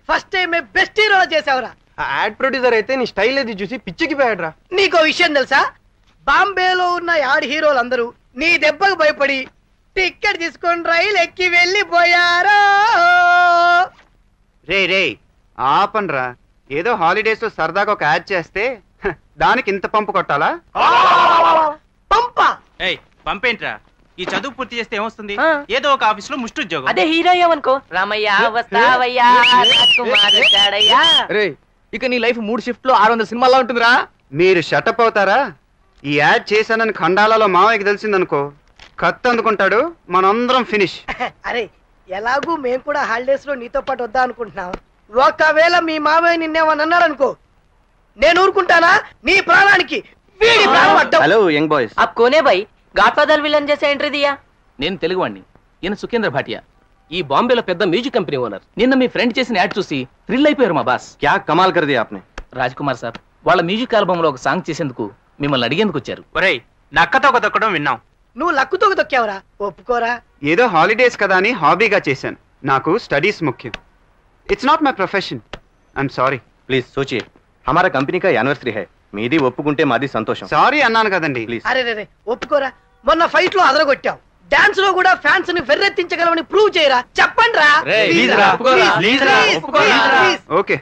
First time best హీరోలో చేసావురా. Add producer అయితే నీ స్టైల్ అది చూసి పిచ్చికి పోయాడ్రా. నీకో విషయం తెలుసా, బాంబేలో ఉన్న యాడ్ హీరోలందరూ నీ దెబ్బకు భయపడి టికెట్ తీసుకొని రైలు ఎక్కి వెళ్ళిపోయారో. రే రే ఆపన్రా, ఏదో హాలిడేస్ లో సరదాగా ఒక యాడ్ చేస్తే దానికి ఇంత పంపు కొట్టాలా? పంపా? పంపేంట్రా, ఈ చదువు పూర్తి చేస్తే ఏమొస్తుంది? ఏదో ఒక ఆఫీస్ లో ముష్టి ఉద్యోగం. అదే హీరో అయ్యావనుకో, రామయ్య వస్తావయ్యా రాకుమారుడాడయ్యా. రే ఇక నీ లైఫ్ 3 షిఫ్ట్ లో 600 సినిమాల్లో ఉంటుందిరా. మీరు షటప్ అవుతారా? ఈ యాడ్ చేశానని ఖండాలలో మావయ్యకి తెలిసిందనుకో, కత్తి అందుకుంటాడు, మనందరం ఫినిష్. అరే ఎలాగూ మేము కూడా హాలిడేస్ లో నీతో పాటు వద్దా అనుకుంటున్నాం. ఒకవేళ మీ మావయ్య నిన్నేమని అన్నారనుకో, నేను ఊరుకుంటానా? నీ ప్రాణానికి వీడి ప్రాణం అడ్డం. హలో యంగ్ బాయ్స్, आप कौन है भाई? గాడ్ఫాదర్ విలన్ చేసే ఎంట్రీ దియా. నేను తెలుగువాణ్ణి, ఈయన సుఖేంద్ర భాటియా, ఈ బాంబేలో పెద్ద మ్యూజిక్ కంపెనీ ఓనర్. నిన్న మీ ఫ్రెండ్ చేసిన యాడ్ చూసి థ్రిల్ అయిపోయారు మా బాస్. క్యా కమాల్ కర్ దియా ఆప్నే. రాజ్ కుమార్ సాబ్ వాళ్ళ మ్యూజిక్ ఆల్బమ్ లో ఒక సాంగ్ చేసేందుకు మిమ్మల్ని అడిగేందుకు వచ్చారు. ఒరేయ్, నక్కతో ఒక దొక్కడం విన్నాం. నువ్వు లక్కుతో దొక్కావురా, ఒప్పుకోరా? ఏదో హాలిడేస్ కదా అని హాబీగా చేశాను. నాకు స్టడీస్ ముఖ్యం. It's not my profession. I'm sorry. Please सोचिए, हमारा कंपनी का एनिवर्सरी है, మీది ఒప్పుకుంటే మాది సంతోషం. సారీ అన్నాను కదండి. ప్లీజ్. అరే రే ఒప్పుకోరా. మొన్న ఫైట్ లో అదరగొట్టాం. డాన్స్ లో కూడా ఫ్యాన్స్ ని వెర్రెత్తించగలమని ప్రూవ్ చేయరా. చెప్పండి రా. ప్లీజ్ రా. ప్లీజ్ రా. ఓకే.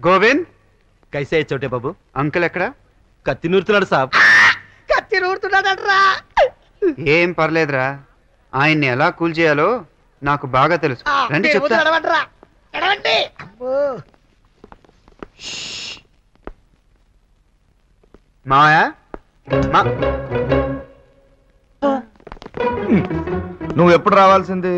గోవింద్ కైసే చోటే బాబు? అంకుల్ ఎక్కడ? కత్తి నూరుతున్నాడు సాబ్. కత్తి నూరుతున్నాడట్రా. ఏం పర్లేదురా, ఆయన్ని ఎలా కూల్ చేయాలో నాకు బాగా తెలుసు. రండి చెప్తా. మాయా నువ్వు ఎప్పుడు రావాల్సింది?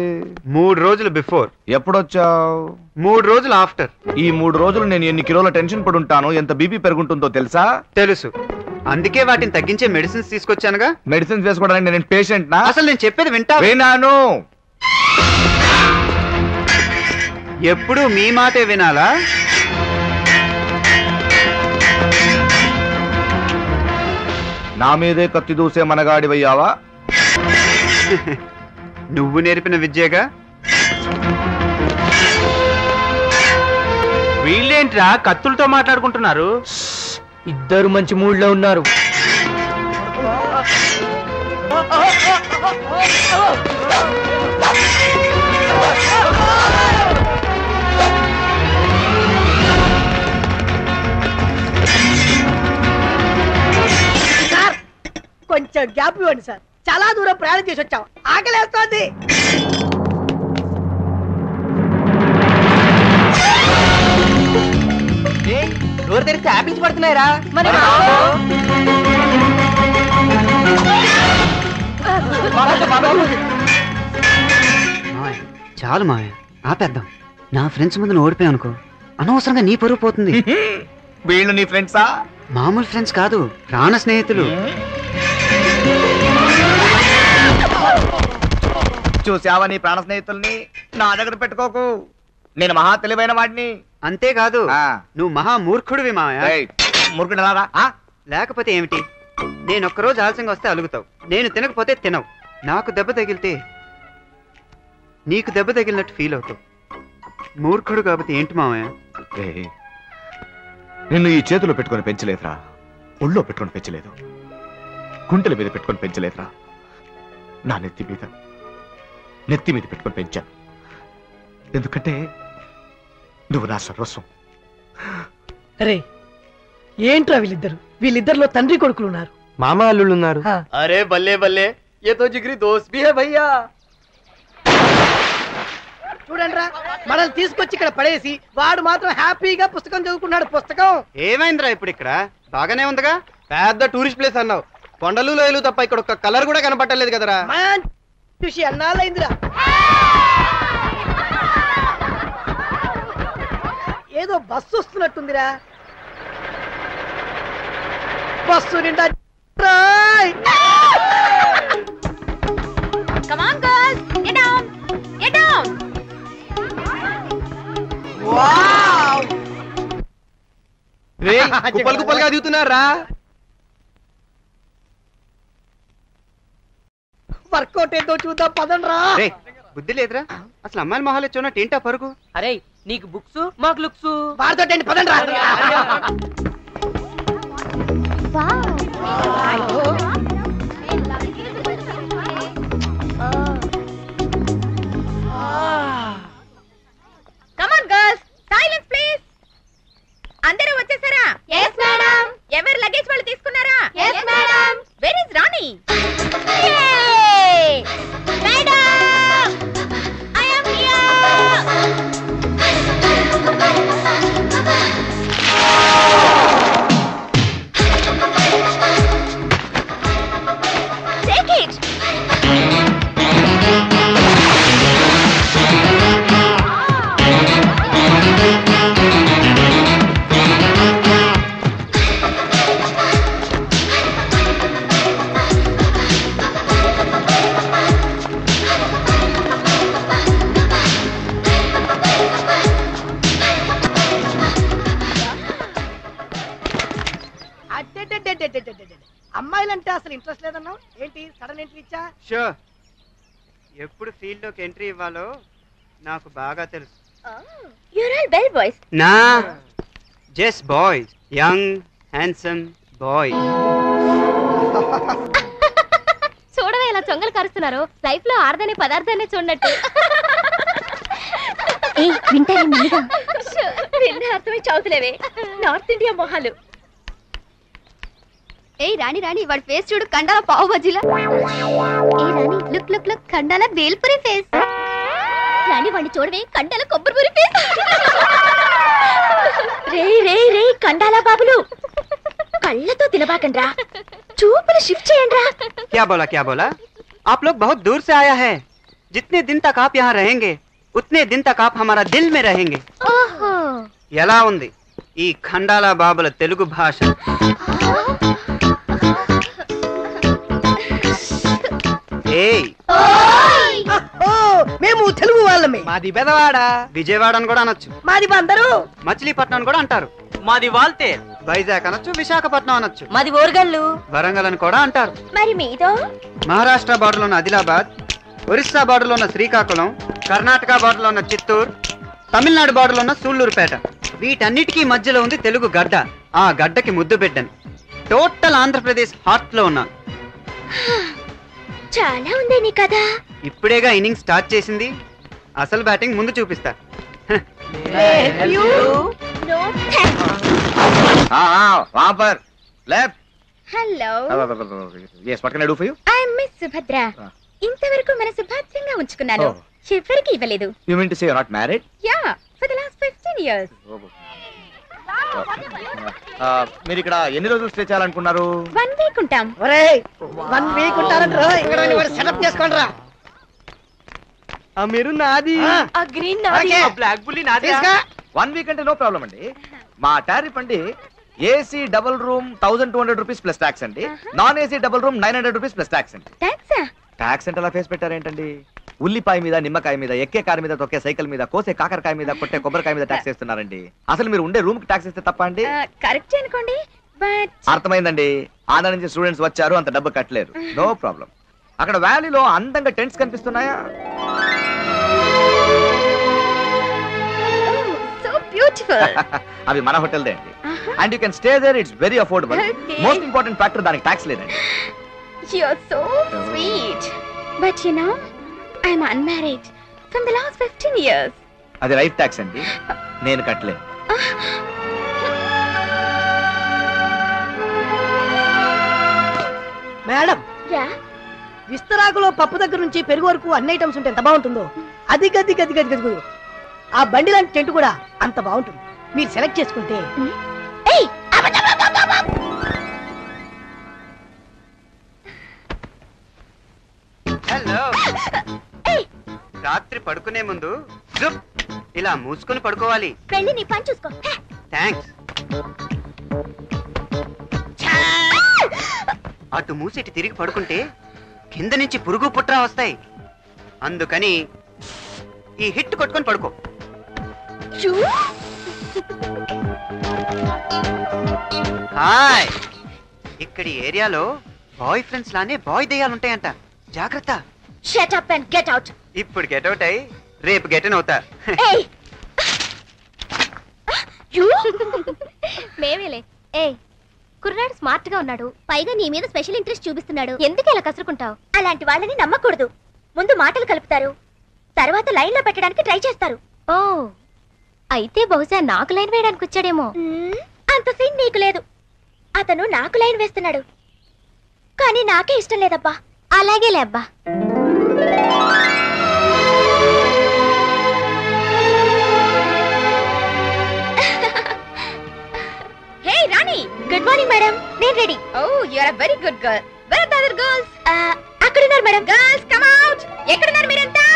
3 రోజులు బిఫోర్. ఎప్పుడొచ్చావు? 3 రోజులు ఆఫ్టర్. ఈ 3 రోజులు నేను ఎన్ని కిలోల టెన్షన్ పడి ఉంటాను, ఎంత బీపీ పెరుగుంటుందో తెలుసా? తెలుసు, అందుకే వాటిని తగ్గించే మెడిసిన్స్ తీసుకొచ్చానుగా. మెడిసిన్స్ వేసుకోవడానికి నేను పేషెంట్ నా? అసలు నేను చెప్పేది వింటా? వినాను. ఎప్పుడు మీ మాటే వినాలా? నా మీదే కత్తి దూసే మనగాడివయ్యావా? నువ్వు నేర్పిన విద్యగా. వీళ్ళేంట్రా కత్తులతో మాట్లాడుకుంటున్నారు? ఇద్దరు మంచి మూడ్ లో ఉన్నారు. సార్ కొంచెం గ్యాప్ ఇవ్వండి సార్. చాలా దూరం ప్రయాణం చేసి వచ్చాం, ఆకలేస్తోంది. నోరు తెరిస్తే యాపిల్స్ పడుతున్నాయిరా. మరి చాలు మాయ, ఆపేద్దాం. నా ఫ్రెండ్స్ ముందు నువ్వు ఓడిపోయావు అనుకో, అనవసరంగా నీ పరువు పోతుంది. వీళ్ళు నీ ఫ్రెండ్సా? మామూలు ఫ్రెండ్స్ కాదు, ప్రాణ స్నేహితులు. చూసావా నీ ప్రాణ స్నేహితుల్ని? నా దగ్గర పెట్టుకోకు, నేను మహా తెలివైన వాడిని. అంతేకాదు, ఆ. నువ్వు మహా మూర్ఖుడివి మాయ. మురుకుడు లేకపోతే ఏమిటి? నేను ఒక్కరోజు ఆలస్యంగా వస్తే అలుగుతావు, నేను తినకపోతే తినవు. నాకు దెబ్బ తగిలితే నీకు దెబ్బ తగిలినట్టు ఫీల్ అవుతావు. మూర్ఖుడు కాబట్టి ఏంటి మామయ్య? నిన్ను ఈ చేతిలో పెట్టుకొని పెంచలేదురా, ఒళ్ళో పెట్టుకొని పెంచలేదు, గుంటెల మీద పెట్టుకొని పెంచలేదురా, నా నెత్తి మీద పెట్టుకొని పెంచాను. ఎందుకంటే నువ్వు నా సర్వస్వం. అరే ఏంట్రా వీళ్ళిద్దరిలో తండ్రి కొడుకులు ఉన్నారు, మామ అల్లుళ్ళు ఉన్నారు. అరే బల్లే బల్లే, ఏ తో జిగ్రీ దోస్త్ భీ హై భయ్యా. చూడండిరా, మనల్ని తీసుకొచ్చి ఇక్కడ పడేసి వాడు మాత్రం హ్యాపీగా పుస్తకం చదువుకున్నాడు. పుస్తకం ఏమైందిరా ఇప్పుడు? ఇక్కడ బాగానే ఉందిగా. పెద్ద టూరిస్ట్ ప్లేస్ అన్నావు, కొండలు లోయలు తప్ప ఇక్కడ ఒక కలర్ కూడా కనపట్టలేదు కదరా. చూసి అన్నాళ్ళైందిరా. ఏదో బస్సు వస్తున్నట్టుందిరా. బస్సు నిండా Come on, girls! Get down! Get down! Wow! కుప్పలు కుప్పలుగా దిగుతున్నారా? వర్కౌట్ ఏంటో చూద్దాం పదండ్రా. బుద్ధి లేదురా, అసలు అమ్మాయిల మొహాలు చూడనట్టు ఏంటా పరుగు? అరే నీకు బుక్స్ మాకు లుక్స్. వారితో పదండ్రా. Come on, girls! Silence, please! అందరూ వచ్చేసారా? Yes, madam. ఎవరి లగేజ్ వాళ్ళు తీసుకున్నారా? Yes, madam. Where is Rani? Yay! Madam! I am here! అసలు ఇంట్రెస్ట్ లేదన్నావు ఏంటి సడన్ ఎంట్రీ ఇచ్చా? షూర్, ఎప్పుడు ఫీల్డ్ లోకి ఎంట్రీ ఇవ్వాలో నాకు బాగా తెలుసు. You're all bell boys. నా just boys, young handsome boy. చూడవే ఎలా చొంగలు కరుస్తున్నారు. లైఫ్ లో ఆడదనే పదార్థాన్ని చూడనట్టు. వింటే అర్థమే చదువుతులేవే నార్త్ ఇండియా మొహాలు. ఏయ్ రాణి రాణి వాడి ఫేస్ చూడు, కండాల పావు బజ్జీలా. ఏ Rani look look look, Khandala bhelpuri face. Rani వాడిని చూడవే, కండాల కొబ్బరిపురి ఫేస్. రే రే రే కండాల బాబులు, కళ్ళతో తినబాకండ్రా, చూపులు షిఫ్ట్ చేయండిరా. क्या बोला क्या बोला? आप लोग बहुत दूर से आया है. जितने दिन तक आप यहाँ रहेंगे उतने दिन तक आप हमारा दिल में रहेंगे. ఓహో ఎలా ఉంది ఈ ఖండాల బాబుల తెలుగు భాష? ఏయ్, మేము తెలుగు వాళ్ళమే. మాది బెదవాడ. విజయవాడ అని కూడా అనొచ్చు, మాది అందరూ మచిలీపట్నం అని కూడా అంటారు, మాది వాల్తే. వైజాగ్ అనొచ్చు, విశాఖపట్నం అనొచ్చు, మాది ఓరగల్లు. వరంగల్ అని కూడా అంటారు. మరి మీదో? మహారాష్ట్ర బార్డర్లో ఉన్న ఆదిలాబాద్, ఒరిస్సా బార్డర్లో ఉన్న శ్రీకాకుళం, కర్ణాటక బార్డర్లో ఉన్న చిత్తూరు, తమిళనాడు బార్డర్లో ఉన్న సూళ్లూరుపేట. వీటన్నిటికీ మధ్యలో ఉంది తెలుగు గడ్డ. ఆ గడ్డకి ముద్దు బిడ్డను. టోటల్ ఆంధ్రప్రదేశ్ హార్ట్ లో ఉన్నా. చాలా ఉంది నీ కదా. ఇప్పుడేగా ఇన్నింగ్ స్టార్ట్ చేసింది, అసలు బ్యాటింగ్ ముందు చూపిస్తా. No thanks. वहाँ पर left. Hello, yes, what can I do for you? I am miss Subhadra. ఇంతవరకు మన సుభద్రంగా ఉంచుకున్నాను, చివరికి ఇవ్వలేదు. You mean to say you're not married? Yeah, for the last 15 years. మీరు ఇక్కడ ఎన్ని రోజులు స్టే చేయాలనుకున్నారు? 1 వీక్ ఉంటాం. ఒరేయ్ 1 వీక్ ఉంటారంట. ఇక్కడ సెటప్ చేసుకోండి రా. ఆ మీరు నాది. ఆ గ్రీన్ నాది. బ్లాక్ బుల్లి నాది. 1 వీక్ అంటే నో ప్రాబ్లం అండి. మా టారిఫ్ అండి AC double room 1200 rupees plus tax అండి, non AC double room 900 rupees plus tax అండి. థాంక్స్. ట్యాక్స్ అంటే అలా ఫేస్ పెట్టారేంటండి? ఉల్లిపాయ మీద, నిమ్మకాయ మీద, ఎక్కే కారు మీద, తొక్కే సైకిల్ మీద, కోసే కాకరకాయ మీద, కొట్టే కొబ్బరికాయ మీద ట్యాక్స్ వేస్తున్నారండి. అసలు మీరు ఉండే రూమ్ కి ట్యాక్స్ ఇస్తే తప్ప అండి? కరెక్ట్ అనుకోండి, బట్ అర్థమైందండి. ఆంధ్ర నుంచి స్టూడెంట్స్ వచ్చారు, అంత డబ్బు కట్టలేరు, నో ప్రాబ్లం. అక్కడ వ్యాలీలో అందంగా టెంట్స్ కనిపిస్తున్నాయా? So beautiful. అవి మన హోటల్ దే అండి. And you can stay there, it's very affordable. Okay. Most important factor, దానికి ట్యాక్స్ లేదండి. You're so sweet. But you know, I'm unmarried from the last 15 years. అది రైట్ ట్యాక్స్ అండి, నేను కట్టలేను. Madam, Yeah. విస్తరాకులో పప్పు దగ్గర నుంచి పెరుగు వరకు అన్ని ఐటమ్స్ ఉంటే ఎంత బాగుంటుందో. అది గది గది గది గది. ఆ బండి లాంటి టెంట్ కూడా అంత బాగుంటుంది. మీరు సెలెక్ట్ చేసుకుంటే. Hey! హలో. రాత్రి పడుకునే ముందు జుప్ ఇలా మూసుకొని పడుకోవాలి. వెళ్ళి నీ పని చూసుకో. థ్యాంక్స్. అటు మూసేటి తిరిగి పడుకుంటే కింద నుంచి పురుగు పుట్రా వస్తాయి. అందుకని ఈ హిట్ కొట్టుకొని పడుకో. హాయ్, ఇక్కడి ఏరియాలో బాయ్ ఫ్రెండ్స్ లానే బాయ్ దయ్యాలుంటాయంట, జాగ్రత్త. Shut up and get out. ఇప్పుడు గెట్ అవుట్ అయి రేపు గెటన్ అవుతా. Hey! You? మేమేలే. ఏయ్, కుర్రాడు స్మార్ట్ గా ఉన్నాడు, పైగా నీ మీద స్పెషల్ ఇంట్రెస్ట్ చూపిస్తున్నాడు. ఎందుకు ఇలా కసురుకుంటావు? అలాంటి వాళ్ళని నమ్మకూడదు. ముందు మాటలు కలుపుతారు, తర్వాత లైన్ లో పెట్టడానికి ట్రై చేస్తారు. ఓ, అయితే బహుశా నాకు లైన్ వేయడానికి వచ్చాడేమో. అంత సీన్ నీకు లేదు. అతను నాకు లైన్ వేస్తున్నాడు, కానీ నాకే ఇష్టం లేదబ్బా. అలాగేలే అబ్బా. Hey Rani, good morning madam. నేను ready. Oh, you are a very good girl. Where are the other girls? అక్కడ ఉన్నారు మేడం. Girls come out. ఎక్కడ ఉన్నారు మీరంతా?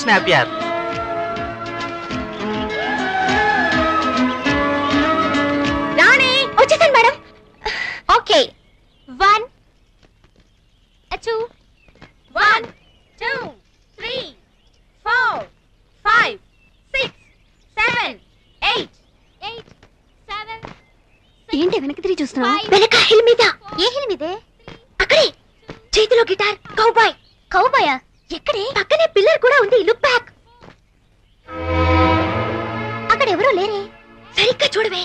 స్నాప్యార్. రాణి వచ్చేసాను మేడం. ఓకే 1 2 1 2 3 4 5 6 7 8 7. ఏంటి వెనక్కి తిరిగి చూస్తున్నావు? వెనక హిల్ మీద. ఏ హిల్ మీదే? అక్కడే చేతిలో గిటార్. కౌబాయ్. కౌబాయా? ఎక్కడే? పక్కనే పిల్లర్ కూడా ఉంది. Look back. అక్కడ ఎవరూ లేరే. సరిగ్గా చూడవే.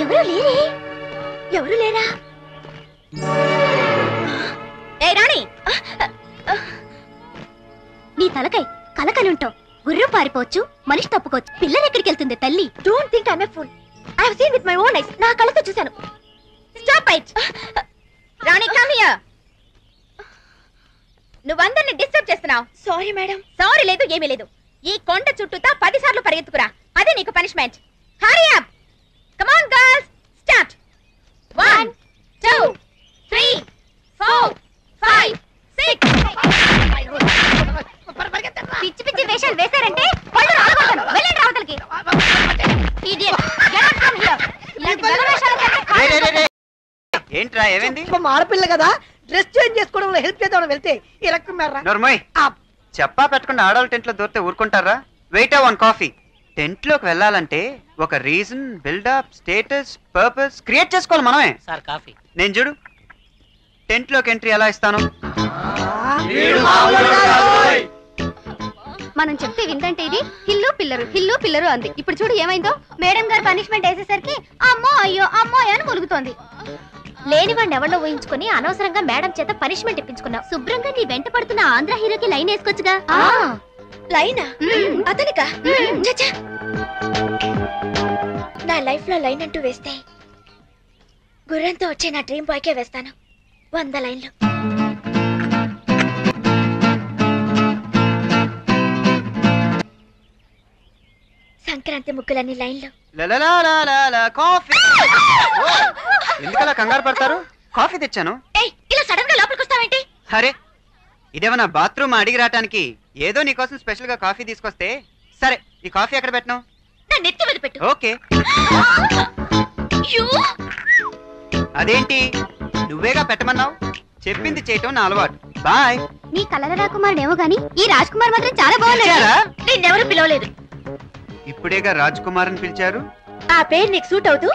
ఎవరూ లేరే. ఎవరు లేరా? ఏ రాణి, నీ తలకై కలకలుంటావు. గుర్రం పారిపోవచ్చు, మనిషి తప్పుకోవచ్చు. పిల్లలు ఎక్కడికి వెళ్తుంది తల్లి? Don't think I'm a fool. I have seen with my own eyes. నా కళ్ళతో చూశాను. Stop it. Rani come here. నువ్వందరిని డిస్టర్బ్ చేస్తున్నావు. Sorry madam. సారీ లేదు, ఏమీ లేదు. ఈ కొండ చుట్టూతా 10 సార్లు పరిగెత్తుకురా. అదే నీకు punishment. Hurry up. Come on girls, start. 1 2 3 4 5 6. పిచ్చి పిచ్చి వేషాలు వేశారంటే పళ్ళు రాలగొడతాను. వెళ్ళండి రావతలకి. Idiot, get out from here. ఇలాంటి గల వేషాలు చేస్తే ఏంట్రా ఏమైంది? ఆడపిల్ల కదా, డ్రెస్ చేంజ్ చేసుకోవడంలో హెల్ప్ చేద్దామని వెళ్తే ఈ రకం నోర్మోయ్, చెప్పా పెట్టకుండా ఆడవాళ్ళ టెంట్ లో దూరితే ఊరుకుంటారా? Wait 1 coffee. టెంట్ లోకి వెళ్ళాలంటే ఒక reason, buildup, status, purpose create చేసుకోవాలి మనమే. Sir coffee. నేను చూడు టెంట్ లోకి ఎంట్రీ ఎలా ఇస్తాను? మనం చెప్తే విందంటే ఇది హిల్లు పిల్లరు అంది. ఇప్పుడు చూడు ఏమైందో. మేడం గారు పనిష్మెంట్ వేసేసరికి అమ్మో అయ్యో అమ్మో అని ములుగుతోంది. లేని వాడిని ఎవరిలో ఊహించుకుని అనవసరంగా మేడం చేత పనిష్మెంట్ ఇప్పించుకున్నావు. శుభ్రంగా నీ వెంట పడుతున్న ఆంధ్ర హీరోకి లైన్ వేసుకోవచ్చుగా. లైనా? అతనికా? నా లైఫ్ లో లైన్ అంటూ వేస్తే గుర్రంతో వచ్చే నా డ్రీమ్ బాయ్ కే వేస్తాను 100 లైన్లు. సంక్రాంతి ముగ్గులన్నీ లైన్లు. కాఫీ. ఎందుకలా కంగారు పడతారు? కాఫీ తెచ్చాను. ఇలా సడన్ గా లోపలికి వస్తావేంటి? అరే ఇదేమన్నా బాత్రూమ్ అడిగి రావటానికి ఏదో నీకోసం స్పెషల్ గా కాఫీ తీసుకొస్తే. సరే ఈ కాఫీ ఎక్కడ పెట్టను? నా నెత్తి మీద పెట్టు. ఓకే. అదేంటి నువ్వేగా పెట్టమన్నావు? చెప్పింది చేయటం నా అలవాటు. బాయ్. నీ కలర రాకుమారుడు ఏమో గాని ఈ రాజ్ కుమార్ మాత్రం చాలా బాగున్నాడు. నిన్నెవరూ పిలవలేదు. ఇప్పుడేగా రాజ్ కుమార్ అని పిలిచారు. ఆ పేరు నీకు సూట్ అవుతూ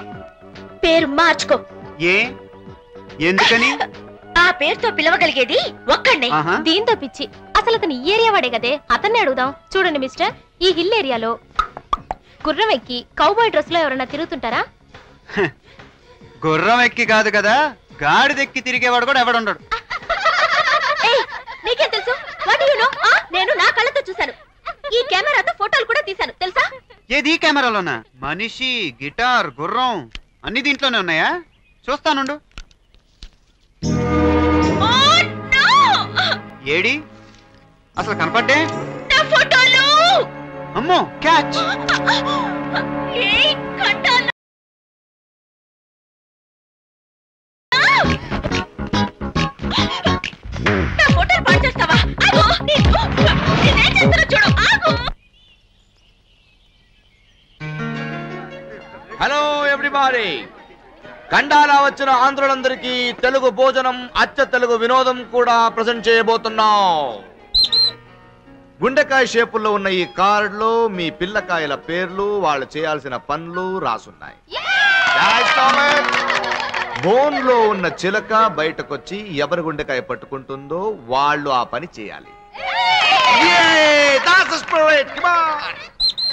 పేరు మార్చుకో. ఏ ఎందుకని? ఆ పేరుతో పిలవగలిగేది ఒక్కడే. దీంతో పిచ్చి. అసలు అతను ఈ ఏరియా వాడే కదే. అతన్ని అడుగుదాం. చూడండి మిస్టర్, ఈ హిల్ ఏరియాలో గుర్రం ఎక్కి కౌబాయ్ డ్రెస్ లో ఎవరైనా తిరుగుతుంటారా? గుర్రం ఎక్కి కాదు కదా, గాడిదెక్కి తిరిగేవాడు కూడా ఎవడుండడు. నీకేం తెలుసు? What do you know? నేను నా కళ్ళతో చూశాను. ఈ కెమెరాతో ఫోటోలు కూడా తీశాను తెలుసా? ఏది ఈ కెమెరాలోనా? మనిషి, గిటార్, గుర్రం అన్ని దీంట్లోనే ఉన్నాయా? చూస్తానుండు. ఏడి అసలు కనపడ్డే? నా ఫోటోలు. అమ్మో క్యాచ్. నా ఫోటోలు పాడు చేస్తావా? నేనేం చేస్తానో చూడు. Hello everybody. ఖండాలా వచ్చిన ఆంధ్రులందరికీ తెలుగు భోజనం, అచ్చ తెలుగు వినోదం కూడా ప్రజెంట్ చేయబోతున్నాం. గుండెకాయ షేపుల్లో ఉన్న ఈ కార్డులో మీ పిల్లకాయల పేర్లు, వాళ్ళు చేయాల్సిన పనులు రాసున్నాయి. బోన్ లో ఉన్న చిలక బయటకొచ్చి ఎవరి గుండెకాయ పట్టుకుంటుందో వాళ్ళు ఆ పని చేయాలి.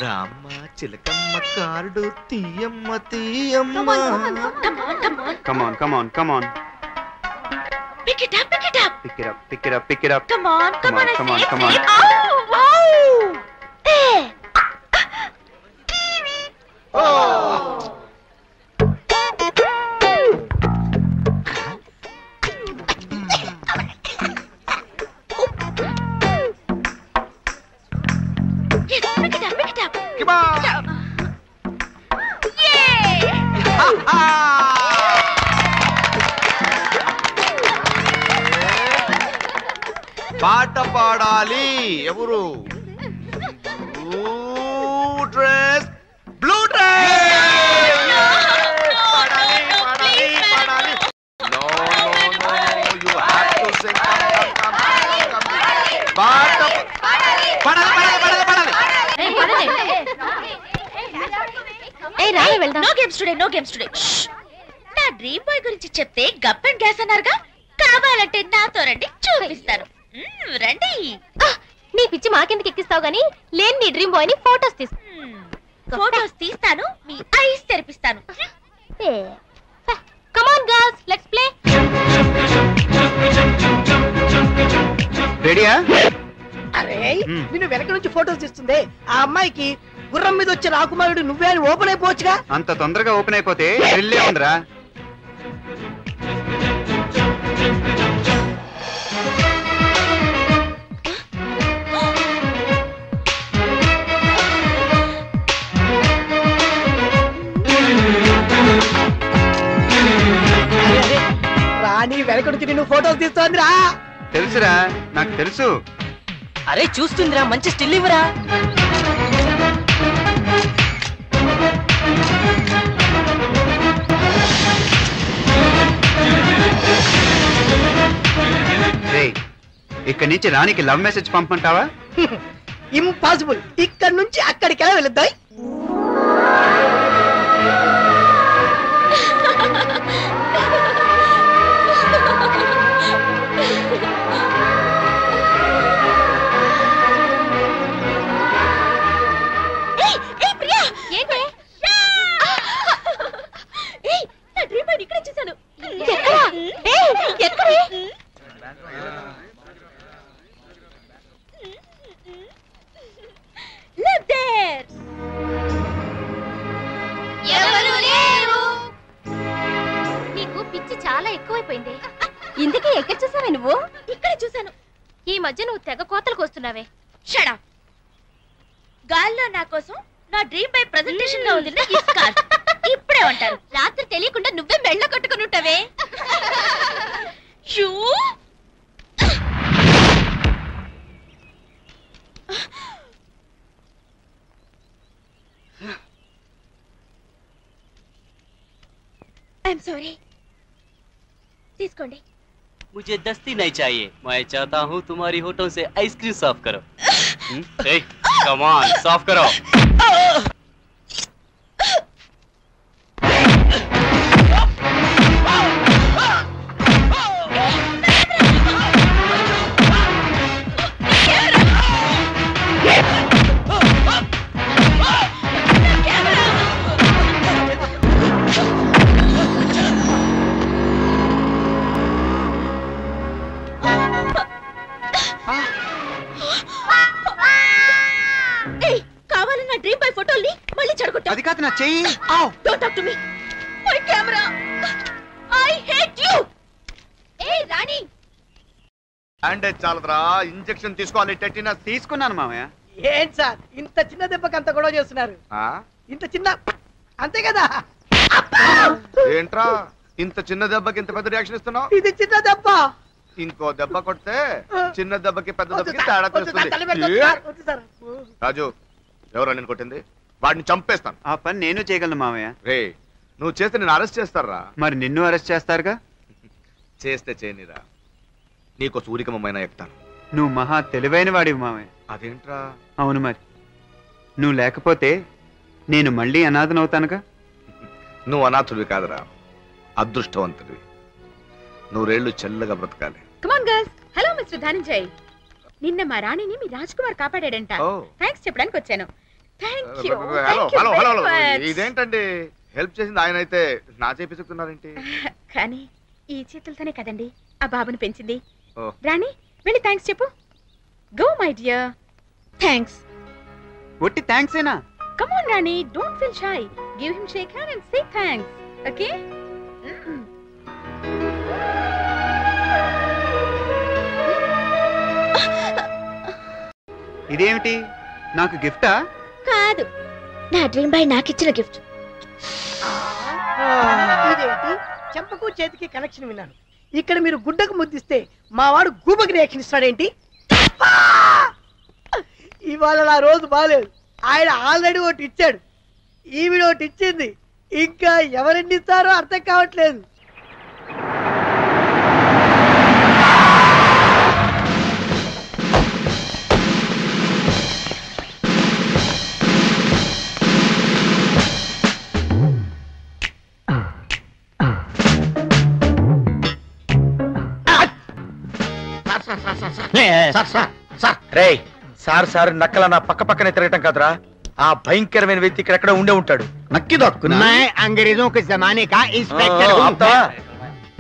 రామ్మ చిలకమ్మ card తీయమ్మ తీయమ్మ. Come on, come on, come on. Pick it up, pick it up. Pick it up, pick it up, pick it up. Come on, come on, come on, come on. Oh, wow. Hey. Oh. Yes, pick it up, pick it up. Come on. Yay! పాట పాడాలి. ఎవరు? Blue dress. No games today, no games today. నా dream boy గురించి చెప్తే గప్ and gas అన్నారుగా, కావాలంటే నాతో రండి చూపిస్తాను. రండి. నీ పిచ్చి మాకెందుకు ఎక్కిస్తావు గానీ లేని నీ డ్రీమ్ బాయ్ ని ఫోటోస్ తీసు. ఫోటోస్ తీస్తాను, మీ ఐస్ తెరిపిస్తాను. Come on girls, let's play. రెడీయా? అరే నిన్ను వెనక నుంచి ఫోటోస్ తీస్తుంది ఆ అమ్మాయికి. గుర్రం మీద వచ్చే రాకుమారుడు నువ్వే అని ఓపెన్ అయిపోవచ్చుగా. అంత తొందరగా ఓపెన్ అయిపోతే థ్రిల్లే ఉందిరా. రాణి వెనక నుంచి నిన్ను ఫోటోస్ తీస్తోందిరా. తెలుసురా, నాకు తెలుసు. అరే చూస్తుందిరా, మంచి స్టిల్ ఇవ్వరా. ఇక్కడి నుంచి రాణికి లవ్ మెసేజ్ పంపమంటావా? ఇంపాసిబుల్. ఇక్కడి నుంచి అక్కడికి ఎలా వెళుద్దాయి? ఇక్కడ చూసాను. నీకు పిచ్చి చాలా ఎక్కువైపోయింది. ఇందుకే ఎక్కడ చూసావే నువ్వు? ఇక్కడ చూసాను. ఈ మధ్య నువ్వు తెగ కోతలకు వస్తున్నావే. Shut up. గాల్లో నా కోసం నా డ్రీమ్ బై ప్రెజెంటేషన్ లో ఉంది. ఇప్పుడే ఉంటారు. రాత్రి తెలియకుండా నువ్వే మెళ్ళ కట్టుకుని ఉంటావే. I'm sorry. తీసుకోండి. मुझे दस्ती नहीं चाहिए, मैं चाहता हूँ तुम्हारी होठों से आइसक्रीम साफ करो. कम ऑन, साफ करो. కావాలన్న డ్రీమ్ బై ఫోటోల్ని మళ్ళీ చెడగొట్టా. అది కాదు నా చెయ్యి. Don't talk to me. My camera. I hate you. ఏ రాణి, బ్యాండేజ్ చాలదురా, ఇంజెక్షన్ తీసుకోవాలి. టెటినస్ తీసుకున్నాను మామయ్య. ఏంటి సార్ ఇంత చిన్న దెబ్బకి అంత గొడవ చేస్తున్నారు? ఇంత చిన్న అంతే కదా. ఏంట్రా ఇంత చిన్న దెబ్బకి ఇంత పెద్ద రియాక్షన్ ఇస్తున్నావు? ఇది చిన్న దెబ్బ. ఇంకో దెబ్బ కొడితే చిన్న దెబ్బకి పెద్ద దెబ్బకి తేడా తెలుస్తుంది. రాజు, ఎవరా నేను కొట్టింది? వాడిని చంపేస్తాను. ఆ పని నేను చేయగలను మామయ్య. రే, నువ్వు చేస్తే నేను అరెస్ట్ చేస్తారా? మరి నిన్ను అరెస్ట్ చేస్తారుగా. చేస్తే చేయనిరా, నీకో సూరికమైన ఎక్కుతాను. నువ్వు మహా తెలివైన వాడివి మామయ్య. అదేంట్రా? అవును, మరి నువ్వు లేకపోతే నేను మళ్ళీ అనాథనవుతానుగా. నువ్వు అనాథుడివి కాదురా, అదృష్టవంతుడివి. నూరేళ్లు చెల్లగా బ్రతకాలి. Come on girls. Hello mister Dhananjay. నిన్న మా రాణిని మీ రాజ్ కుమార్ కాపాడాడంట. థాంక్స్ చెప్పడానికి వచ్చాను. థాంక్యూ. హలో హలో హలో, ఇదేంటండి హెల్ప్ చేసింది ఆయన అయితే నా చేపిస్తున్నారేంటి? కానీ ఈ చేతులతోనే కదండి ఆ బాబుని పెంచింది. రాణి, వెళ్ళి థాంక్స్ చెప్పు. Go my dear. థాంక్స్. ఒట్టి థాంక్స్ ఏనా? Come on Rani, don't feel shy. Give him shake hand and say thanks. Okay? ఇదేమిటి, నాకు గిఫ్టా? కాదు, నా డ్రీమ్ బాయ్ నాకిచ్చిన గిఫ్ట్. ఇదేంటి చెంపకు చేతికి కనెక్షన్ విన్నాను. ఇక్కడ మీరు గుడ్డకు ముద్దిస్తే మా వాడు గూబకి రియాక్షన్ ఇస్తాడేంటి? ఇవాళ నా రోజు బాగాలేదు. ఆయన ఆల్రెడీ ఒకటి ఇచ్చాడు, ఈవిడ ఒకటి ఇచ్చింది, ఇంకా ఎవరెన్ని ఇస్తారో అర్థం కావట్లేదు. రేయ్ సార్ సార్ నక్కల నా పక్క పక్కనే తిరగటం కాదురా, ఆ భయంకరమైన వ్యక్తి ఇక్కడెక్కడ ఉండే ఉంటాడు. నక్కి దొక్కునా అంగ్రేజోं के जमाने का इंस्पेक्टर हूं.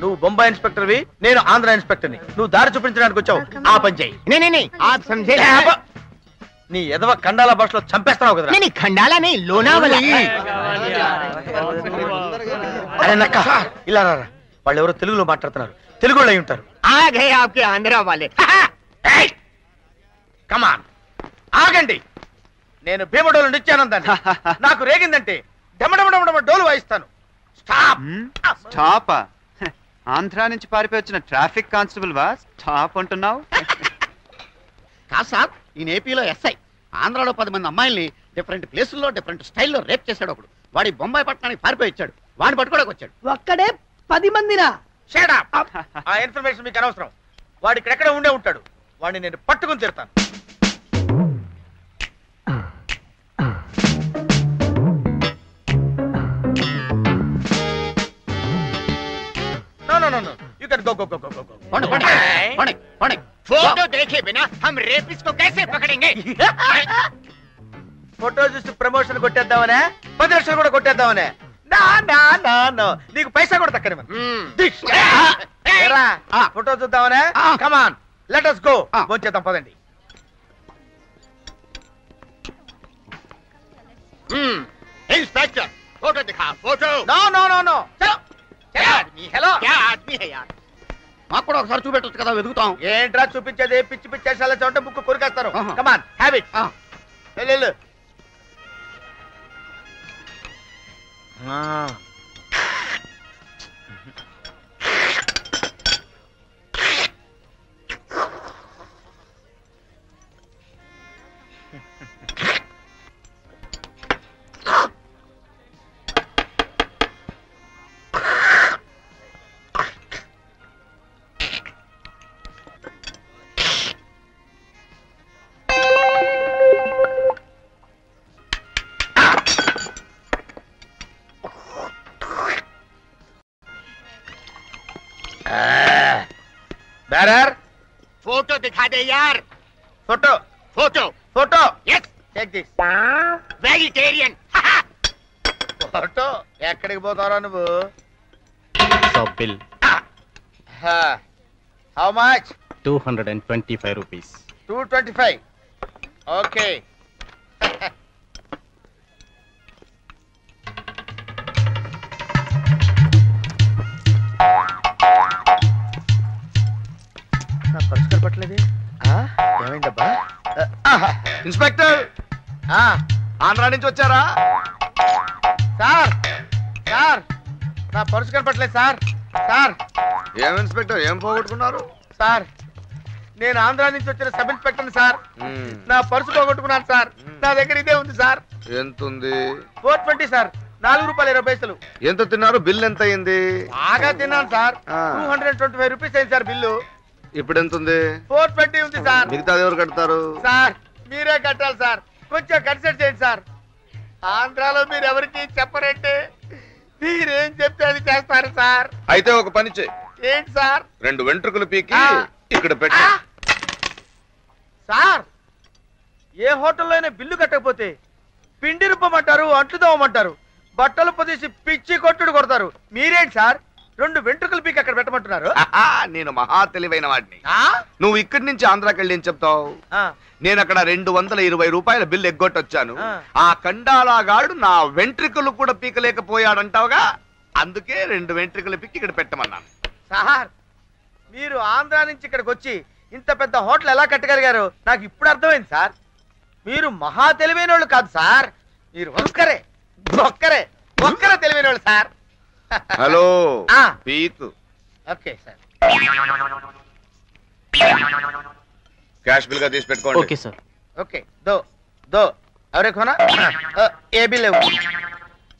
నువ్వు బొంబాయి ఇన్స్పెక్టర్వి, నేను ఆంధ్ర ఇన్స్పెక్టర్ని. నువ్వు దారి చూపించడానికి వచ్చావు, ఆ పని చెయ్యి. नहीं आप समझे నీ ఎదవ కండాల భాషలో చంపేస్తున్నావు కదరా. नहीं खंडाला नहीं लोनावाला. అరే నక్క ఇలా రారా, వాళ్ళు ఎవరో తెలుగులో మాట్లాడుతున్నారు, తెలుగు వాళ్ళు అయి ఉంటారు. आ गए आपके आंध्रा वाले. కమాన్ ఆగండి, నేను భీమడోలు నిత్యానందాన్ని. నాకు రేగిందంటే డమడమడమడమ డోలు వాయిస్తాను. స్టాపా? ఆంధ్రా నుంచి పారిపోయి వచ్చిన ట్రాఫిక్ కానిస్టేబుల్ వా స్టాప్ అంటున్నావు? కాదు సార్, ఈ ఏపీలో ఎస్ఐ ఆంధ్రాలో 10 మంది అమ్మాయిల్ని డిఫరెంట్ ప్లేసుల్లో డిఫరెంట్ స్టైల్లో రేప్ చేశాడు ఒకడు. వాడి బొంబాయి పట్టణానికి పారిపోయి వచ్చాడు, వాడిని పట్టుకోవడానికి వచ్చాడు. ఒక్కడే 10 మందినా? ఆ ఇన్ఫర్మేషన్ మీకు అనవసరం. వాడు ఇక్కడెక్కడ ఉండే ఉంటాడు, వాడిని నేను పట్టుకుని తీరుతాను. No. You can go. Photo देखे बिना हम रेपिस्ट को कैसे पकड़ेंगे? ఫోటో చూసి ప్రమోషన్ కొట్టేద్దామనే, 10 లక్షలు కూడా కొట్టేద్దామనే. నా నీకు పైసా కూడా తక్కని ఫోటో చూద్దామనే. Come on let us go. భోంచేద్దాం పదండి. इंस्पेक्टर फोटो दिखा. Photo No. हेलो क्या आदमी है यार, మాకు కూడా ఒకసారి చూపెట్టొచ్చు కదా, వెతుకుతాం. ఏంట్రా చూపించేది? పిచ్చి పిచ్చి వేషాలు ఉంటే ముక్కు కొరికేస్తారు. Come on have it. వెళ్ళు. फोटो दिखा दे यार. Photo yes take this. Vegetarian. Photo ఎక్కడికి పోతారా నువ్వు? Bill how much? 225 rupees. 225. Okay. నా పరిష్కారం పట్టలేదు. ఏమైందబ్బా? ఇన్స్పెక్టర్, ఆంధ్రా నుంచి వచ్చారా? సార్ నా పర్సు కనపట్లేదు సార్. ఏం ఇన్స్పెక్టర్, ఏం పోగొట్టుకున్నారు? సార్ నేను ఆంధ్రా నుంచి వచ్చిన సబ్ ఇన్స్పెక్టర్ సార్. నా పర్సు పోగొట్టుకున్నాను సార్. నా దగ్గర ఇదే ఉంది సార్. ఎంత ఉంది? 420 సార్. ₹4.20. ఎంత తిన్నారు? బిల్ ఎంత అయింది? బాగా తిన్నాను సార్. 225 రూపీస్ అయింది సార్ బిల్లు. ఇప్పుడు ఎంత ఉంది? 420 ఉంది సార్. మిగతా ఎవరు కడతారు? సార్ మీరే కట్టాలి సార్. కొంచెం కన్సిడర్ చేయండి సార్. ఆంధ్రాలో మీరు ఎవరికి చెప్పరంటే మీరేం చెప్తే అది చేస్తారు సార్. అయితే ఒక పని చేయి. ఏంటి సార్? 2 వెంట్రుకలు పీకి ఇక్కడ పెట్టు. సార్ ఏ హోటల్లో అయినా బిల్లు కట్టకపోతే పిండి రుబ్బమంటారు, అంట్లు తోమంటారు, బట్టలు పొదేసి పిచ్చి కొట్టుడు కొడతారు. మీరేంటి సార్ 2 వెంట్రుకలు పీకి అక్కడ పెట్టమంటున్నారు? నేను మహా తెలివైన వాడిని. నువ్వు ఇక్కడి నుంచి ఆంధ్రాకి వెళ్ళి ఏం చెప్తావు? నేను అక్కడ 220 రూపాయల బిల్లు ఎగ్గొట్టొచ్చాను. ఆ కండాలాగాడు నా వెంట్రుకలు కూడా పీకలేకపోయాడంటావుగా, అందుకే 2 వెంట్రుకలు పీకి ఇక్కడ పెట్టమన్నాను. సార్ మీరు ఆంధ్రా నుంచి ఇక్కడికి వచ్చి ఇంత పెద్ద హోటల్ ఎలా కట్టగలిగారు నాకు ఇప్పుడు అర్థమైంది సార్. మీరు మహా తెలివైన వాళ్ళు కాదు సార్, మీరు ఒక్కరే తెలివైన వాళ్ళు సార్. హలో పీకు. Okay sir. कैश बिल का तीस पेట్టుకోండి. Okay sir. ఓకే దో దో అవరే కోనా ఏ బిల్ లేవు.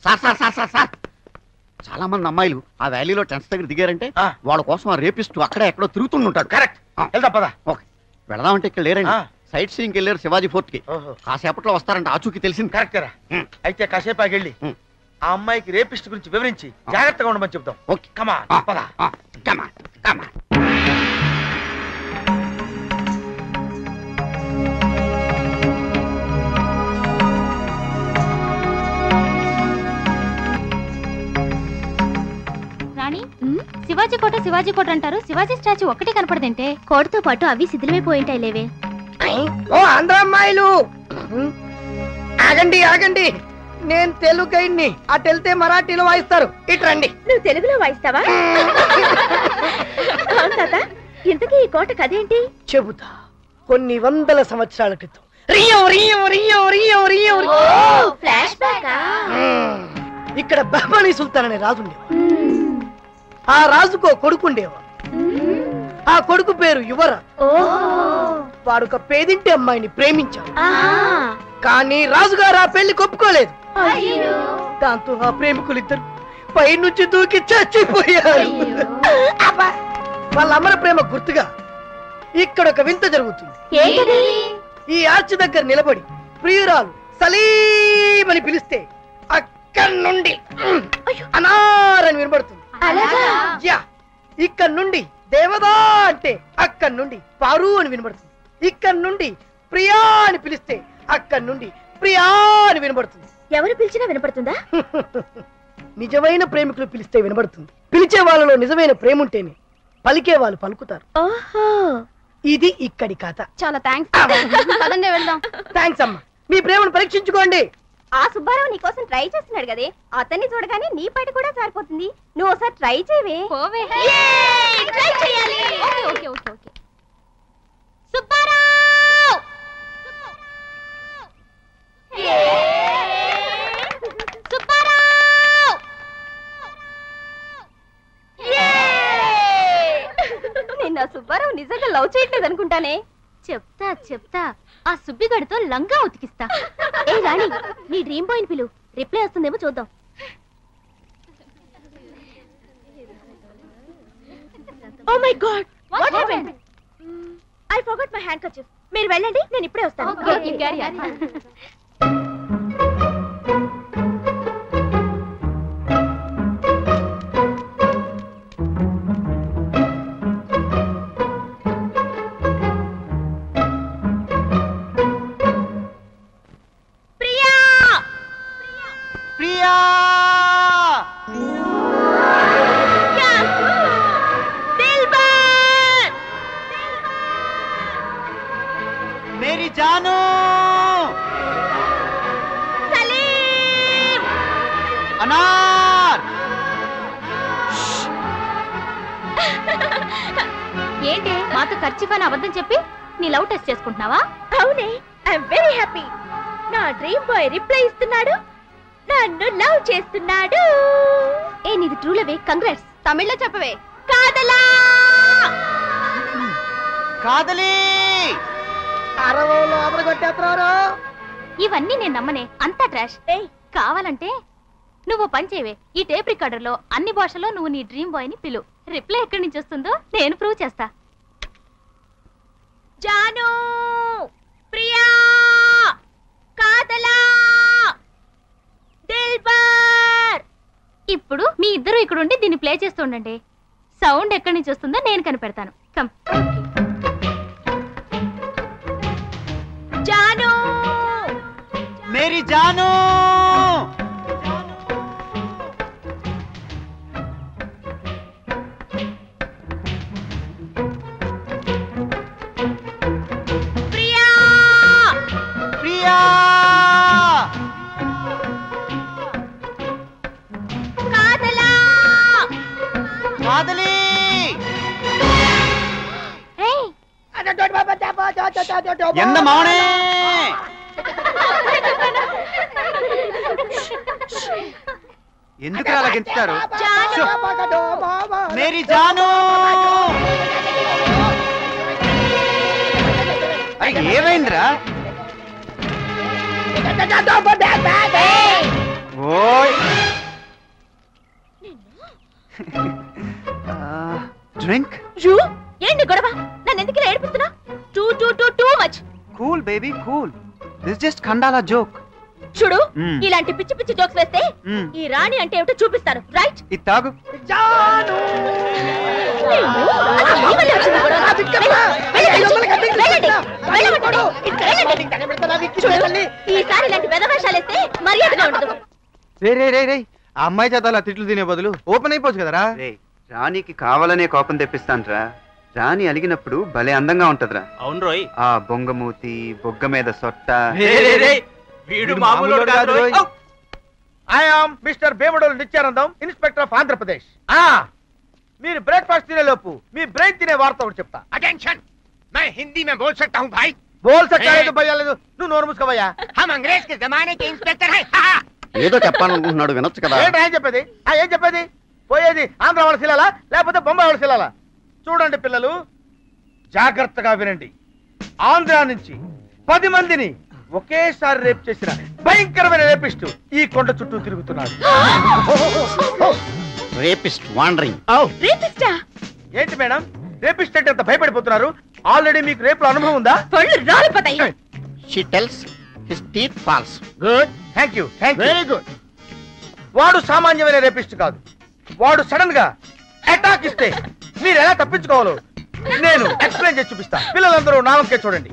సార్ చాలా మంది అమ్మాయిలు ఆ వ్యాలీలో టెన్స్ దగ్గర దిగారంటే వాళ్ళ కోసం ఆ రేపిస్తూ అక్కడే ఎక్కడో తిరుగుతుంటాడు. కరెక్ట్ వెళ్దా పదా. ఓకే వెళదామంటే ఇక్కడ లేరండి. సైట్ సీయింగ్కి వెళ్ళారు శివాజీ ఫోర్ట్ కి. కాసేపట్లో వస్తారంటే ఆచూకి తెలిసింది. కరెక్టరా అయితే కాసేపు వెళ్ళి ఆ అమ్మాయికి రేపిస్ట్ గురించి వివరించి జాగ్రత్తగా ఉండమని చెప్తాం. ఓకే కమా పదా కమా కమా. రాణి శివాజీ కోట అంటారు, శివాజీ స్టాచ్యూ ఒక్కటే కనపడదంటే. కోటతో పాటు అవి శిథిలమైపోయింటాయి లేవే. ఓ ఆంధ్ర అమ్మాయిలు ఆగండి ఆగండి, నేను తెలుగు గైడ్ని. అటు వెళ్తే మరాఠీలో వాయిస్తారు, ఇటు రండి. నువ్వు తెలుగులో వాయిస్తావా? తాత ఇంతకీ ఈ కోట కదేంటి? చెబుతా. కొన్ని వందల సంవత్సరాల క్రితం ఇక్కడ బహ్మనీ సుల్తాన్ అనే రాజు ఉండేవాడు. ఆ రాజుకో కొడుకుండేవాడు. ఆ కొడుకు పేరు యువరా. వాడు ఒక పేదింటి అమ్మాయిని ప్రేమించాడు. కానీ రాజుగారు ఆ పెళ్లి ఒప్పుకోలేదు. దాంతో ఆ ప్రేమికులిద్దరు పై నుంచి దూకి చచ్చిపోయారు. వాళ్ళ అమర ప్రేమ గుర్తుగా ఇక్కడ ఒక వింత జరుగుతుంది. ఈ ఆర్చ్ దగ్గర నిలబడి ప్రియురాలు సలీమని పిలిస్తే అక్కడి నుండి అనారని వినబడుతుంది. ఇక్కడ నుండి దేవదా అంటే అక్కడి నుండి పారు అని వినబడుతుంది. ఇక్కడ నుండి ప్రియా అని పిలిస్తే అక్కడి నుండి ప్రియా అని వినబడుతుంది. ఎవరు పిలిచినా వినపడుతుందా? నిజమైన ప్రేమికులు పిలిస్తే వినబడుతుంది. పిలిచే వాళ్ళలో నిజమైన ప్రేమ ఉంటేనే పలికే వాళ్ళు పలుకుతారు. ఇది ఇక్కడి కథ. చాలా థ్యాంక్స్. పదండి వెళ్దాం. థ్యాంక్స్ అమ్మా. మీ ప్రేమను పరీక్షించుకోండి. ఆ సుబ్బారావు నీకోసం ట్రై చేస్తున్నాడు కదే, అతన్ని చూడగానే నీ పైట కూడా సారిపోతుంది. నువ్వు ఒకసారి ట్రై చేయవే. ట్రై చేయాలి. Okay okay okay. Subbarao Subbarao నిన్న సుబ్బారావు నిజంగా లవ్ చేయట్లేదు అనుకుంటానే. చెప్తా ఆ సుబ్బిగడితో లంగా ఉతికిస్తా. ఏ రాణి, నీ డ్రీమ్ బాయ్ పిలు, రిప్లై వస్తుందేమో చూద్దాం. Oh my god, what happened? I forgot my handkerchief. మీరు వెళ్ళండి, నేను ఇప్పుడే వస్తాను. Okay carry on. मेरी जानो सलीम अनार ఏంటి మాతో ఖర్చుకొని అబద్ధం చెప్పి నీ లవ్ టెస్ట్ చేసుకుంటున్నావా? అవునే, ఐఎమ్ వెరీ హ్యాపీ. నా డ్రీమ్ బాయ్ రిప్లై ఇస్తున్నాడు, నన్ను లవ్ చేస్తున్నాడు. ఏ నీది ట్రూ లవే, కంగ్రాట్స్. తమిళ్లో చెప్పవే. కాదలా కాదలి ఇవన్నీ నేను నమ్మనే, అంతా ట్రాష్. కావాలంటే నువ్వు పని చేయవే, ఈ టేప్ రికార్డర్ లో అన్ని భాషల్లో నువ్వు నీ డ్రీమ్ బాయ్ ని పిలు. రిప్లై ఎక్కడి నుంచి వస్తుందో నేను ప్రూవ్ చేస్తా. జాను, ప్రియా, కాదలా, దిల్బర్. ఇప్పుడు మీ ఇద్దరు ఇక్కడ ఉండి దీన్ని ప్లే చేస్తుండండి. సౌండ్ ఎక్కడి నుంచి వస్తుందో నేను కనిపెడతాను. కమ్. జాను, मेरी जानो ప్రియా, प्रिया కాదలా, कादली என்ன மவனே ఎందుకు అలా గెంతుతారు? మేరీ జాను ఏమైందిరా? ఓయ్ డ్రింక్. ఏంటి గొడవ? నన్ను ఎందుకు ఏడిపిస్తున్నా? Too much. Cool baby cool. This just Khandala joke. చూడు, ఇలాంటి పిచ్చి పిచ్చి జోక్స్ వేస్తే ఈ రాణి అంటే ఏమిటో చూపిస్తాను. రైట్? ఇది తాగు. ఈసారి ఇలాంటి వెధవేషాలు వేస్తే మర్యాదగా ఉండదు. రే ఆ అమ్మాయి చేత అలా తిట్లు తినే బదులు ఓపెన్ అయిపోవచ్చు కదరా. రాణికి కావాలనే కోపం తెప్పిస్తాన్రా. రాణి అలిగినప్పుడు భలే అందంగా ఉంటదిరా. అవును రోయ్. ఆ బొంగమూతి, బొగ్గ మీద సొట్ట. వీడు మామూలు కాదు రోయ్. I am mister Bemadolu Nityanandam, inspector of Andhra Pradesh. మీరు బ్రేక్ఫాస్ట్ తినే లోపు మీ బ్రెయిన్ తినే వార్త ఒకటి చెప్తా. అటెన్షన్, मैं हिंदी में बोल सकता हूँ भाई. బోల్ సక్కాలేదు భయ్యాలేదు. నువ్వు నోరు మూసుకోవయ్యా. हम अंग्रेज के जमाने के इंस्पेक्टर हैं. ఏదో చెప్పాలనుకుంటున్నాడు, వినొచ్చు కదా. ఏం చెప్పేది? ఏం చెప్పేది? పోయేది ఆంధ్ర వాళ్ళ శిలాలా లేకపోతే బొంబాయి వాళ్ళ శిలాలా? చూడండి పిల్లలు, జాగ్రత్తగా వినండి. ఆంధ్ర నుంచి 10 మందిని ఒకేసారి రేప్ చేసిన భయంకరమైన రేపిస్టు ఈ కొండ చుట్టూ తిరుగుతున్నాడు. Rapist wandering. ఏంటి మేడం, రేపిస్ట్ అంటే అంత భయపడిపోతున్నారు? ఆల్రెడీ మీకు రేపుల అనుభవం ఉందా? She tells his teeth false. Good. Thank you. Very good. వాడు సామాన్యమైన రేపిస్ట్ కాదు. వాడు సడన్ గా అటాక్ ఇస్తే మీరు ఎలా తప్పించుకోవాలో నేను ఎక్స్ప్లెయిన్ చేసి చూపిస్తా. పిల్లలందరూ నా వంకే చూడండి.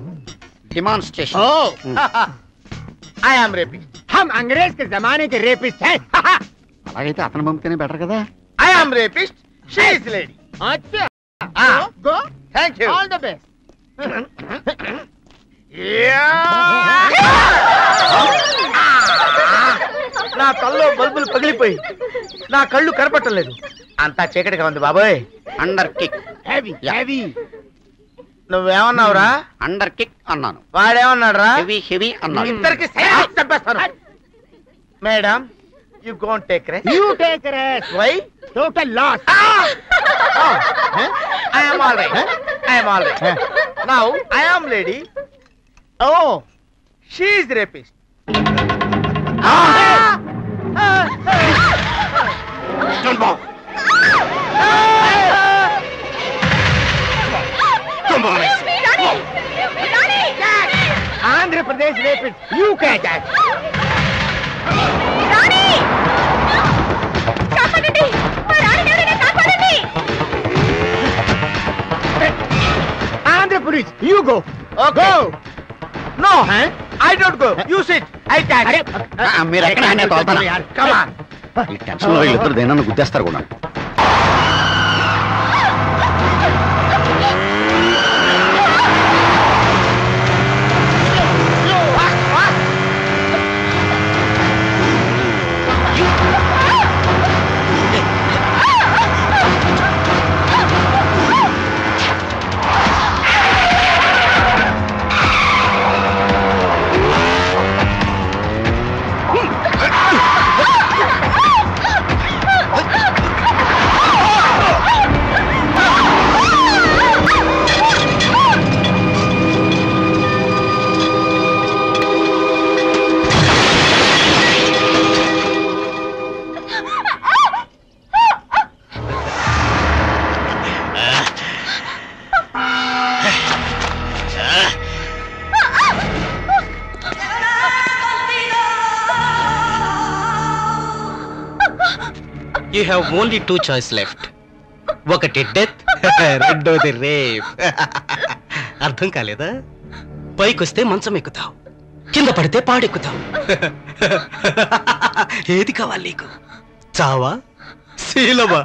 Demonstration. I am rapist. हम अंग्रेज के जमाने के रेपिस्ट हैं. అలాగైతే అతను పంపితేనే బెటర్ కదా. I am rapist, she is lady. అచ్చా, గో. Thank you. All the best. నా కల్లో బల్బులు పగిలిపోయి నా కళ్ళు కనపట్టలేదు. అంతా చీకటిగా ఉంది బాబోయ్. Under kick. Heavy heavy. నువ్వేమన్నావురా? అండర్ కిక్ అన్నాను. వాడేమన్నాడు రా? హెవీ హెవీ అన్నాను. ఇద్దరికి చంపేస్తాను. Madam, you go and take rest. You take rest. Why? Total loss. I am all right. I am all right. Now I am lady. Oh, she is the rapist. Don't move. Come on. Andhra Pradesh rapist. You catch that. కాపాడండి, మా రాణిని ఎవరైనా కాపాడండి. Andhra Pradesh, you go. Okay. Go. No, I don't go. You sit. I catch. మీరు ఎక్కడ hand అవుతారా? Come on. ఈ tension లో వీళ్ళిద్దరు దేనన్నా గుద్దేస్తారు కూడా. You have only 2 choice left. ఒకటి డెత్, రెండోది రేప్. అర్థం కాలేదా? పైకొస్తే మంచం ఎక్కుతావు, కింద పడితే పాడెక్కుతావు. ఏది కావాలి నీకు? చావా, శీలమా?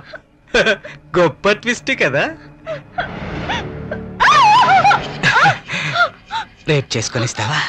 గొప్ప ట్విస్ట్ కదా. రేప్ చేసుకొనిస్తావా?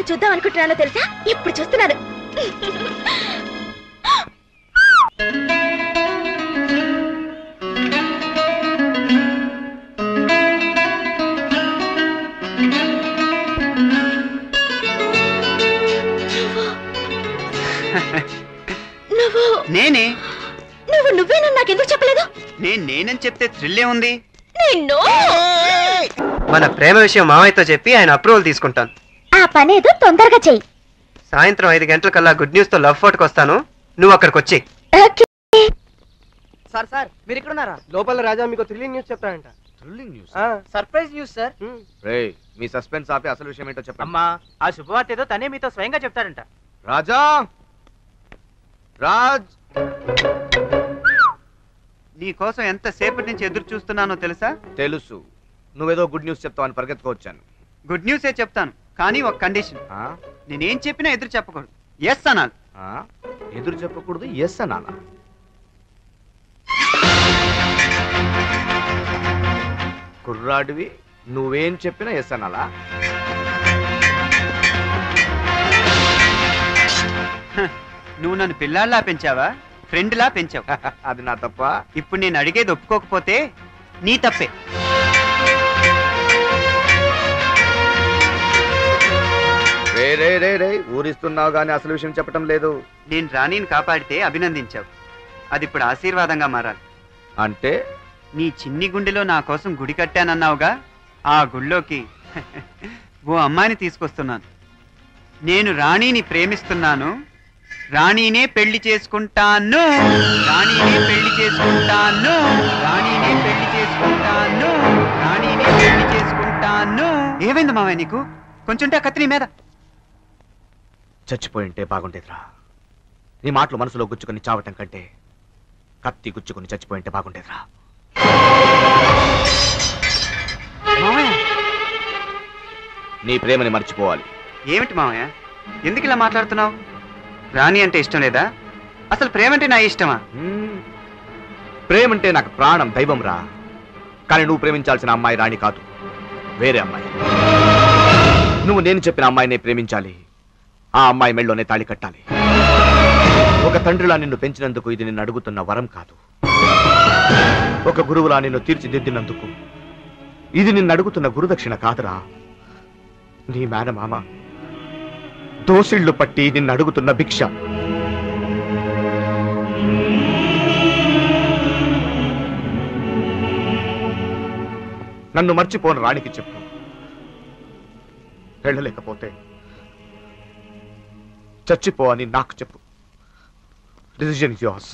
ఎన్నిసార్లు చూద్దాం అనుకుంటున్నానో తెలుసా? ఇప్పుడు చూస్తున్నాను. నేనే. నువ్వేనా? నాకెందుకు చెప్పలేదు? నేనని చెప్తే థ్రిల్లే ఉంది. మన ప్రేమ విషయం మావయ్యతో చెప్పి ఆయన అప్రూవల్ తీసుకుంటాను. ఆ పనేదో తొందరగా చెయ్యి. సాయంత్రం 5 గంటలకల్లా గుడ్ న్యూస్ తో లవ్ ఫోర్ట్కి వస్తాను. నువ్వు అక్కడికి వచ్చి. సార్ సార్ మీరు ఇక్కడ ఉన్నారా? లోపల రాజా మీకు థ్రిల్లింగ్ న్యూస్ చెప్తాడంట. Thrilling news? Surprise news sir. రేయ్, మీ సస్పెన్స్ ఆపి అసలు విషయం ఏంటో చెప్పండి. అమ్మా, ఆ శుభవార్త ఏదో తనే మీతో స్వయంగా చెప్తాడంట. రాజా, రాజ్, నీ కోసం ఎంత సేపటి నుంచి ఎదురు చూస్తున్నానో తెలుసా? తెలుసు. నువ్వేదో గుడ్ న్యూస్ చెప్తావని పరిగెత్తుకొచ్చాను. గుడ్ న్యూసే చెప్తాను, కానీ ఒక కండిషన్. నేనేం చెప్పినా ఎదురు చెప్పకూడదు, ఎస్ అనాలి. ఎదురు చెప్పకూడదు, ఎస్ అనాలా? కుర్రాడివి, నువ్వేం చెప్పినా ఎస్ అనాలా? నువ్వు నన్ను పిల్లాడిలా పెంచావా, ఫ్రెండ్లా పెంచావు? అది నా తప్ప. ఇప్పుడు నేను అడిగేది ఒప్పుకోకపోతే నీ తప్పే. రే రే రే రే, ఊరిస్తున్నావు గానీ అసలు విషయం చెప్పటం లేదు. నేను రాణిని కాపాడితే అభినందించావు, అది ఇప్పుడు ఆశీర్వాదంగా మారాలి. అంటే నీ చిన్ని గుండెలో నా కోసం గుడి కట్టానన్నావుగా, ఆ గుడిలోకి ఓ అమ్మాయిని తీసుకొస్తున్నాను. నేను రాణిని ప్రేమిస్తున్నాను, రాణినే పెళ్లి చేసుకుంటాను, రాణినే పెళ్లి చేసుకుంటాను, రాణినే పెళ్లి చేసుకుంటాను, రాణినే పెళ్లి చేసుకుంటాను. ఏమైంది మావయ్య నీకు? కొంచెంటే ఆ కత్తి నీ మీద. చచ్చిపోయింటే బాగుండేదిరా. నీ మాటలు మనసులో గుచ్చుకొని చావటం కంటే కత్తి గుచ్చుకొని చచ్చిపోయింటే బాగుండేదిరా. నీ ప్రేమని మర్చిపోవాలి. ఏమిటి మావయ్య, ఎందుకు ఇలా మాట్లాడుతున్నావు? రాణి అంటే ఇష్టం లేదా? అసలు ప్రేమంటే నా ఇష్టమా? ప్రేమంటే నాకు ప్రాణం, దైవం రా. కానీ నువ్వు ప్రేమించాల్సిన అమ్మాయి రాణి కాదు, వేరే అమ్మాయి. నువ్వు నేను చెప్పిన అమ్మాయినే ప్రేమించాలి, ఆ అమ్మాయి మెళ్ళలోనే తాళి కట్టాలి. ఒక తండ్రిలా నిన్ను పెంచినందుకు ఇది నిన్ను అడుగుతున్న వరం కాదు. ఒక గురువులా నిన్ను తీర్చిదిద్దినందుకు ఇది నిన్ను అడుగుతున్న గురుదక్షిణ కాదురా. నీ మేనమామ దోసిళ్లు పట్టి నిన్ను అడుగుతున్న భిక్ష. నన్ను మర్చిపోను రాణికి చెప్పు. వెళ్ళలేకపోతే చచ్చిపో అని నాకు చెప్పు. Decision is yours.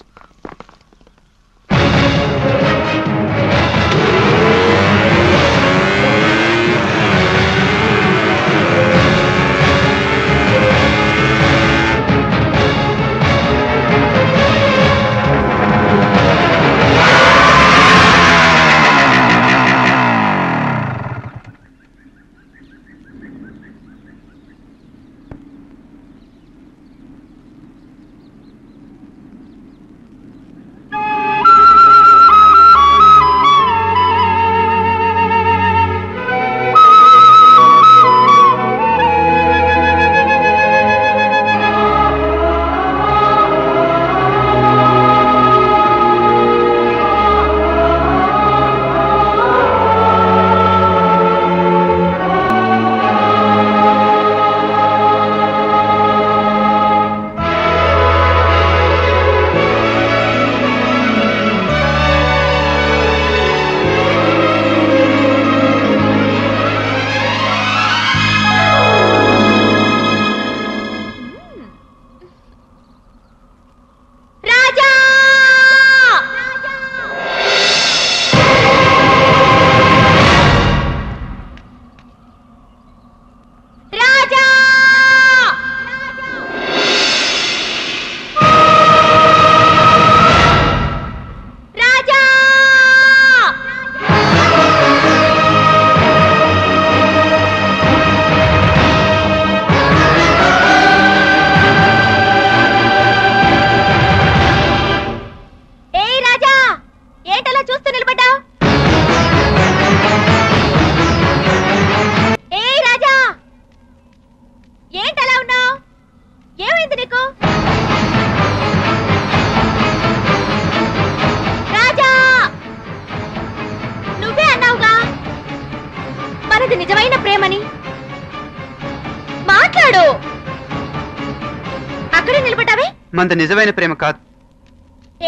అక్కడే నిలబడ్డావే? మంది నిజమైన ప్రేమ కాదు.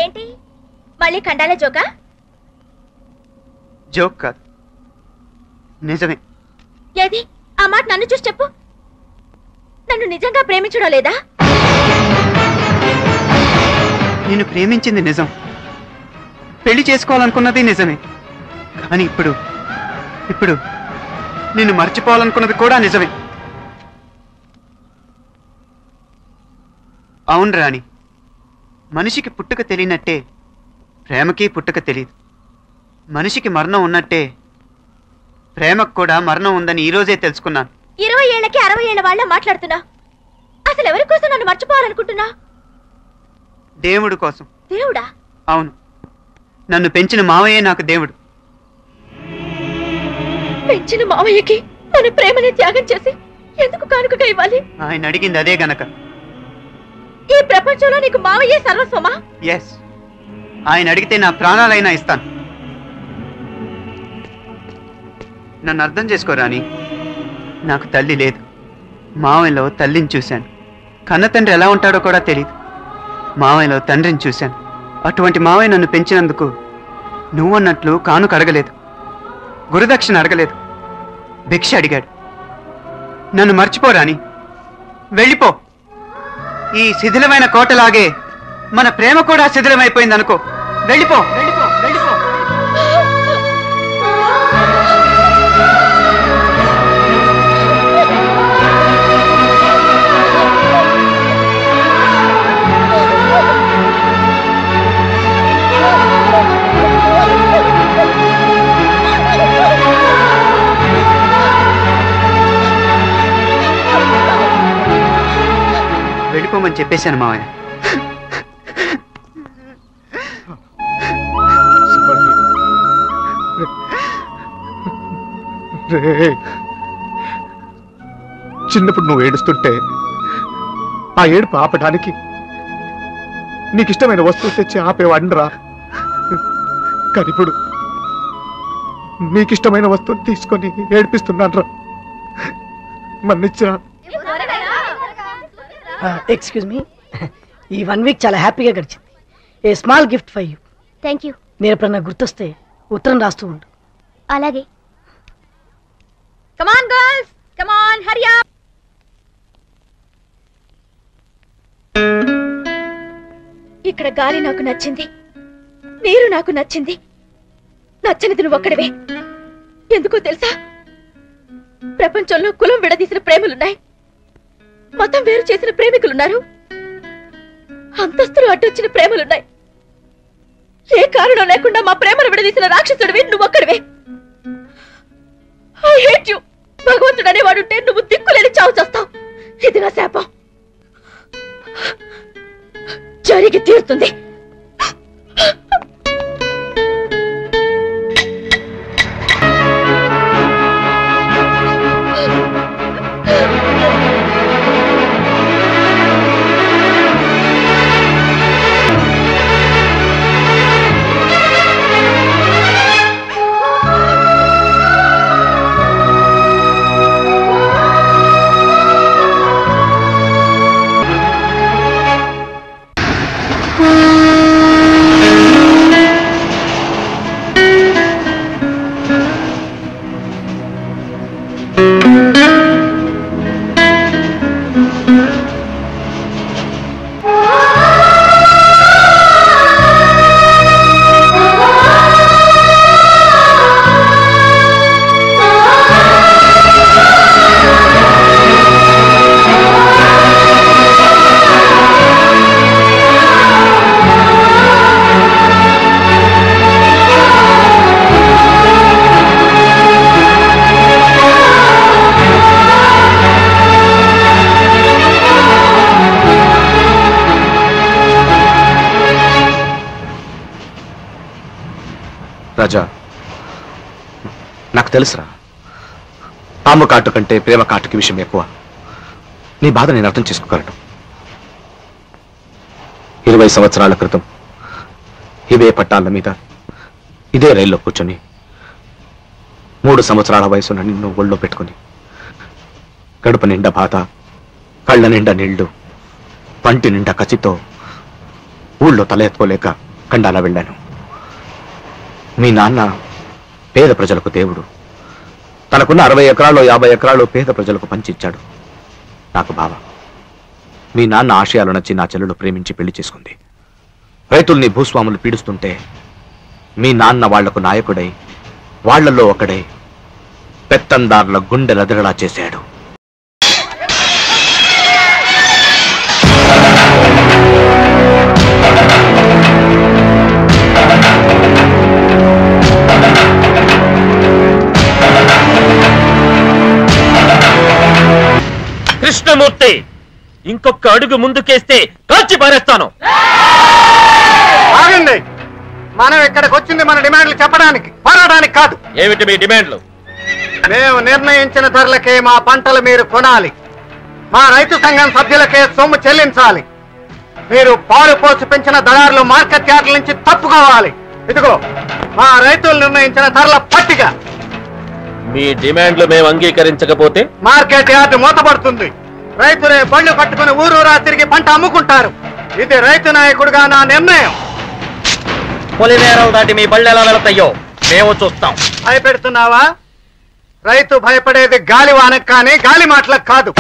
ఏంటి మళ్ళీ కండాల జోకా? జోక్ కాదు, నిజమే. ఏది ఆ మాట నన్ను చూసి చెప్పు. నన్ను నిజంగా ప్రేమించడం లేదా? నేను ప్రేమించింది నిజం, పెళ్లి చేసుకోవాలనుకున్నది నిజమే. కానీ ఇప్పుడు ఇప్పుడు నిన్ను మర్చిపోవాలనుకున్నది కూడా నిజమే. అవును రాణి, మనిషికి పుట్టుక తెలియనట్టే ప్రేమకి పుట్టుక తెలియదు. మనిషికి మరణం ఉన్నట్టే ప్రేమకు కూడా మరణం ఉందని ఈరోజే తెలుసుకున్నాను. 20 ఏళ్లకి 60 ఏళ్ల వాళ్ళ మాట్లాడుతున్నా. అసలు ఎవరి కోసం నన్ను మర్చిపోవాలనుకుంటున్నా? దేవుడు కోసం. దేవుడా? అవును, నన్ను పెంచిన మావయ్యే నాకు దేవుడు. పెంచిన మావయ్యకి మన ప్రేమని త్యాగం చేసి ఎందుకు కానుకగా ఇవ్వాలి? ఆయన అడిగింది అదే గనక. ఈ ప్రపంచంలో నీకు మావయ్యే సర్వస్వమా? ఎస్, ఆయన అడిగితే నా ప్రాణాలైనా ఇస్తాను. నన్ను అర్థం చేసుకోరాని, నాకు తల్లి లేదు. మావయ్యలో తల్లిని చూశాను. కన్న తండ్రి ఎలా ఉంటాడో కూడా తెలియదు. మావయ్యలో తండ్రిని చూశాను. అటువంటి మావయ్య నన్ను పెంచినందుకు నువ్వన్నట్లు కానుక అడగలేదు, గురుదక్షిణ అడగలేదు, భిక్ష అడిగాడు. నన్ను మర్చిపోరాని, వెళ్ళిపో. ఈ శిథిలమైన కోటలాగే మన ప్రేమ కూడా శిథిలమైపోయింది అనుకో. వెళ్ళిపో, వెళ్ళిపో, వెళ్ళిపో. వెళ్ళిపోమని చెప్పేశాను మావయ్య. చిన్నప్పుడు నువ్వు ఏడుస్తుంటే ఆ ఏడుపు ఆపడానికి నీకు ఇష్టమైన వస్తువు తెచ్చి ఆపేవాడిరా. కానీ ఇప్పుడు నీకిష్టమైన వస్తువు తీసుకొని ఏడిపిస్తున్నాను రా. మన్నిచ్చా. ఎక్స్క్యూజ్ మీ, ఈ 1 వీక్ చాలా హ్యాపీగా గడిచింది. A small gift for you. Thank you. నేను ఎప్పుడన్నా గుర్తొస్తే ఉత్తరం రాస్తూ ఉండు. అలాగే. Come on girls, come on, Hari up. ఇక్కడ గాలి నాకు నచ్చింది, నీరు నాకు నచ్చింది. నచ్చనిది నువ్వు ఒక్కడివే. ఎందుకో తెలుసా? ప్రపంచంలో కులం విడదీసిన ప్రేమలున్నాయి, మతం వేరు చేసిన ప్రేమికులున్నారు, అంతస్తులు అడ్డొచ్చిన ప్రేమలున్నాయి. ఏ కారణం లేకుండా మా ప్రేమను విడదీసిన రాక్షసుడివి నువ్వు ఒక్కడివే. I hate you. భగవంతుడు అనేవాడుంటే నువ్వు దిక్కులేని చావు చేస్తావు. ఇది నా శాపం. జరిగి తీరుతుంది. రాజా, నాకు తెలుసురా, పాము కాటు కంటే ప్రేమ కాటుకి విషయం ఎక్కువ. నీ బాధ నేను అర్థం చేసుకోగలను. 20 సంవత్సరాల క్రితం ఇవే పట్టాల మీద ఇదే రైల్లో కూర్చొని 3 సంవత్సరాల వయసున్న నిన్ను ఒళ్ళో పెట్టుకుని, కడుపు నిండా బాధ, కళ్ళ నిండా నీళ్లు, పంటి నిండా కసితో ఊళ్ళో తల ఎత్తుకోలేక కండాలా వెళ్ళాను. మీ నాన్న పేద ప్రజలకు దేవుడు. తనకున్న 60 ఎకరాలు 50 ఎకరాలు పేద ప్రజలకు పంచిచ్చాడు. నాకు బావ. మీ నాన్న ఆశయాలు నచ్చి నా చెల్లెలు ప్రేమించి పెళ్లి చేసుకుంది. రైతుల్ని భూస్వాములు పీడిస్తుంటే మీ నాన్న వాళ్లకు నాయకుడై వాళ్లలో ఒకడై పెత్తందారుల గుండెలదరలా చేశాడు. కృష్ణమూర్తి, ఇంకొక అడుగు ముందుకేస్తే కాల్చి పారేస్తాను. ఆగండి. మనం ఇక్కడికి వచ్చింది మన డిమాండ్లు చెప్పడానికి, పోరాడడానికి కాదు. ఏమిటి మీ డిమాండ్లు? మేము నిర్ణయించిన ధరలకే మా పంటలు మీరు కొనాలి. మా రైతు సంఘం సభ్యులకే సొమ్ము చెల్లించాలి. మీరు పాలు పోసి పెంచిన దళారులు మార్కెట్ యార్డుల నుంచి తప్పుకోవాలి. ఇదిగో మా రైతులు నిర్ణయించిన ధరల పట్టిక. మీ డిమాండ్లు మేము అంగీకరించకపోతే మార్కెట్ యార్డు మూతపడుతుంది. రైతులే బళ్ళు పట్టుకుని ఊరూరా తిరిగి పంట అమ్ముకుంటారు. ఇది రైతు నాయకుడిగా నా నిర్ణయం. పొలిమేరలు దాటి మీ బళ్ళు ఎలా వెళతాయో మేము చూస్తాం. భయపెడుతున్నావా? రైతు భయపడేది గాలి వానకు కానీ గాలి మాటలకు కాదు.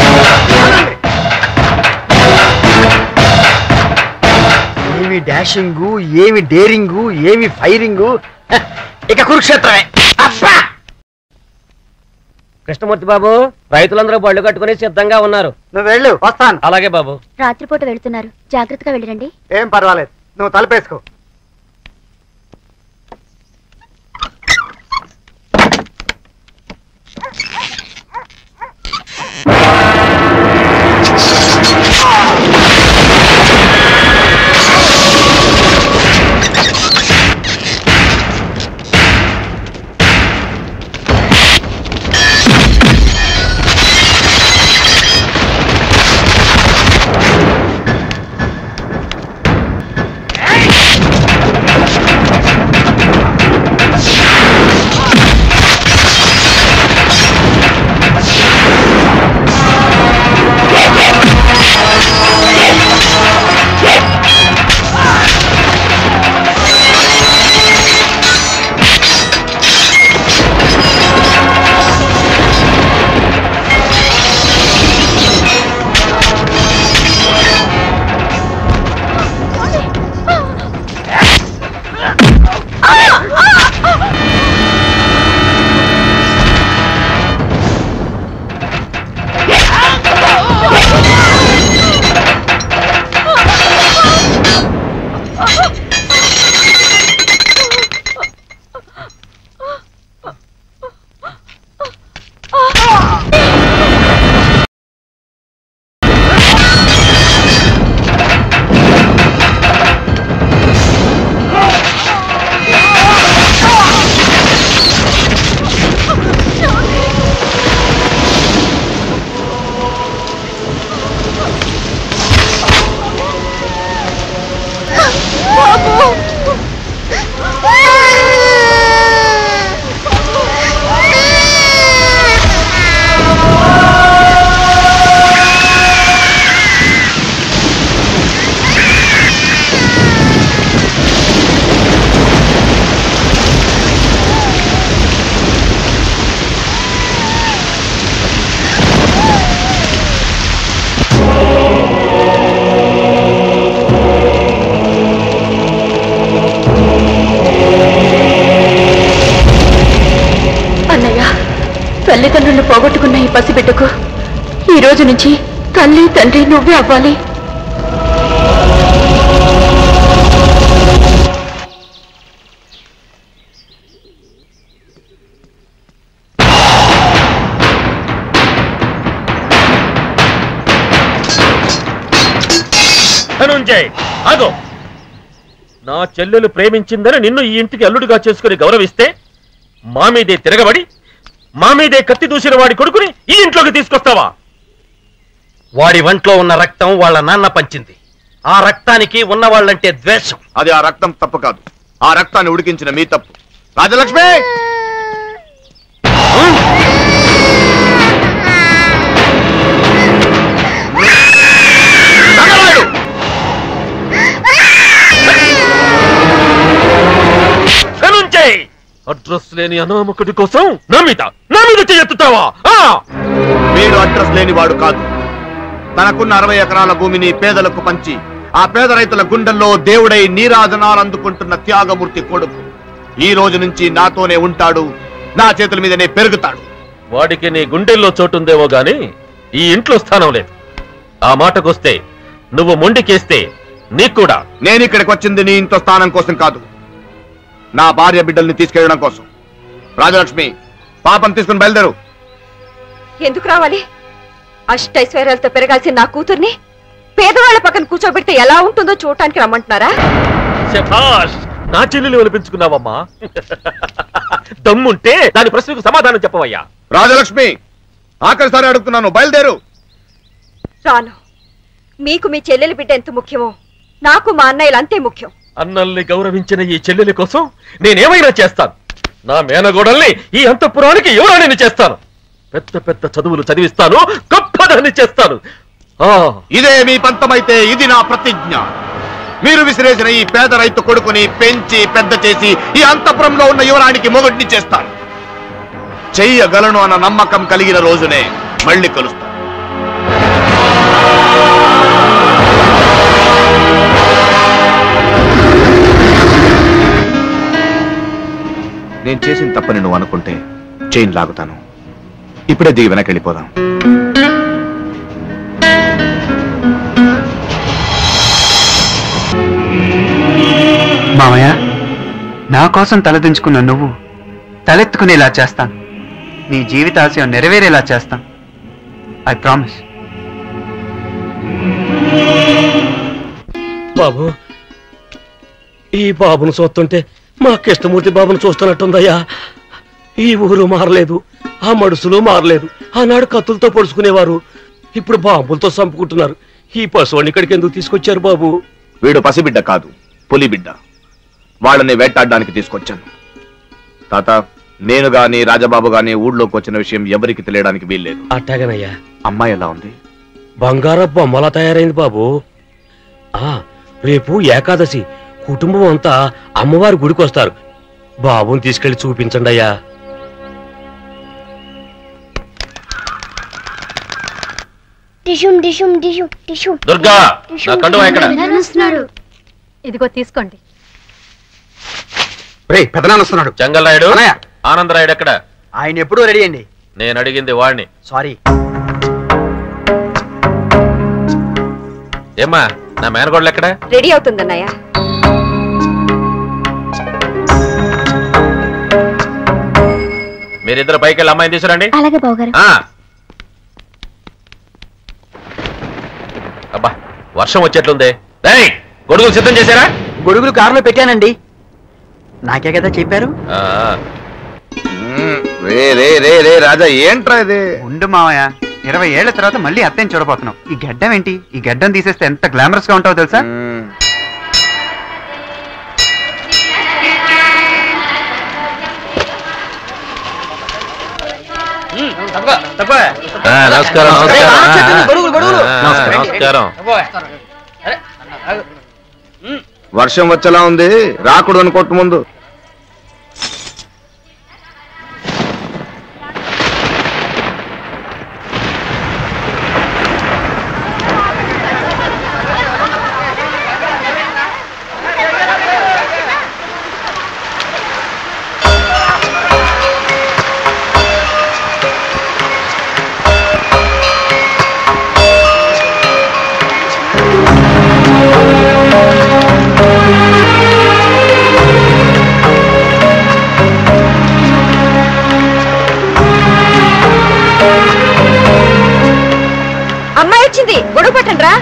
ఏమి డాషింగు, ఏమి డేరింగు, ఏమి ఫైరింగు. ఇక కురుక్షేత్రమే. కృష్ణమూర్తి బాబు, రైతులందరూ బళ్ళు కట్టుకుని సిద్ధంగా ఉన్నారు. నువ్వు వెళ్ళు, వస్తాను. అలాగే బాబు. రాత్రిపూట వెళ్తున్నారు, జాగ్రత్తగా వెళ్ళిరండి. ఏం పర్వాలేదు, నువ్వు తలపేసుకో. తల్లిదండ్రులు పోగొట్టుకున్న ఈ పసిబిడ్డకు ఈ రోజు నుంచి తల్లి తండ్రి నువ్వే అవ్వాలి. ధనుంజయ్, ఆగో. నా చెల్లెలు ప్రేమించిందని నిన్ను ఈ ఇంటికి అల్లుడిగా చేసుకుని గౌరవిస్తే మా మీదే తిరగబడి మా మీదే కత్తి దూసిన వాడి కొడుకుని ఈ ఇంట్లోకి తీసుకొస్తావా? వాడి వంట్లో ఉన్న రక్తం వాళ్ళ నాన్న పంచింది. ఆ రక్తానికి ఉన్నవాళ్ళంటే ద్వేషం. అది ఆ రక్తం తప్పు కాదు, ఆ రక్తాన్ని ఉడికించిన మీ తప్పు. రాజలక్ష్మి, అడ్రస్ లేని అనామకుడి కోసం నా మీద చెయ్యెత్తుతావా? వీడు అడ్రస్ లేని వాడు కాదు. తనకున్న 60 ఎకరాల భూమిని పేదలకు పంచి ఆ పేద రైతుల గుండెల్లో దేవుడై నీరాజనాలు అందుకుంటున్న త్యాగమూర్తి కొడుకు. ఈ రోజు నుంచి నాతోనే ఉంటాడు, నా చేతుల మీదనే పెరుగుతాడు. వాడికి నీ గుండెల్లో చోటుందేమో గాని ఈ ఇంట్లో స్థానం లేదు. ఆ మాటకొస్తే నువ్వు మొండికేస్తే నీకు కూడా. నేను ఇక్కడికి వచ్చింది నీ ఇంట్లో స్థానం కోసం కాదు, నా భార్య బిడ్డల్ని తీసుకెళ్లడం కోసం. రాజలక్ష్మి, పాపం తీసుకుని బయలుదేరు. ఎందుకు రావాలి? అష్టైశ్వర్యాలతో పెరగాల్సిన నా కూతుర్ని పేదవాళ్ల పక్కన కూర్చోబెడితే ఎలా ఉంటుందో చూడటానికి రమ్మంటున్నారా? శభాష్, నా చెల్లెలు ఒలిపించుకున్నావమ్మా. దమ్ముంటే దాని ప్రశ్నకు సమాధానం చెప్పవయ్యా. రాజలక్ష్మి, ఆఖరిసారి అడుగుతున్నాను, బయలుదేరు. రాను. మీకు మీ చెల్లెలి బిడ్డ ఎంత ముఖ్యమో నాకు మా అన్నయ్యలు అంతే ముఖ్యం. అన్నల్ని గౌరవించిన ఈ చెల్లెలి కోసం నేనేమైనా చేస్తాను. నా మేనగోడల్ని ఈ అంతఃపురానికి ఎవరైనా చేస్తాను. పెద్ద పెద్ద చదువులు చదివిస్తాను, గొప్పదాన్ని చేస్తాను. ఇదే మీ పంతమైతే ఇది నా ప్రతిజ్ఞ. మీరు విసిరేసిన ఈ పేద రైతు కొడుకుని పెంచి పెద్ద చేసి ఈ అంతఃపురంలో ఉన్న యువరానికి మొగుడిని చేస్తాను. చెయ్యగలను అన్న నమ్మకం కలిగిన రోజునే మళ్ళీ కలుస్తాను. నేను చేసిన తప్పని నువ్వు అనుకుంటే చైన్ లాగుతాను. ఇప్పుడే దిగి వెనక్కి వెళ్ళిపోదాం. మామయ్య, నా కోసం తలదించుకున్న నువ్వు తలెత్తుకునేలా చేస్తాను. నీ జీవితాశయం నెరవేరేలా చేస్తాను. I promise. బాబు, ఈ బాబును చూస్తుంటే మా కృష్ణమూర్తి బాబును చూస్తున్నట్టుందయ్యా. ఈ ఊరు మారలేదు, ఆ మడుసులు మారలేదు. ఆనాడు కత్తులతో పొడుచుకునేవారు, ఇప్పుడు బాంబులతో చంపుకుంటున్నారు. ఈ పశువుని ఇక్కడికి ఎందుకు తీసుకొచ్చారు బాబు? వీడు పసిబిడ్డ కాదు, పులిబిడ్డ. వాళ్ళని వేటాడడానికి తీసుకొచ్చాను. తాత, నేను గాని రాజబాబు గాని ఊళ్ళోకి వచ్చిన విషయం ఎవరికి తెలియడానికి వీల్లేదు. అట్టాగనయ్యా. అమ్మాయి ఎలా ఉంది? బంగారపు బొమ్మలా తయారైంది బాబు. రేపు ఏకాదశి, కుటుంబం అంతా అమ్మవారి గుడికి వస్తారు. బాబుని తీసుకెళ్లి చూపించండి అయ్యా. దుర్గా, నా కండువా ఎక్కడ? ఇదిగో తీసుకోండి. పెదనాన్న వస్తున్నాడు. జంగల్రాయుడు, ఆనందరాయుడు ఎక్కడ? ఆయన ఎప్పుడూ రెడీ అండి. నేను అడిగింది వాడిని. సారీ. ఏమ్మా, నా మేనగోడలు ఎక్కడ? రెడీ అవుతుందన్నయ్య. మీరిద్దరు పైకి వెళ్ళి అమ్మాయిని తీసుకురండి. అలాగే బావగారు. అబ్బా, వర్షం వచ్చేట్లుంది. గొడుగులు సిద్ధం చేశారా? గొడుగులు కారులో పెట్టానండి. నాకే కదా చెప్పారు. రే రాజా, ఏంట్రా ఇది? ఉండు మామయ్య, 20 ఏళ్ల తర్వాత మళ్ళీ అత్తయ్యని చూడబోతున్నావు. ఈ గడ్డం ఏంటి? ఈ గడ్డం తీసేస్తే ఎంత గ్లామరస్ గా ఉంటావో తెలుసా? నమస్కారం. నమస్కారం. వర్షం వచ్చేలా ఉంది, రాకూడదు అనుకోవటం ముందు. అమ్మాయి వచ్చింది, గొడవ పెట్టండి రా.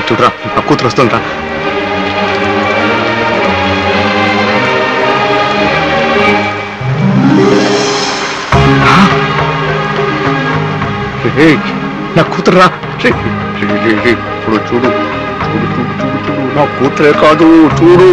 చూడరా, ఆ కూతురు వస్తుందా? నా కూతురురా. ఇప్పుడు చూడు, నా కూతురే కాదు, చూడు.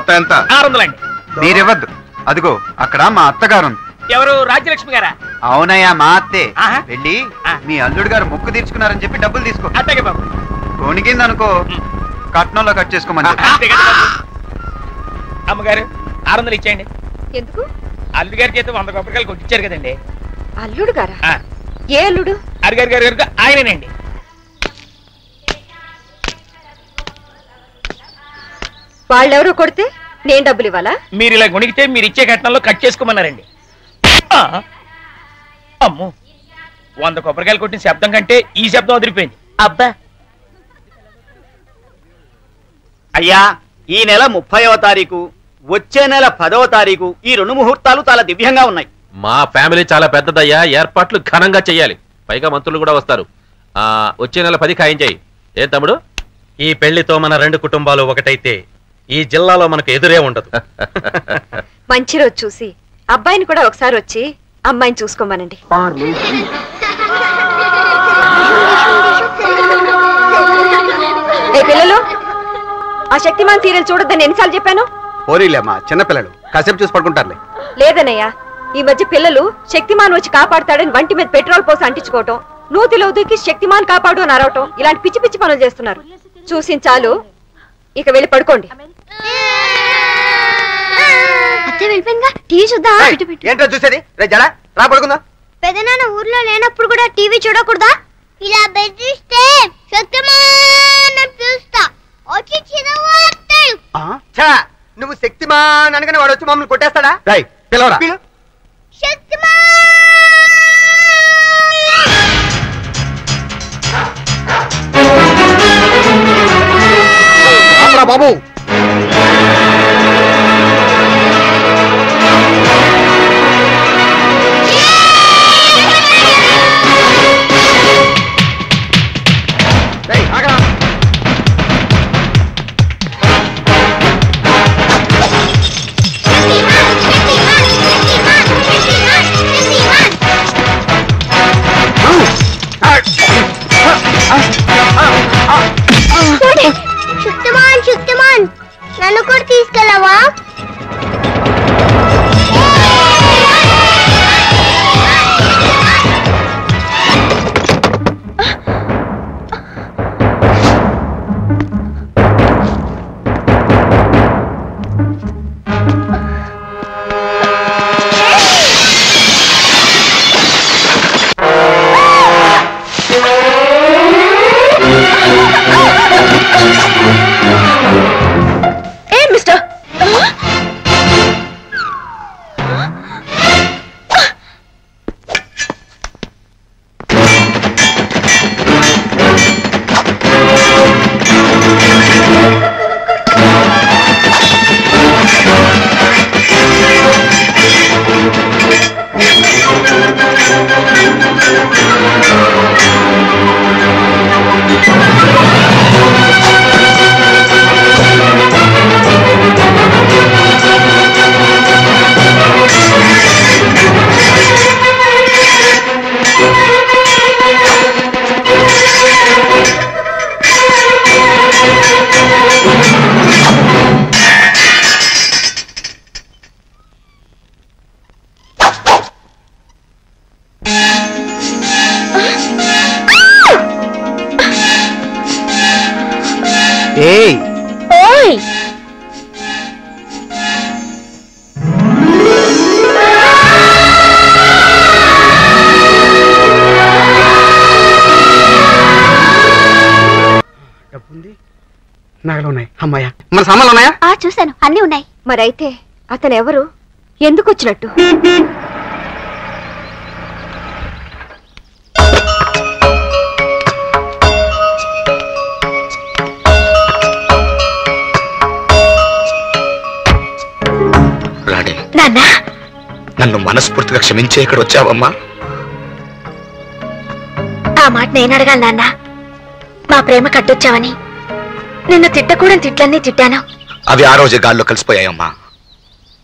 మొత్తం ఎంత? 600 అండి. మీరివ్వద్దు. అదిగో అక్కడ మా అత్తగారు ఉంది. ఎవరు? రాజ్యలక్ష్మి గారా? అవునయ్యా, మా అత్తే. వెళ్ళి మీ అల్లుడు గారు మొక్కు తీర్చుకున్నారని చెప్పి డబ్బులు తీసుకో. అత్తగే బాబు. కొనికిందనుకో కట్నంలో కట్ చేసుకోమని అమ్మగారు 600 ఇచ్చేయండి. ఎందుకు? అల్లుడు గారికి అయితే 100 కొబ్బరికాయలు కొట్టించారు కదండి. అల్లుడు గారా? ఏ అల్లుడు? అరిగారు గారు ఆయనేనండి. వాళ్ళెవరో కొడితే నేను డబ్బులు ఇవ్వాలా? మీరు ఇలా కొనిగితే మీరు ఇచ్చే కట్నంలో కట్ చేసుకోమన్నారండి. అమ్మో, 100 కొబ్బరికాయలు కొట్టిన శబ్దం కంటే ఈ శబ్దం అదిరిపోయింది. అబ్బా. అయ్యా, ఈ నెల 30వ తారీఖు, వచ్చే నెల 10వ తారీఖు ఈ 2 ముహూర్తాలు చాలా దివ్యంగా ఉన్నాయి. మా ఫ్యామిలీ చాలా పెద్దదయ్యా, ఏర్పాట్లు ఘనంగా చెయ్యాలి. పైగా మంత్రులు కూడా వస్తారు. వచ్చే నెల 10 ఖాయం చేయి. ఏం తమ్ముడు? ఈ పెళ్లితో మన 2 కుటుంబాలు ఒకటైతే ఈ జిల్లాలో మనకు ఎదురే ఉండదు. మంచి రోజు చూసి అబ్బాయిని కూడా ఒకసారి వచ్చి అమ్మాయిని చూసుకోమనండి. ఏ పిల్లలు, ఆ శక్తిమాన్ సీరియల్ చూడొద్దని ఎన్నిసార్లు చెప్పాను? పోరీలేమ్మా, చిన్నపిల్లలు కాసేపు చూసి పడుకుంటారులే. లేదన్నయ్య, ఈ మధ్య పిల్లలు శక్తిమాన్ వచ్చి కాపాడుతాడని వంటి మీద పెట్రోల్ పోసి అంటించుకోవటం, నూతిలో దూకి శక్తిమాన్ కాపాడు అని అరవటం, ఇలాంటి పిచ్చి పిచ్చి పనులు చేస్తున్నారు. చూసిన చాలు, ఇక వెళ్ళి పడుకోండి. ఏంటో చూసేది? రే జడ, రా పడుకుందా. పెదనాన్న ఊర్లో లేనప్పుడు కూడా టీవీ చూడకూడదా? ఇలా బెదిరిస్తే శక్తిమాన్ చూస్తా వచ్చి చిరవార్తాడు. నువ్వు శక్తిమాన్ అనగానే వాడు వచ్చి మమ్మల్ని కొట్టేస్తాడా? రై పిలవరా. బాబు శక్తిమాన్ శక్తిమాన్ నన్ను కూడా తీసుకెళ్ళవా? నగలు ఉన్నాయి. అమ్మాయ్యా, మన సామాన్లు ఉన్నాయా? చూశాను, అన్ని ఉన్నాయి. మరైతే అతను ఎవరు, ఎందుకు వచ్చినట్టు? రాణి, నన్ను మనస్ఫూర్తిగా క్షమించే ఇక్కడ వచ్చావమ్మా? ఆ మాట నేను అడగాలి నాన్న. మా ప్రేమ కట్టొచ్చావని నిన్ను తిట్టకూడని తిట్లన్నీ తిట్టాను. అవి ఆ రోజే గాల్లో కలిసిపోయాయమ్మా.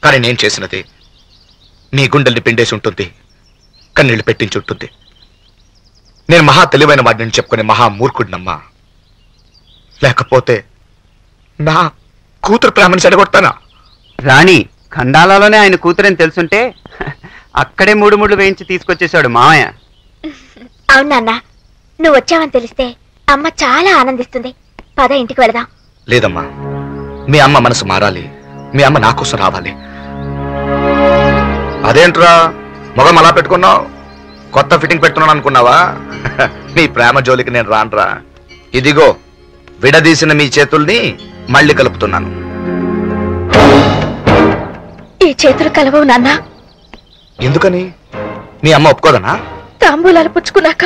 కానీ నేను చేసినది మీ గుండెల్ని పిండేసి ఉంటుంది, కన్నీళ్లు పెట్టించి ఉంటుంది. నేను మహా తెలివైన వాడిని చెప్పుకునే మహా మూర్ఖుడినమ్మా. లేకపోతే నా కూతురు ప్రేమని చెడగొడతానా? రాణి ఖండాలలోనే ఆయన కూతురని తెలుసుంటే అక్కడే 3 ముళ్ళు వేయించి తీసుకొచ్చేసాడు మామయ్య. అవును నాన్న, నువ్వు వచ్చావని తెలిస్తే అమ్మ చాలా ఆనందిస్తుంది. పద ఇంటికి వెళదాం. లేదమ్మా, మీ అమ్మ మనసు మారాలి. మీ అమ్మ నా కోసం రావాలి. అదేంట్రా మొగం అలా పెట్టుకున్నావు? కొత్త ఫిట్టింగ్ పెట్టుకున్నాను అనుకున్నావా? నీ ప్రేమ జోలికి నేను రానురా. ఇదిగో విడదీసిన మీ చేతుల్ని మళ్ళీ కలుపుతున్నాను. ఈ చేతులు కలవవు నాన్న. ఎందుకని? మీ అమ్మ ఒప్పుకోదనా? తాంబూలాలు పుచ్చుకున్నాక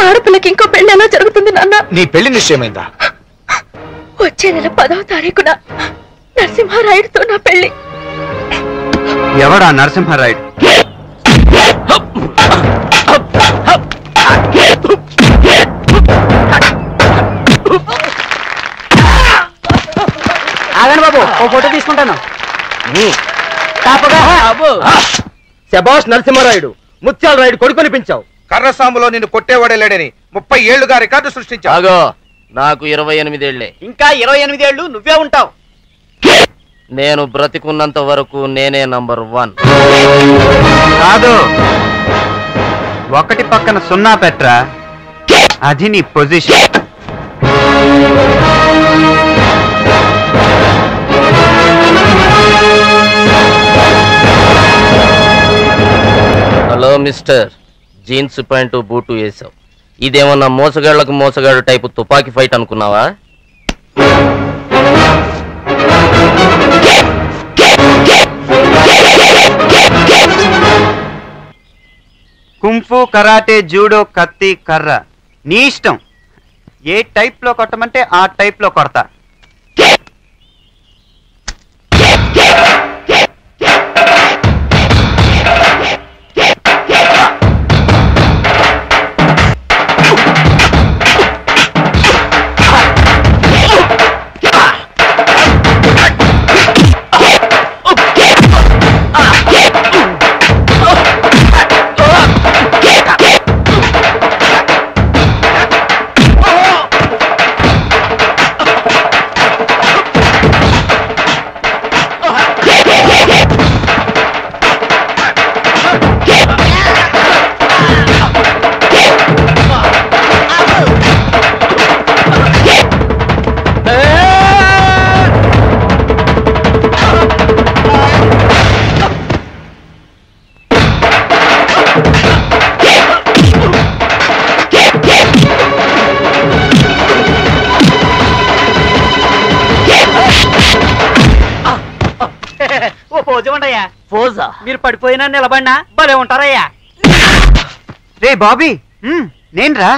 ఆడపిల్లకి ఇంకో పెళ్లి ఎలా జరుగుతుంది నాన్న? నీ పెళ్లి నిశ్చయమైందా? వచ్చే నెల 10వ తారీఖున నరసింహారాయుడుతో నా పెళ్లి. ఎవడా నరసింహారాయుడు? ఆగండి బాబు, ఓ ఫోటో తీసుకుంటాను. శభాష్ నరసింహారాయుడు, ముత్యాల రాయుడు కొడుకొనిపించావు. కర్రసాములో నిన్ను కొట్టేవాడే లేడని 30 ఏళ్లుగా రికార్డు సృష్టించావు. నాకు 28 ఏళ్లే. ఇంకా 28 ఏళ్ళు నువ్వే ఉంటావు. నేను బ్రతికున్నంత వరకు నేనే నంబర్ 1. కాదు, 1 పక్కన 0 పెట్రా, అది నీ position. Hello mister, jeans pant boot వేసావు. ఇదేమన్నా మోసగాళ్లకు మోసగాడు టైపు తుపాకీ ఫైట్ అనుకున్నావా? కుంఫు, కరాటే, జూడో, కత్తి, కర్ర నీ ఇష్టం. ఏ టైప్ లో కొట్టమంటే ఆ టైప్ లో కొడతా. పోజా మీరు పడిపోయినా నిలబడినా భలే ఉంటారయ్యా. రే బాబీ, నేన్రా.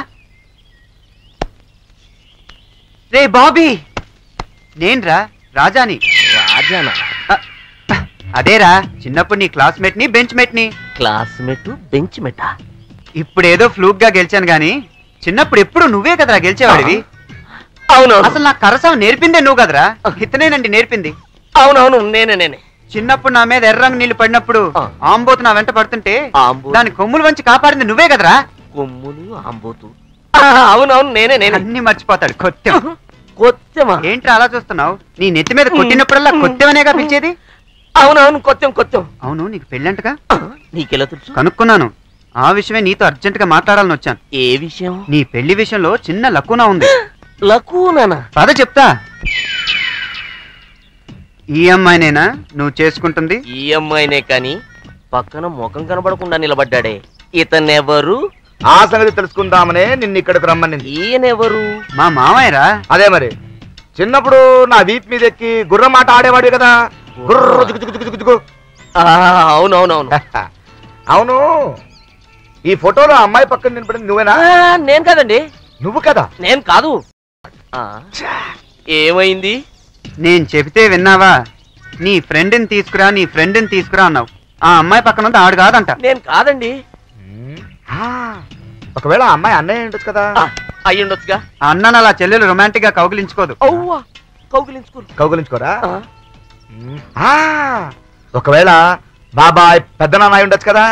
రే బాబీ, నేన్రా రాజాని. రాజానా? అదేరా, చిన్నప్పుడు నీ క్లాస్మేట్ ని బెంచ్ మేట్ ని. Classmate bench మేటా? ఇప్పుడు ఏదో ఫ్లూక్ గా గెలిచాను గాని చిన్నప్పుడు ఎప్పుడు నువ్వే కదరా గెలిచేవాడివి. అవును, అసలు నాకు కరసం నేర్పిందే నువ్వు కదరా. ఇతనేనండి నేర్పింది. అవునవును, నేనే. చిన్నప్పుడు నా మీద ఎర్రంగు నీళ్లు పడినప్పుడు ఆంబోతు నా వెంట పడుతుంటే దాని కొమ్ములు వంచి కాపాడింది నువ్వే కదరా. కొమ్ములు, ఆంబోతు. అవునవును, నేనే. అన్ని మర్చిపోతాడు. కొత్తెమా? ఏంట్రా అలా చూస్తున్నావు? నీ నెత్తి మీద కొట్టినప్పుడల్లా కొత్తెమనేగా పిలిచేది. అవునవును, కొత్తం. అవును, నీకు పెళ్ళంటగా? నీకెలా తెలుసు? కనుక్కున్నాను. ఆ విషయమే నీతో అర్జెంట్ గా మాట్లాడాలని వచ్చాను. ఏ విషయం? నీ పెళ్లి విషయంలో చిన్న లక్కునా ఉంది. లక్కునా? పద చెప్తా. ఈ అమ్మాయినేనా నువ్వు చేసుకుంటుంది? ఈ అమ్మాయినే కాని పక్కన ముఖం కనబడకుండా నిలబడ్డాడే, ఇతనెవరు? ఆ సంగతి తెలుసుకుందామనే నిన్ను ఇక్కడికి రమ్మనింది. ఈయనెవరు? మా మామయ్యరా. అదే మరి, చిన్నప్పుడు నా వీప్ మీద ఎక్కి గుర్రం మాట ఆడేవాడు కదా. అవునవునవును. అవును, ఈ ఫోటోలో అమ్మాయి పక్కన నిలబడింది నువ్వేనా? నేను కాదండి. నువ్వు కదా? నేను కాదు. ఏమైంది? నేను చెబితే విన్నావా? నీ ఫ్రెండ్ని తీసుకురా అన్నావు. ఆ అమ్మాయి పక్కన ఉంది, ఆడు కాదంట. నేను కాదండి. ఒకవేళ అమ్మాయి అన్నయ్య ఉండొచ్చు కదా. అయ్యుండొచ్చుగా. అన్నను అలా చెల్లెలు రొమాంటిక్ గా కౌగిలించుకోదు. కౌగిలించుకోరా? ఒకవేళ బాబాయ్ పెద్ద నాన్న ఉండొచ్చు కదా.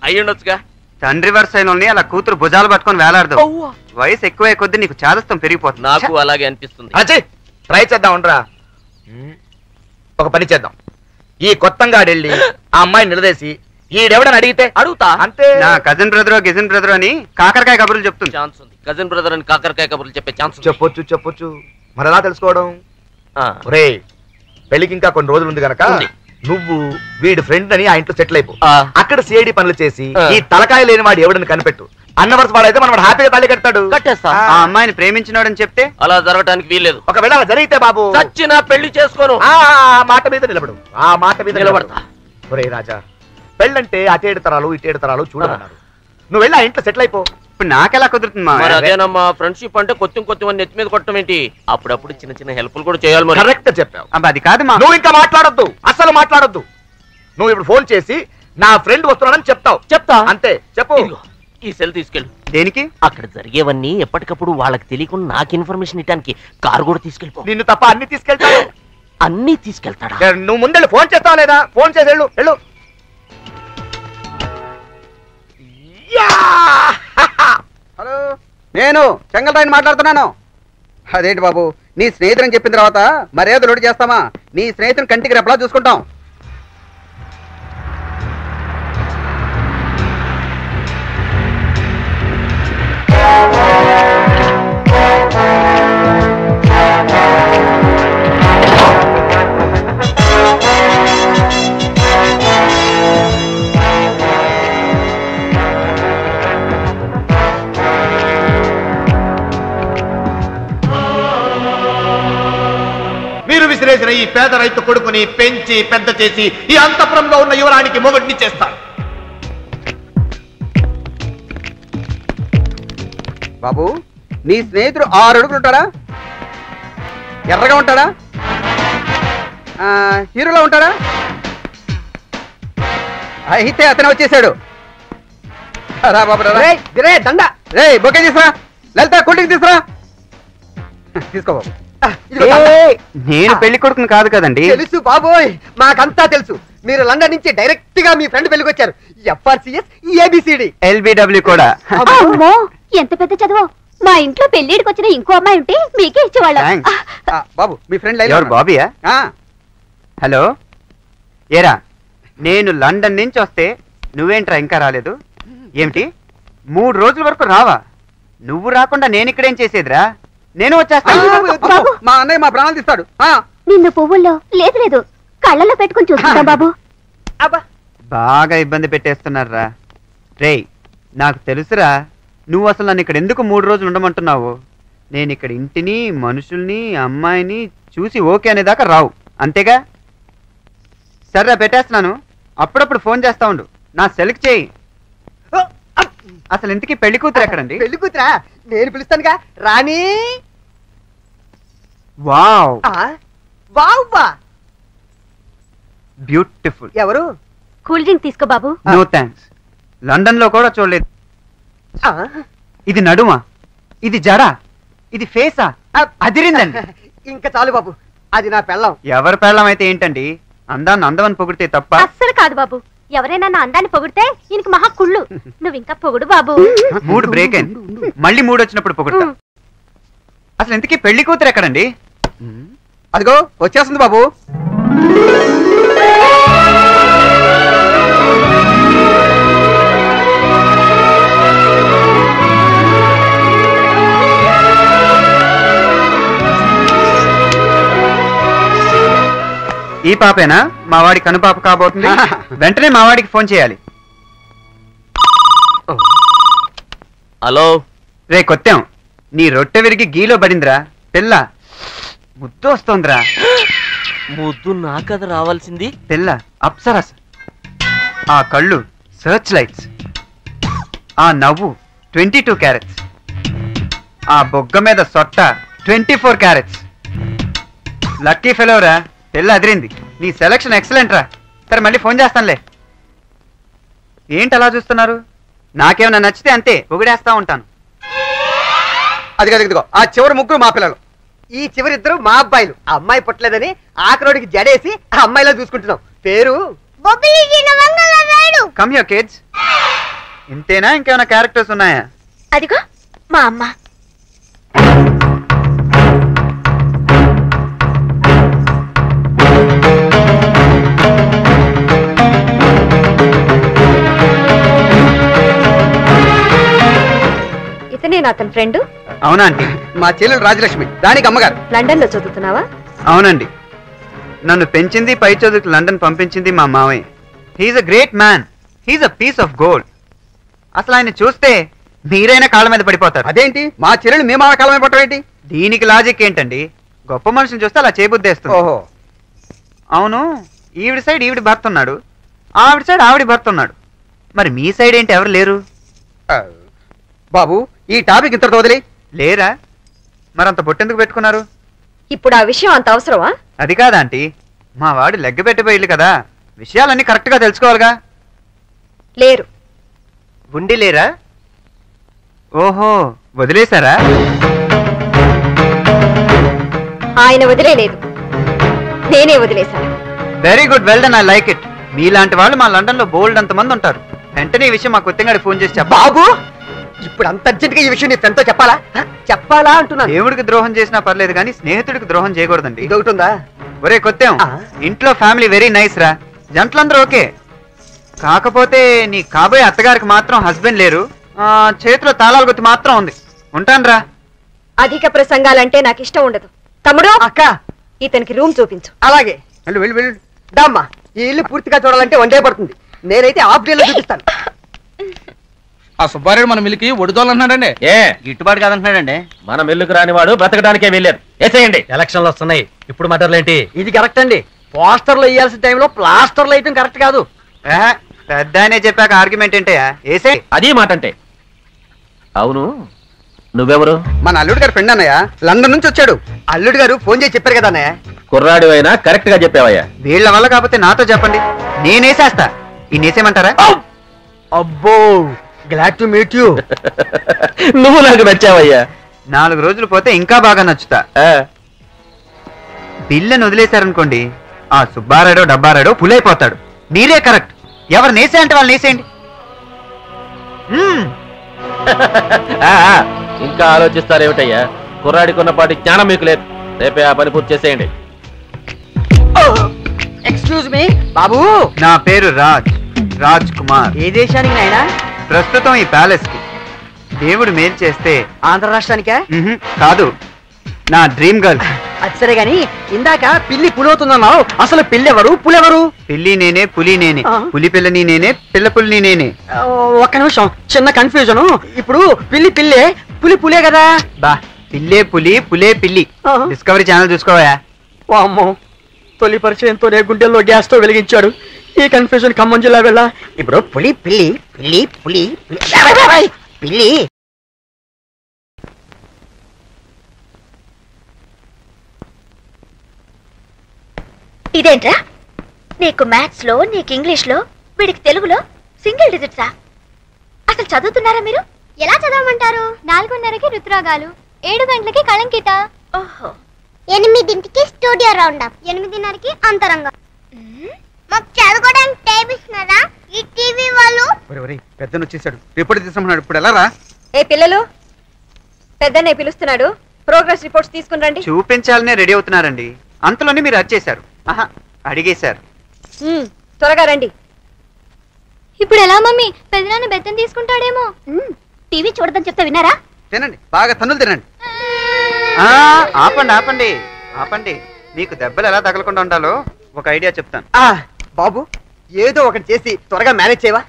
అయ్యుండొచ్చుగా. తండ్రి వరుస అయిన అలా కూతురు భుజాలు పట్టుకొని వేలాడదు. వయసు ఎక్కువే కొద్ది నీకు చాదస్తం పెరిగిపోతుంది. నాకు అలాగే అనిపిస్తుంది. ట్రై చేద్దాం ఉండరా. ఒక పని చేద్దాం, ఈ కొత్తంగాడెళ్ళి ఆ అమ్మాయిని నిలదీసి ఈడెవడని అడిగితే అడుగుతా అంతే. నా కజిన్ బ్రదర్ గిజన్ బ్రదర్ అని కాకరకాయ కబుర్లు చెప్తుంది. ఛాన్స్ ఉంది. కజిన్ బ్రదర్ అని కాకరకాయ కబుర్లు చెప్పే ఛాన్స్ ఉంది. చెప్పొచ్చు మరి ఎలా తెలుసుకోవడం? రే పెళ్లికి ఇంకా కొన్ని రోజులు ఉంది గనక నువ్వు వీడి ఫ్రెండ్ అని ఆ ఇంట్లో సెటిల్ అయిపో. అక్కడ సిఐడి పనులు చేసి ఈ తలకాయ లేని వాడు ఎవడని కనిపెట్టు. అన్న వరుస వాడైతే మనం హ్యాపీగా తాళి కడతాడు. కట్టేస్తా. ఆ అమ్మాయిని ప్రేమించినాడని చెప్తే అలా జరగటానికి వీల్లేదు. ఒకవేళ అలా జరిగితే బాబు చచ్చినా పెళ్లి చేసుకోను. ఆ మాట మీద నిలబడు. ఆ మాట మీద నిలబడతా. ఒరే రాజా, పెళ్ళంటే అటేడు తరాలు ఇటేడు తరాలు చూడమన్నారు. నువ్వు వెళ్ళి ఆ ఇంట్లో సెటిల్ అయిపో. ఇప్పుడు నాకెలా కుదురుతుంది మరి అదేనమ్మా ఫ్రెండ్షిప్ అంటే కొత్త నెత్తి మీద కొట్టడం ఏంటి? అప్పుడప్పుడు చిన్న చిన్న హెల్ప్లు కూడా చేయాలి. మరి కరెక్ట్ చెప్పావు. అది కాదు మా. నువ్వు ఇంకా మాట్లాడొద్దు, అసలు మాట్లాడొద్దు. నువ్వు ఇప్పుడు ఫోన్ చేసి నా ఫ్రెండ్ వస్తున్నాడని చెప్తా అంతే. చెప్పు. ఈ సెల్ తీసుకెళ్ళు. దేనికి? అక్కడ జరిగేవన్నీ ఎప్పటికప్పుడు వాళ్ళకి తెలియకుండా నాకు ఇన్ఫర్మేషన్ ఇవ్వడానికి కారు కూడా తీసుకెళ్ళిపో. నిన్ను తప్ప అన్ని తీసుకెళ్తాడు. అన్ని తీసుకెళ్తాడా? నువ్వు ముందెళ్ళి ఫోన్ చేస్తావా లేదా? ఫోన్ చేసి వెళ్ళు. హలో, నేను చెంగల్రాయని మాట్లాడుతున్నాను. అదేంటి బాబు, నీ స్నేహితుని చెప్పిన తర్వాత మర్యాద లోటు చేస్తామా? నీ స్నేహితుని కంటికి రెప్పలా చూసుకుంటాం. మీరు విసిరేసిన ఈ పేద రైతు కొడుకుని పెంచి పెద్ద చేసి ఈ అంతఃపురంలో ఉన్న యువరానికి మొగుడిని చేస్తాను. బాబు, నీ స్నేహితుడు 6 అడుగులు ఉంటాడా? ఎర్రగా ఉంటాడా? హీరోలో ఉంటాడా? అయితే అతనే వచ్చేసాడు. రా బాబు దండ. రే బొకే తీసురా. లలిత కూల్ డ్రింక్ తీసురా. తీసుకో బాబు. నేను పెళ్లి కొడుకుని కాదు కదండి. తెలుసు బాబోయ్, మాకంతా తెలుసు. మీరు లండన్ నుంచి డైరెక్ట్ గా మీ ఫ్రెండ్ పెళ్లికి వచ్చారు. FRCS ABCD LBW కూడా. అమ్మో, ఎంత పెద్ద చదువు. మా ఇంట్లో పెళ్లిడికి వచ్చిన ఇంకో అమ్మాయి ఉంటే మీకే ఇచ్చేవాళ్ళం. బాబు మీ ఫ్రెండ్ ఎవరు? బాబీయా? హలో, ఏరా నేను లండన్ నుంచి వస్తే నువ్వేంట్రా ఇంకా రాలేదు? ఏమిటి 3 రోజుల వరకు రావా? నువ్వు రాకుండా నేను ఇక్కడేం చేసేదిరా? నేను వచ్చేస్తాను. మా అన్నయ్య మా ప్రాణాలు తీస్తాడు. నిన్ను పువ్వుల్లో లేదు కళ్ళలో పెట్టుకుని చూసుకుంటా బాబు. బాగా ఇబ్బంది పెట్టేస్తున్నారా? రేయ్, నాకు తెలుసురా నువ్వు అసలు నన్ను ఇక్కడ ఎందుకు 3 రోజులు ఉండమంటున్నావు. నేను ఇక్కడ ఇంటిని, మనుషుల్ని, అమ్మాయిని చూసి ఓకే అనేదాకా రావు, అంతేగా? సరే పెట్టేస్తున్నాను. అప్పుడప్పుడు ఫోన్ చేస్తా ఉండు. నా సెలెక్ట్ చేయి. అసలు ఇంతకీ పెళ్లి కూతురు ఎక్కడండి? పెళ్లి కూతురా? నేను పిలుస్తానుగా, రాణి. Wow wow, beautiful. ఎవరు? కూల్ డ్రింక్ తీసుకో బాబు. No thanks. లండన్ లో కూడా చూడలేదు. ఇది నడుమా, ఇది జడా, ఇది ఫేసా? అదిరిందండి. ఇంకా చాలు బాబు, అది నా పెళ్ళం. ఎవరి పెళ్ళం అయితే ఏంటండి? అందాన్ని అందమని పొగిడితే తప్ప? అస్సలు కాదు బాబు. ఎవరైనా నా అందాన్ని పొగిడితే ఈయనకి మహా కుళ్ళు. నువ్వు ఇంకా పొగుడు బాబు. మూడు బ్రేక్ అయింది, మళ్ళీ మూడు వచ్చినప్పుడు పొగుడుతా. అసలు ఇంతకీ పెళ్లి కూతురు ఎక్కడండి? అదిగో వచ్చేస్తుంది బాబు. ఈ పాపేనా మా వాడి కనుపాప కాబోతుంది? వెంటనే మా వాడికి ఫోన్ చేయాలి. హలో రే కొత్తం, నీ రొట్టె విరిగి గీలో పడిందిరా. పిల్ల ముద్దు వస్తోందిరా. ముద్దు నాకది రావాల్సింది. పిల్ల అప్సరస్. ఆ కళ్ళు సర్చ్ లైట్స్, ఆ నవ్వు 22 క్యారెట్స్, ఆ బొగ్గ మీద సొట్ట 24 క్యారెట్స్. లక్కీ ఫెలోరా, పిల్ల అదిరింది. నీ సెలక్షన్ ఎక్సలెంట్ రా. సరే మళ్ళీ ఫోన్ చేస్తానులే. ఏంటి అలా చూస్తున్నారు? నాకేమన్నా నచ్చితే అంతే పొగిడేస్తా ఉంటాను. అదిగో ఆ చివరి ముగ్గురు మా పిల్లలు, ఈ చివరిద్దరు మా అబ్బాయిలు. ఆ అమ్మాయి పుట్టలేదని ఆఖరోడికి జడేసి ఆ అమ్మాయిలా చూసుకుంటున్నాం. పేరు కమ్ హియర్ కిడ్స్. ఇంతేనా, ఇంకేమైనా క్యారెక్టర్స్ ఉన్నాయా? అదిగో మా అమ్మ. నువ్వేనా అతని ఫ్రెండ్? అవునా ఆంటీ, మా చెల్లెలు రాజలక్ష్మి, దానికి అమ్మగారు. లండన్ లో చదువుతున్నావా? అవునండి, నన్ను పెంచింది, పై చదువుకు లండన్ పంపించింది మా మావయ్య. He's a great man, he's a piece of gold. అసలు ఆయన చూస్తే మీరైనా కాళ్ళ మీద పడిపోతారు. అదేంటి మా చెల్లెలు మేము ఆ కాళ్ళ మీద పడటం ఏంటి? దీనికి లాజిక్ ఏంటండి, గొప్ప మనుషులు చూస్తే అలా చేయబుద్దేస్తుంది. ఓహో, అవును, ఈవిడ సైడ్ ఈవిడ భర్త ఉన్నాడు, ఆవిడ సైడ్ ఆవిడ భర్త ఉన్నాడు, మరి మీ సైడ్ ఏంటి ఎవరు లేరు? బాబు ఈ టాపిక్ ఇంతటితో వదిలి లేరా? మరంత బొట్టెందుకు పెట్టుకున్నారు? ఇప్పుడు ఆ విషయం అంత అవసరమా? అది కాదా ఆంటీ, మా వాడు లెగ్గ పెట్టిపోయిల్లు కదా, విషయాలన్నీ కరెక్ట్ గా తెలుసుకోవాలిగా. లేరు. ఉండి లేరా? ఓహో, వదిలేశారా? ఆయన వదిలేదు, నేనే వదిలేశాను. Very good, well done, I like it. మీలాంటి వాళ్ళు మా లండన్ లో బోల్డ్ అంత మంది ఉంటారు. వెంటనే ఈ విషయం మా కొత్తగాడికి ఫోన్ చేసి చెప్పా. బాబు ఇప్పుడు అంత అర్జెంట్ గా ఈ విషయం నీ ఫ్రెండ్తో చెప్పాలా? చెప్పాలా అంటున్నాను. దేవుడికి ద్రోహం చేసినా పర్లేదు కానీ స్నేహితుడికి ద్రోహం చేయకూడదండి. ఇది ఒకటి ఉందా? ఒరే కొత్తేం, ఇంట్లో ఫ్యామిలీ వెరీ నైస్ రా, జంటలందరూ ఓకే. కాకపోతే నీ కాబోయే అత్తగారికి మాత్రం హస్బెండ్ లేరు, చేతిలో తాళాల గుర్తు మాత్రం ఉంది. ఉంటాను రా. అధిక ప్రసంగాలంటే నాకు ఇష్టం ఉండదు. తమ్ముడు, అక్క, ఇతనికి రూమ్ చూపించు. అలాగే. వెళ్ళు వెళ్ళు వెళ్ళు. దామ్మా, ఈ ఇల్లు పూర్తిగా చూడాలంటే వన్ డే పడుతుంది. నేనైతే హాఫ్ డేలో చూపిస్తాను. ఆ సుబ్బారెడ్డి మన మిల్లుకి ఒడిదోలంటున్నాడండి. ఏ గిట్టుబాటు కాదంటున్నాడండి. మన మిల్లుకు రాని వాడు బ్రతకడానికే వెళ్ళారు. వేసేయండి. ఎలక్షన్లు వస్తున్నాయి, ఇప్పుడు మటర్లేంటి? ఇది కరెక్ట్ అండి. పోస్టర్లు వేయాల్సిన టైంలో ప్లాస్టర్లు వేయటం కరెక్ట్ కాదు. పెద్ద ఆయనే చెప్పాక ఆర్గ్యుమెంట్ ఏంటే? వేసే అది మాట అంటే. అవును, నువ్వెవరు? మన అల్లుడు గారు ఫ్రెండ్ అన్నయ్య, లండన్ నుంచి వచ్చాడు. అల్లుడు గారు ఫోన్ చేసి చెప్పారు కదా అన్నయ్య. కుర్రాడు అయినా కరెక్ట్ గా చెప్పావయ్యా. వీళ్ళ వల్ల కాకపోతే నాతో చెప్పండి, నేనేసేస్తా. ఈయనేసేమంటారా? అబ్బో, గ్లాడ్ టు మీట్ యూ. నువ్వు నాకు నచ్చావయ్యా. 4 రోజులు పోతే ఇంకా బాగా నచ్చుతా. పిల్లని వదిలేశారనుకోండి, ఆ సుబ్బారాడో డబ్బారాడో పులైపోతాడు. మీరే కరెక్ట్. ఎవరు నేసే అంటే వాళ్ళు నేసేయండి. ఇంకా ఆలోచిస్తారేమిటయ్యా? కుర్రాడికి ఉన్నపాటి జ్ఞానం మీకు లేదు. రేపే ఆ పని పూర్తి చేసేయండి. ఎక్స్క్యూజ్ మీ బాబు, నా పేరు రాజ్ కుమార్. ఏ దేశానికి నాయనా? ప్రస్తుతం ఈ ప్యాలెస్ కి. దేవుడు మేలు చేస్తే ఆంధ్ర రాష్ట్రానికా? కాదు, నా డ్రీమ్ గర్ల్. అది సరే గాని, ఇందాక పిల్లి పులవుతుందన్నావు. అసలు పిల్లెవరు, పులెవరు? పిల్లి నేనే, పులి నేనే. పులి పిల్లని నేనే, పిల్ల పులిని నేనే. ఒక్క నిమిషం, చిన్న కన్ఫ్యూజన్. ఇప్పుడు పిల్లి పిల్లే, పులి పులే కదా? బా, పిల్లే పులి, పులే పిల్లి. డిస్కవరీ ఛానల్ చూసుకోవా? అమ్మో, తొలి పరిచయంతోనే గుండెల్లో గ్యాస్ తో వెలిగించాడు. ఈ కన్ఫ్యూజన్ ఖమ్మం జిల్లా వెళ్ళా. ఇప్పుడు పులి పిల్లి, పిల్లి పులి, పిల్లి. ఇదేంట్రా? నీకు మ్యాథ్స్ లో, నీకు ఇంగ్లీష్ లో, వీడికి తెలుగులో సింగిల్ డిజిట్సా? అసలు చదువుతున్నారా మీరు? ఎలా చదవమంటారు? 4:30కి రుతురాగాలు, 7 గంటలకి కళంకిత. ఓహో. 8ంటికి స్టూడియో రౌండ్ అప్, 8:30కి అంతరంగం. మాకు చదువుకోవడానికి టైం ఇస్తున్నారా ఈ టీవీ వాళ్ళు? పెద్దను వచ్చేసాడు, రిపోర్ట్ తీసుకున్నాడు. ఇప్పుడు ఎలా రా? ఏ పిల్లలు, పెద్దనే పిలుస్తున్నాడు. ప్రోగ్రెస్ రిపోర్ట్స్ తీసుకుని రండి. చూపించాలనే రెడీ అవుతున్నారండి, అంతలోనే మీరు అరిచేశారు. అడిగేశారు. త్వరగా రండి. ఇప్పుడు ఎలా మమ్మీ? పెద్దనాన్న బెత్తం తీసుకుంటాడేమో. టీవీ చూడదని చెప్తే విన్నారా? తినండి, బాగా తన్నులు తినండి. ఆపండి ఆపండి ఆపండి. మీకు దెబ్బలు ఎలా తగలకుండా ఉండాలో ఒక ఐడియా చెప్తాను. బాబు, ఏదో ఒకటి చేసి త్వరగా మేనేజ్ చేయవా?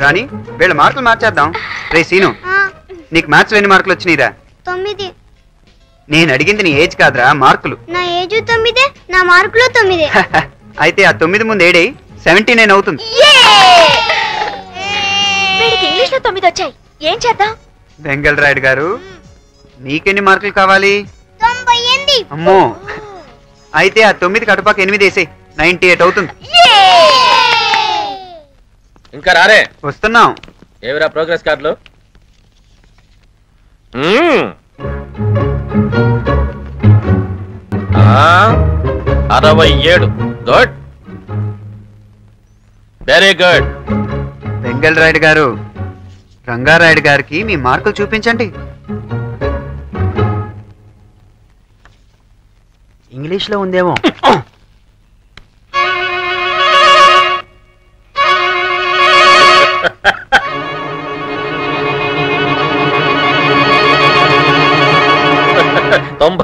రాణి, వీళ్ళ మార్కులు మార్చేద్దాం. రే సీను, నీకు మ్యాథ్స్ ఎన్ని మార్కులు వచ్చినాయిరా? 9. నేను అడిగింది నీ ఏజ్ కాదురా, మార్కులు. నా ఏజ్ 9, నా మార్కులు 9. అయితే ఆ 9 ముందు 7 79 అవుతుంది. వీడికి ఇంగ్లీష్ లో 9 వచ్చాయి, ఏం చేద్దాం? వెంగళ రాయుడు గారు, నీకెన్ని మార్కులు కావాలి? 98. అమ్మో, అయితే ఆ 9 కటుపాక 8 వేసేయ్, 98 అవుతుంది. ఇంకా రారే? వస్తున్నాం. ఏవిరా ప్రోగ్రెస్ కార్డులు? 67. Good, very good. Vengala Rayudu గారు, రంగారాయుడు గారికి మీ మార్కులు చూపించండి. ఇంగ్లీష్ లో ఉందేమో.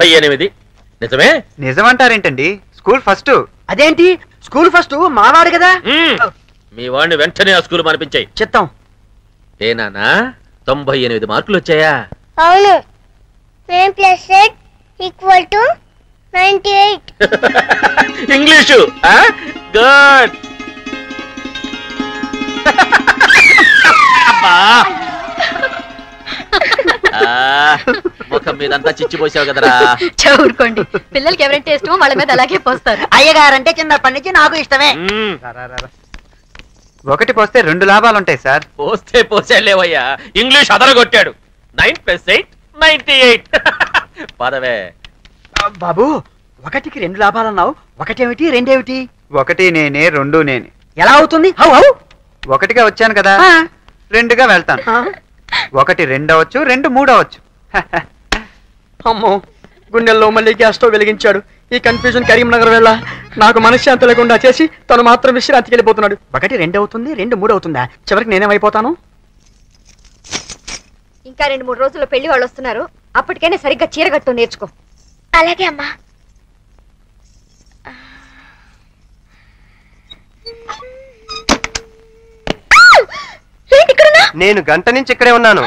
98. నిజమే? నిజమంటారేంటండి? School first. అదేంటి స్కూల్ ఫస్ట్ మావాడు కదా. మీ వాడిని వెంటనే ఆ స్కూల్ మానిపించాయి. చిత్తం. ఏనానా 98 మార్కులు వచ్చాయా? అవును. 9+8 = 98. English good. ముఖం మీదంతా చిచ్చిపోసావు కదరా. చదువుకోండి. పిల్లలకి ఎవరంటే ఇష్టమో వాళ్ళ మీద అలాగే పోస్తారు. అయ్యగారంటే చిన్నప్పటి నుంచి నాకు ఇష్టమే. ఒకటి పోస్తే 2 లాభాలుంటాయి సార్. పోస్తే పోసేలేవయ్యా, ఇంగ్లీష్ అదరగొట్టాడు. 9+8 = 98. పదవే బాబు. 1కి 2 లాభాలన్నావు. ఒకటేమిటి రెండేమిటి? 1 నేనే 2 నేనే. ఎలా అవుతుంది? 1గా వచ్చాను కదా, 2గా వెళ్తాను. 1 2 అవచ్చు, 2 3 అవచ్చు. అమ్మో, గుండెల్లో మళ్ళీ గ్యాస్ స్టవ్ వెలిగించాడు. ఈ కన్ఫ్యూజన్ కరీంనగర్ వెళ్ళ నాకు మనశ్శాంతి లేకుండా చేసి తను మాత్రం విశ్రాంతికి వెళ్ళిపోతున్నాడు. 1 2 అవుతుంది, 2 3 అవుతుందా? చివరికి నేనేమైపోతాను? ఇంకా 2-3 రోజుల్లో పెళ్లి వాళ్ళు వస్తున్నారు. అప్పటికైనా సరిగ్గా చీరగట్టు నేర్చుకో. అలాగే అమ్మా. నేను గంట నుంచి ఇక్కడే ఉన్నాను.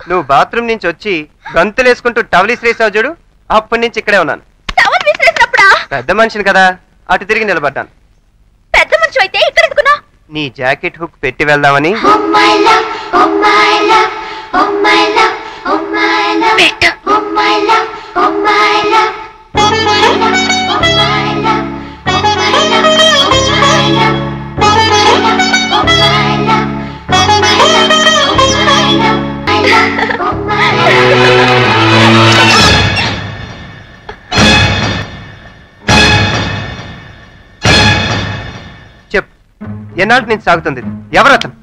నువ్వు బాత్రూమ్ నుంచి వచ్చి గంతులేసుకుంటూ టవల్ విసిరేసావు చూడు, అప్పటి నుంచి ఇక్కడే ఉన్నాను. పెద్ద మనిషిని కదా, అటు తిరిగి నిలబడ్డాను. పెద్ద మనిషి అయితే ఇక్కడ ఎందుకున్నా? నీ జాకెట్ హుక్ పెట్టి వెళ్దామని. చెప్పు, ఎన్నాళ్ళకి నుంచి సాగుతుంది? ఎవరతను?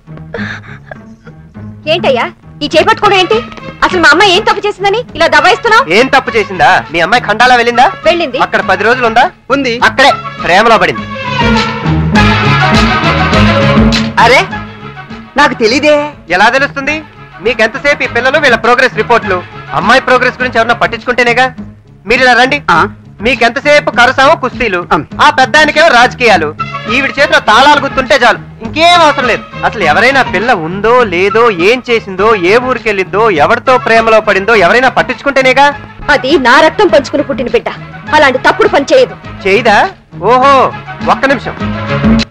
ఏంటయ్యా ఈ చేపట్టుకోవడం ఏంటి? అసలు మా అమ్మాయి ఏం తప్పు చేసిందని ఇలా దబాయిస్తున్నావు? ఏం తప్పు చేసిందా? మీ అమ్మాయి ఖండాలా వెళ్ళిందా? వెళ్ళింది. అక్కడ 10 రోజులు ఉందా? ఉంది. అక్కడే ప్రేమలో పడింది. అరే, నాకు తెలీదే. ఎలా తెలుస్తుంది? మీకెంతసేపు ఈ పిల్లలు వీళ్ళ ప్రోగ్రెస్ రిపోర్ట్లు, అమ్మాయి ప్రోగ్రెస్ గురించి ఎవరన్నా పట్టించుకుంటేనేగా. మీరు ఇలా రండి. మీకెంతసేపు కరసామో కుస్తీలు, ఆ పెద్దానికేమో రాజకీయాలు. ఈవిడ చేతిలో తాళాలు గుర్తుంటే చాలు, ఇంకేం అవసరం లేదు. అసలు ఎవరైనా పిల్ల ఉందో లేదో, ఏం చేసిందో, ఏ ఊరికెళ్ళిందో, ఎవరితో ప్రేమలో పడిందో ఎవరైనా పట్టించుకుంటేనేగా. అది నా రక్తం పంచుకుని పుట్టిన బిడ్డ, అలాంటి తప్పుడు పని చేయదు. చేయదా? ఓహో, ఒక్క నిమిషం.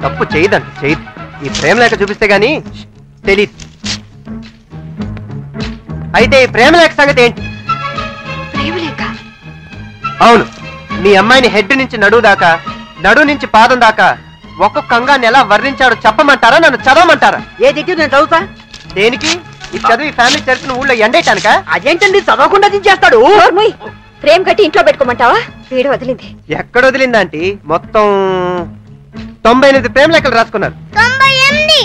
తప్పు చేయదండి, చేయదు. ఈ ప్రేమ లేఖ చూపిస్తే గాని తెలీదు. అయితే ఈ ప్రేమ లేఖ సంగతి ఏంటి? అవును, మీ అమ్మాయిని హెడ్ నుంచి నడువు దాకా, నడువు నుంచి పాదం దాకా ఒక్కొక్క అంగాన్ని ఎలా వర్ణించాడో చెప్పమంటారా, నన్ను చదవమంటారా? ఏది నేను చదువుతా. దేనికి? ఈ చదువు ఈ ఫ్యామిలీ చరిత్రను ఊళ్ళో ఎండేటానిక? అదేంటండి చదవకుండా దించేస్తాడు. ప్రేమ కట్టి ఇంట్లో పెట్టుకోమంటావా? వీడు వదిలింది. ఎక్కడ వదిలిందంటే మొత్తం 98 ప్రేమ లేఖలు రాసుకున్నారు. 98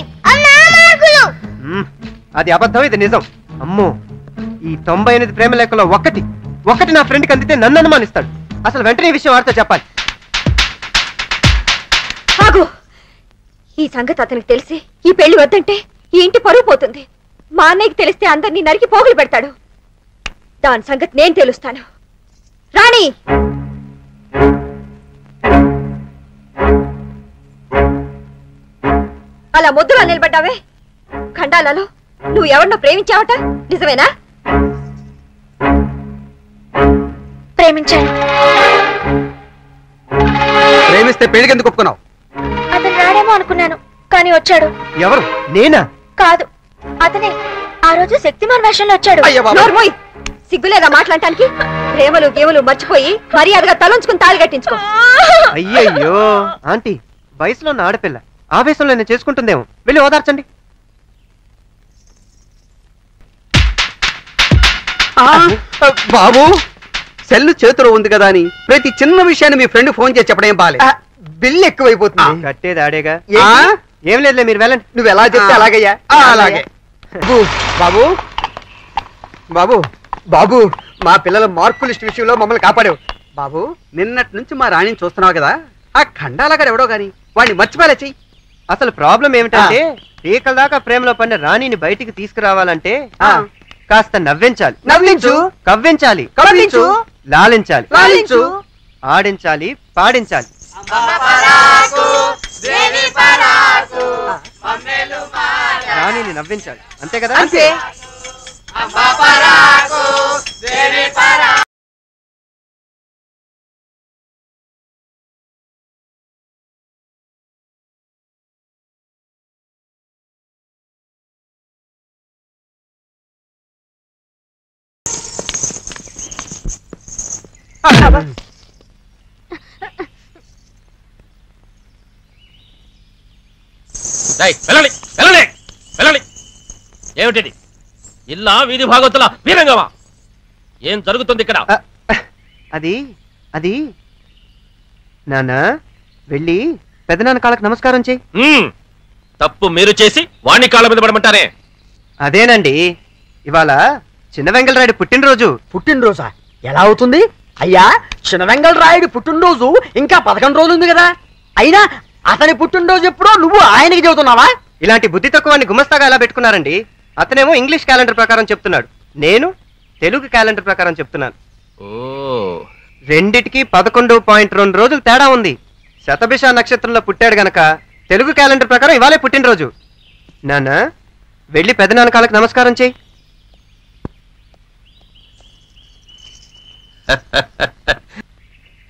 అది అబద్ధం, ఇది నిజం. అమ్మో, ఈ 98 ప్రేమ లేఖలో ఒకటి నా ఫ్రెండ్కి అందితే నన్ను అనుమానిస్తాడు. అసలు వెంటనే ఈ విషయం వాడితో చెప్పాలి. ఆగు. ఈ సంగతి అతనికి తెలిసి ఈ పెళ్లి వద్దంటే ఈ ఇంటి పరువు పోతుంది. మా అన్నయ్యకి తెలిస్తే అందరినీ నరికి పోగులు పెడతాడు. దాని సంగతి నేను తెలుస్తాను. రాణి, అలా ముద్దులా నిలబడ్డావే. ఖండాలలో నువ్వు ఎవరినో ప్రేమించావట, నిజమేనా? ప్రేమించాను. ప్రేమిస్తే పెళ్లికి ఎందుకు ఒప్పుకున్నావు? అతను రాడేమో అనుకున్నాను, కానీ వచ్చాడు. ఎవరు? నేనా? కాదు, అతనే. ఆ రోజు శక్తిమాన్ వేషంలో వచ్చాడు. నోర్మోయ్, సిగ్గులేదా మాట్లాడటానికి? ప్రేమలు గేమలు మర్చిపోయి మర్యాదగా తలంచుకుని తాళి కట్టించుకో. అయ్యయ్యో ఆంటీ, వయసులో ఉన్న ఆడపిల్ల ఆవేశంలో నేను చేసుకుంటుందేమో, వెళ్ళి ఓదార్చండి. బాబు, సెల్లు చేతిలో ఉంది కదా అని ప్రతి చిన్న విషయాన్ని మీ ఫ్రెండ్ ఫోన్ చేసి చెప్పడం ఏం బాలే. బిల్లు ఎక్కువైపోతుంది. కట్టేది ఆడేగా. ఏం లేదులే, మీరు వెళ్ళండి. నువ్వు ఎలా చెప్తే అలాగయ్యా. అలాగే. బాబు బాబు బాబు, మా పిల్లల మార్కు లిస్ట్ విషయంలో మమ్మల్ని కాపాడావు బాబు. నిన్నటి నుంచి మా రాణిని చూస్తున్నావు కదా, ఆ ఖండాలగాడు ఎవడో గాని వాడిని మర్చిపోలే చెయ్యి. అసలు ప్రాబ్లం ఏమిటంటే, పీకల దాకా ప్రేమలో పడిన రాణిని బయటికి తీసుకురావాలంటే కాస్త నవ్వించాలి, నవ్వించు. కవ్వించాలి, కవ్వించు. లాలించాలి, లాలించు. ఆడించాలి, పాడించాలి. రాణిని నవ్వించాలి, అంతే కదా? అంతే. వెళ్ళండి వెళ్ళండి వెళ్ళండి. ఏమిటిది? ఇల్లా వీధి భాగవతుల వీరంగమా? ఏం జరుగుతుంది ఇక్కడ? అది అది నాన్న వెళ్ళి పెదనాన్న కాళ్ళకి నమస్కారం చెయ్యి. తప్పు మీరు చేసి వాణ్ణి కాళ్ళ మీద పడమంటారే? అదేనండి, ఇవాళ చిన్న వెంగళరాయుడు పుట్టినరోజు. పుట్టినరోజా? ఎలా అవుతుంది అయ్యా? చిన్న వెంగళరాయుడు పుట్టినరోజు ఇంకా 11 రోజులు ఉంది కదా. అయినా అతని పుట్టినరోజు ఎప్పుడో నువ్వు ఆయనకి చెబుతున్నావా? ఇలాంటి బుద్ధి తక్కువని గుమస్తాగా ఎలా పెట్టుకున్నారండి? అతనేమో ఇంగ్లీష్ క్యాలెండర్ ప్రకారం చెప్తున్నాడు, నేను తెలుగు క్యాలెండర్ ప్రకారం చెప్తున్నాను. రెండిటికి 11.2 రోజులు తేడా ఉంది. శతభిష నక్షత్రంలో పుట్టాడు గనక తెలుగు క్యాలెండర్ ప్రకారం ఇవాళే పుట్టినరోజు. నాన్న వెళ్ళి పెదనాన్న కాళ్ళకి నమస్కారం చెయ్యి.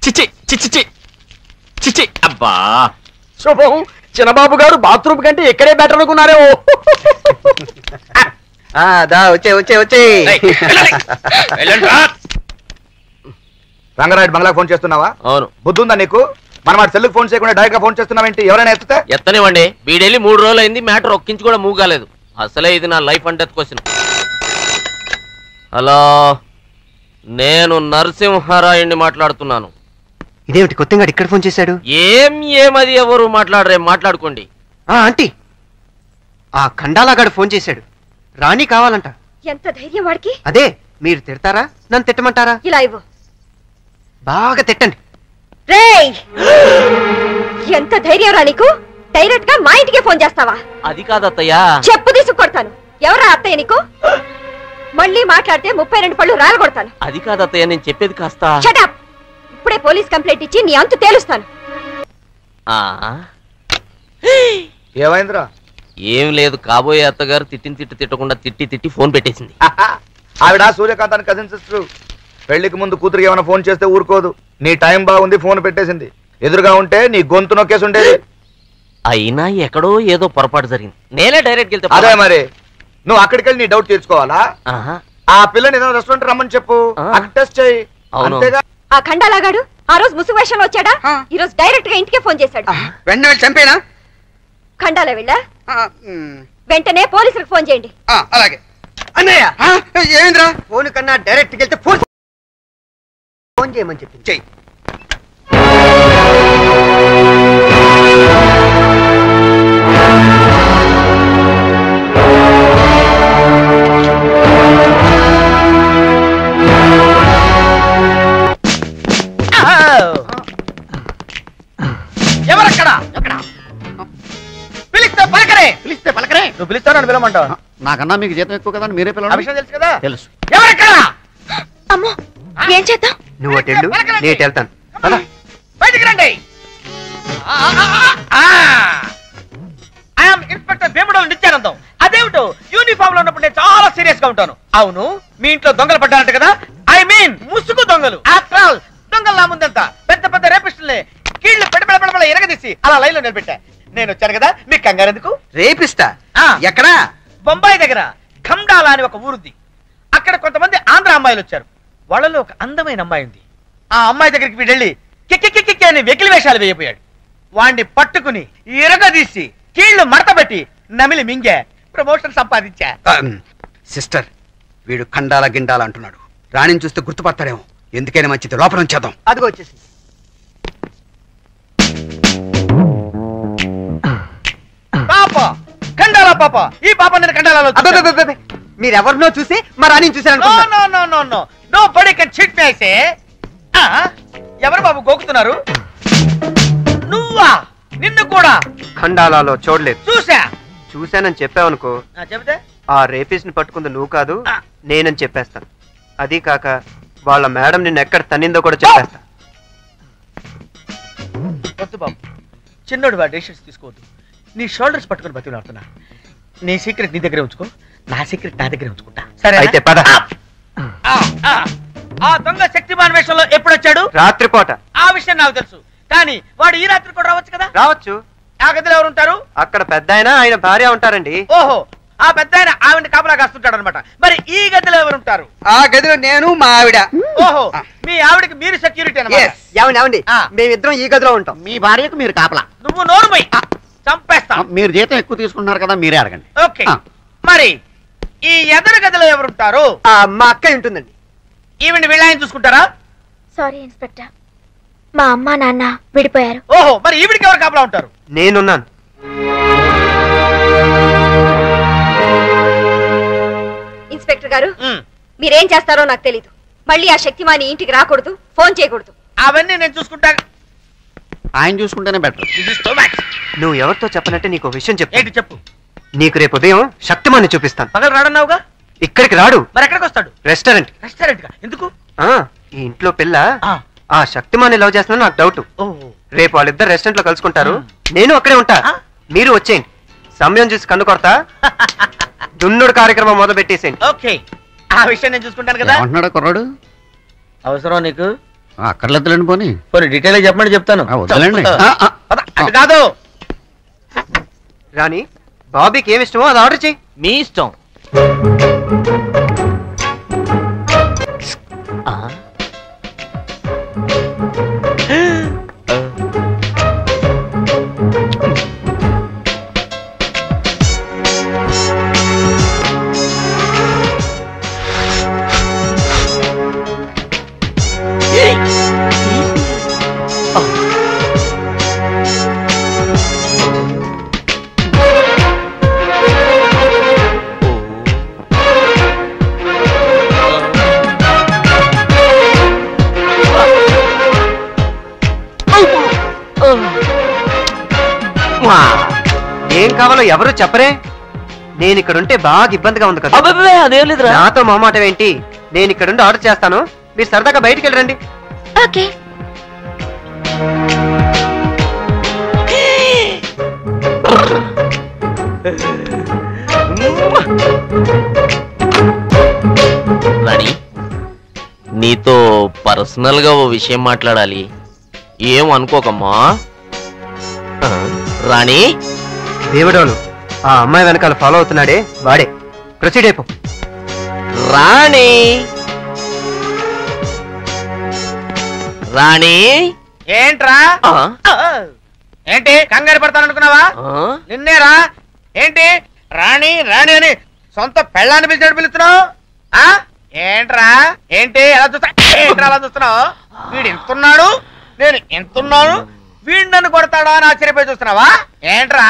చిచి చిచి చిచి. అబ్బా శుభం. చిన్నబాబు గారు బాత్రూమ్ కంటే ఇక్కడే బెటర్ అనుకున్నారే. దా వచ్చే వచ్చే వచ్చే. రంగరాయుడు బంగ్లా ఫోన్ చేస్తున్నావా? అవును. బుద్ధుందా నీకు? మనం ఆ సెల్లుకు ఫోన్ చేయకుండా డైరెక్ట్ గా ఫోన్ చేస్తున్నావేంటి? ఎవరైనా ఎత్తుతే ఎత్తనివ్వండి. వీడెళ్ళి 3 రోజులు అయింది, మ్యాటర్ ఒక్కించి కూడా మూవ్ కాలేదు. అసలే ఇది నా life and death question. Hello, నేను నరసింహారాయుడిని మాట్లాడుతున్నాను. ఇదేమిటి కొత్తగా ఇక్కడ ఫోన్ చేశాడు? ఏమది ఎవరు మాట్లాడరే, మాట్లాడుకోండి. ఆంటీ, ఆ ఖండాలాగాడు ఫోన్ చేశాడు, రాణి కావాలంట. ఎంత ధైర్యం వాడికి? అదే, మీరు తిడతారా నన్ను తిట్టమంటారా? ఇలా ఇవ్వు. బాగా తిట్టండి. రేయ్, ఎంత ధైర్యం రా నీకు? డైరెక్ట్ గా మా ఇంటికే ఫోన్ చేస్తావా? అది కాదత్తయ్యా. చెప్పు తీసుకు కొడతాను. ఎవరా అత్తయ్య నీకు? మళ్ళీ మాట్లాడితే 32 పళ్ళు రాలగొడతాను. అది కాదత్తయ్య, నేను చెప్పేది కాస్త. Shut up. ఇప్పుడే పోలీస్ కంప్లైంట్ ఇచ్చి నీ అంతు తేలుస్తాను. ఏమైందిరా? ఏం లేదు, కాబోయే అత్తగారు తిట్టకుండా తిట్టి ఫోన్ పెట్టేసింది. ఆవిడ సూర్యకాంతాన్ని కజిన్ సిస్టర్. పెళ్లికి ముందు కూతురికి ఏమైనా ఫోన్ చేస్తే ఊరుకోదు. నీ టైం బాగుంది, ఫోన్ పెట్టేసింది. ఎదురుగా ఉంటే నీ గొంతు నొక్కేసి ఉండేది. అయినా ఎక్కడో ఏదో పొరపాటు జరిగింది. నేనే డైరెక్ట్ వెళ్తే అదే మరి, నువ్వు అక్కడికి వెళ్ళి నీ డౌట్ తీర్చుకోవాలా? ఆ పిల్లని ఏదైనా రెస్టారెంట్ రమ్మని చెప్పు, అక్కడ టెస్ట్ చేయి. అంతేగా. ఆ ఖండాలాగాడు ఆ రోజు ముసుగు వేషంలో వచ్చాడా? ఈ రోజు డైరెక్ట్ గా ఇంటికే ఫోన్ చేశాడు. వెంటనే చంపేనా? ఖండాలా వెళ్ళా? వెంటనే పోలీసులకు ఫోన్ చేయండి. అలాగే. అన్నయ్య ఏమింద్రా? ఫోన్ కన్నా డైరెక్ట్ వెళ్తే ఫోన్ చేయమని చెప్పి చెయ్యి. ఎవరక్కడ? పిలిస్తే పలకరే. పిలిస్తే పలకరే. నువ్వు పిలుస్తావు, నన్ను పిలవమంటావా? నాకన్నా మీకు జీతం ఎక్కువ కదా, మీరే పిలవండి. విషయం తెలుసు కదా? తెలుసు. ఎవరక్కడ? అమ్మో, ఏం చేద్దాం? నువ్వు అటెళ్ళు, నేను వెళ్తాను. బయటికి రండి. ఐఎమ్ ఇన్స్పెక్టర్ భీముడు నిత్యానందం. అదేమిటో యూనిఫామ్ లో ఉన్నప్పుడు నేను చాలా సీరియస్ గా ఉంటాను. అవును, మీ ఇంట్లో దొంగలు పడ్డారంట కదా? ఐ మీన్ ముసుగు దొంగలు. ఆఫ్టర్ ఆల్ దొంగలు నా ముందంతా పెద్ద పెద్ద రేపిస్టుల్ని కీళ్లు పెడపెడ ఎరగదీసి అలా లైన్ లో నిలబెట్టా. నేను వచ్చాను కదా, మీకు కంగారు ఎందుకు? రేపిస్తా? ఎక్కడా? బొంబాయి దగ్గర ఖమ్డాలా అని ఒక ఊరుంది. అక్కడ కొంతమంది ఆంధ్ర అమ్మాయిలు వచ్చారు. వాళ్ళలో ఒక అందమైన అమ్మాయి ఉంది. ఆ అమ్మాయి దగ్గరికి వీడెళ్ళి కిక్కి అని వెకిలి వేషాలు వేయపోయాడు. వాణ్ణి పట్టుకుని ఇరగదీసి కీళ్లు మడతబెట్టి నమిలి మింగే ప్రమోషన్ సంపాదించా. సిస్టర్, వీడు ఖండాల గిండాల అంటున్నాడు. రాణిని చూస్తే గుర్తుపడతాడేమో. ఎందుకైనా మంచిది, లోపల ఉంచేద్దాం. అదిగో వచ్చేసి పాప, ఖండాల పాప. ఈ పాప నేను ఖండాలలో మీరెవరినో చూసి మా రాణిని చూసారనుకుంటా. Nobody can cheat me, I say. ఎవరు బాబు గోకుతున్నారు? నువ్వా? నిన్ను కూడా ఖండాలలో చూడలేదు. చూసా. చూశానని చెప్పావనుకో, చెబితే ఆ రేపిస్ట్ ని పట్టుకుంది నువ్వు కాదు నేనని చెప్పేస్తాను. అది కాక వాళ్ళ మేడం నిన్ను ఎక్కడ తన్నిందో కూడా చెప్పేస్తా. వద్దు బాబు, చిన్నోడు వాడు డెసిషన్స్ తీసుకోవద్దు. నీ షోల్డర్స్ పట్టుకుని బతిలాడుతున్నా. నీ సీక్రెట్ నీ దగ్గరే ఉంచుకో, నా సీక్రెట్ నా దగ్గరే ఉంచుకుంటా. సరే అయితే పద. ఆ దొంగ శక్తిమాన్ వేషంలో ఎప్పుడు వచ్చాడు? రాత్రిపూట. ఆ విషయం నాకు తెలుసు, కానీ వాడు ఈ రాత్రి కూడా రావచ్చు కదా? రావచ్చు. ఆ గదిలో ఎవరు ఉంటారు? అక్కడ పెద్ద ఆయన భార్య ఉంటారండి. ఓహో, ఆ పెద్ద ఆయన ఆవిడ కాపలా కాస్తుంటాడు అనమాట. మరి ఈ గదిలో ఎవరు ఉంటారు? ఆ గదిలో నేను మా ఆవిడ. ఓహో, మీ ఆవిడకి మీరు సెక్యూరిటీ అన్నమాట. ఏమండి మేమిద్దరం ఈ గదిలో ఉంటాం. మీ భార్యకు మీరు కాపలా. నువ్వు నోరు పోయి చంపేస్తా. మీరు జీతం ఎక్కువ తీసుకుంటున్నారు కదా, మీరే అడగండి. ఓకే, మరి ఈ ఎదురు గదిలో ఎవరుంటారు? మా అక్క ఉంటుందండి. ఈవిడ వీళ్ళని చూసుకుంటారా? సారీ ఇన్స్పెక్టర్, మా అమ్మ నాన్న విడిపోయారు. ఓహో, మరి ఈవిడికి ఎవరు కాపలా ఉంటారు? నేనున్నాను. ఇన్స్పెక్టర్ గారు, మీరేం చేస్తారో నాకు తెలీదు. మళ్ళీ ఆ శక్తిమాని ఇంటికి రాకూడదు, ఫోన్ చేయకూడదు. అవన్నీ నేను చూసుకుంటా. ఆయన చూసుకుంటేనే బెటర్. నువ్వు ఎవరితో చెప్పనంటే నీకు విషయం చెప్పు. ఏంటి చెప్పు? నీకు రేపు ఉదయం శక్తిమాన్ని చూపిస్తాను. పగలు రాడన్నావుగా? ఇక్కడికి రాడు. మరి ఎక్కడికి వస్తాడు? రెస్టారెంట్. రెస్టారెంట్ గా ఎందుకు? ఈ ఇంట్లో పిల్ల ఆ శక్తిమాన్ని లవ్ చేస్తున్నా నాకు డౌట్. రేపు వాళ్ళిద్దరు రెస్టారెంట్ లో కలుసుకుంటారు. నేను అక్కడే ఉంటా, మీరు వచ్చేయండి. సమయం చూసి కన్ను కొడతా. దున్నుడు కార్యక్రమం మొదలు పెట్టేసేయండి. ఓకే, ఆ విషయం నేను చూసుకుంటాను కదా. ఏమంటున్నాడు కుర్రాడు? అవసరం నీకు? అక్కర్లేదులేండి, పోనీ పోనీ డీటెయిల్ చెప్పమని చెప్తాను. వద్దులేండి. అది కాదు రాణి, బాబీకి ఏమి ఇష్టమో అది ఆర్డర్ చెయ్యి. మీ ఇష్టం. ఏం కావాలో ఎవరు చెప్పరే? నేను ఇక్కడుంటే బాగా ఇబ్బందిగా ఉంది కదా. అదేం లేదురా. నాతో మొహమాటం ఏంటి? నేను ఇక్కడుండి ఆర్డర్ చేస్తాను, మీరు సరదాగా బయటికి వెళ్ళరండి. ఓకే. రాణి, నీతో పర్సనల్ గా ఓ విషయం మాట్లాడాలి. ఏం అనుకోకమ్మా. రాణి, దేవుడోలు ఆ అమ్మాయి వెనకాల ఫాలో అవుతున్నాడే వాడే. ప్రొసీడ్ అయిపో. రాణి, రాణి. ఏంట్రా? ఏంటి కంగారు పడతాననుకున్నావా? నిన్నేరా? ఏంటి రాణి రాణి అని సొంత పెళ్ళాన్ని పిలిచినట్టు పిలుస్తున్నావు? ఏంట్రా? ఏంటి ఎలా చూస్తా? ఏంట్రా అలా చూస్తున్నావు? వీడు ఎంతున్నాడు, నేను ఎంతున్నాను, వీడు నన్ను కొడతాడా అని ఆశ్చర్యపోయి చూస్తున్నావా? ఏంట్రా?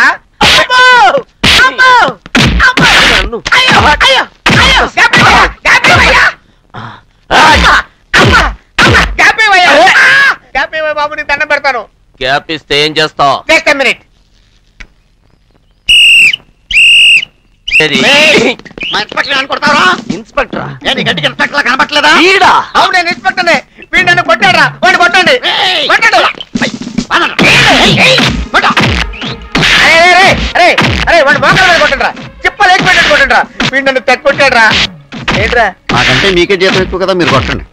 బాబు నీ దండం పెడతాను. గ్యాప్ ఇస్తే ఏం చేస్తావు? ఇన్స్పెక్టర్ గట్టిగా ఇన్స్పెక్టర్ కనబట్టలేదా? అవును, నేను ఇన్స్పెక్టర్నే. వీడు నన్ను కొట్టాడా? వాడిని కొట్టండి. వాడు మోకాల మీద కొట్టండిరా, చిప్పలు ఎక్కిపెట్టాడు కొట్టండిరా. వీడు నన్ను తెగ కొట్టాడురా. ఏంట్రా? నాకంటే మీకే జీతం ఎక్కువ కదా, మీరు కొట్టండి.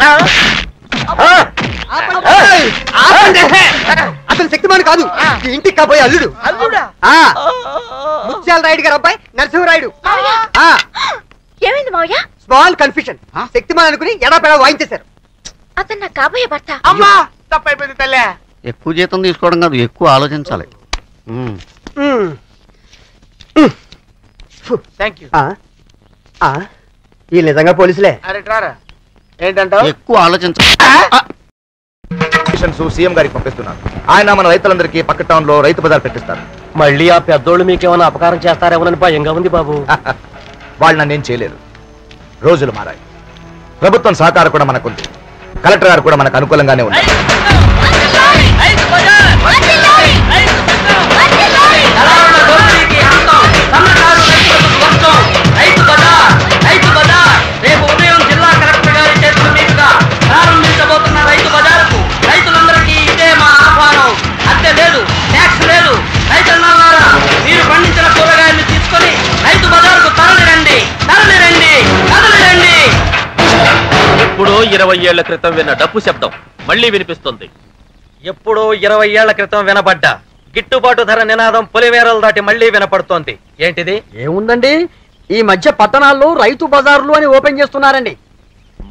అతను శక్తిమాన్ కాదు, ఈ ఇంటికి కాబోయే అల్లుడు. ముత్యాల రాయుడు గారు అబ్బాయి నరసింహరాయుడు. ఏమైంది మావయ్య? Small confusion. శక్తిమాన్ అనుకుని ఎడాపెడా వాయించేశారు. అతను నా కాబోయే భర్త. అమ్మా, తప్పైపోయింది తల్లే. ఎక్కువ జీతం తీసుకోవడం కాదు, ఎక్కువ ఆలోచించాలి. Thank you. ఈ నిజంగా పోలీసులే. అరే రారా. ఏంటంటావు? ఎక్కువ ఆలోచించాలి. సీఎం గారికి పంపిస్తున్నాను. ఆయన మన రైతులందరికీ పక్క టౌన్ లో రైతు బజార్ పెట్టిస్తారు. మళ్ళీ ఆ పెద్దోళ్ళు మీకేమైనా అపకారం చేస్తారేమోనని భయంగా ఉంది బాబు. వాళ్ళు నన్నేం చేయలేరు. రోజులు మారాయి, ప్రభుత్వం సహకారం కూడా మనకుంది. కలెక్టర్ గారు కూడా మనకు అనుకూలంగానే ఉన్నారు. రైతు 20 ఏళ్ల క్రితం విన్న డప్పు శబ్దం మళ్ళీ వినిపిస్తుంది. ఎప్పుడో 20 ఏళ్ల క్రితం వినబడ్డా గిట్టుబాటు ధర నినాదం పొలిమేరలు దాటి మళ్ళీ వినపడుతోంది. ఏంటిది? ఏముందండి, ఈ మధ్య పట్టణాల్లో రైతు బజార్లు అని ఓపెన్ చేస్తున్నారండి.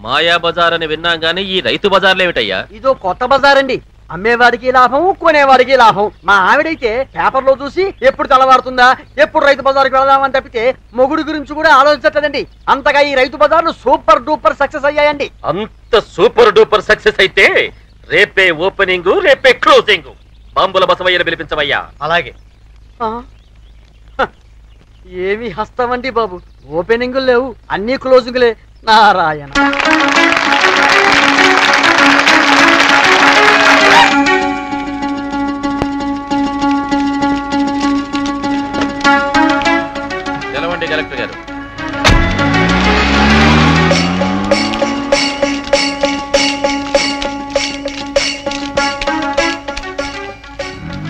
మాయా బజార్ అని విన్నాం గానీ ఈ రైతు బజార్లేమిటయ్యా? ఇదో కొత్త బజార్ అండి. అమ్మేవాడికి లాభం, కొనేవాడికి లాభం. మా ఆవిడైతే పేపర్లో చూసి ఎప్పుడు తెల్లవారుతుందా, ఎప్పుడు రైతు బజార్కి వెళదామని తప్పితే మొగుడు గురించి కూడా ఆలోచించట్లేదండి. అంతగా ఈ రైతు బజార్లు సూపర్ డూపర్ సక్సెస్ అయ్యాయండి. అంత సూపర్ డూపర్ సక్సెస్ అయితే రేపే ఓపెనింగ్, రేపే క్లోజింగ్. బాంబుల బసవయ్యను పిలిపించవయ్యా. అలాగే. ఏమి హస్తమండి బాబు, ఓపెనింగులు లేవు, అన్ని క్లోజింగులే. నారాయణ. తెలవండి కలెక్టర్ గారు.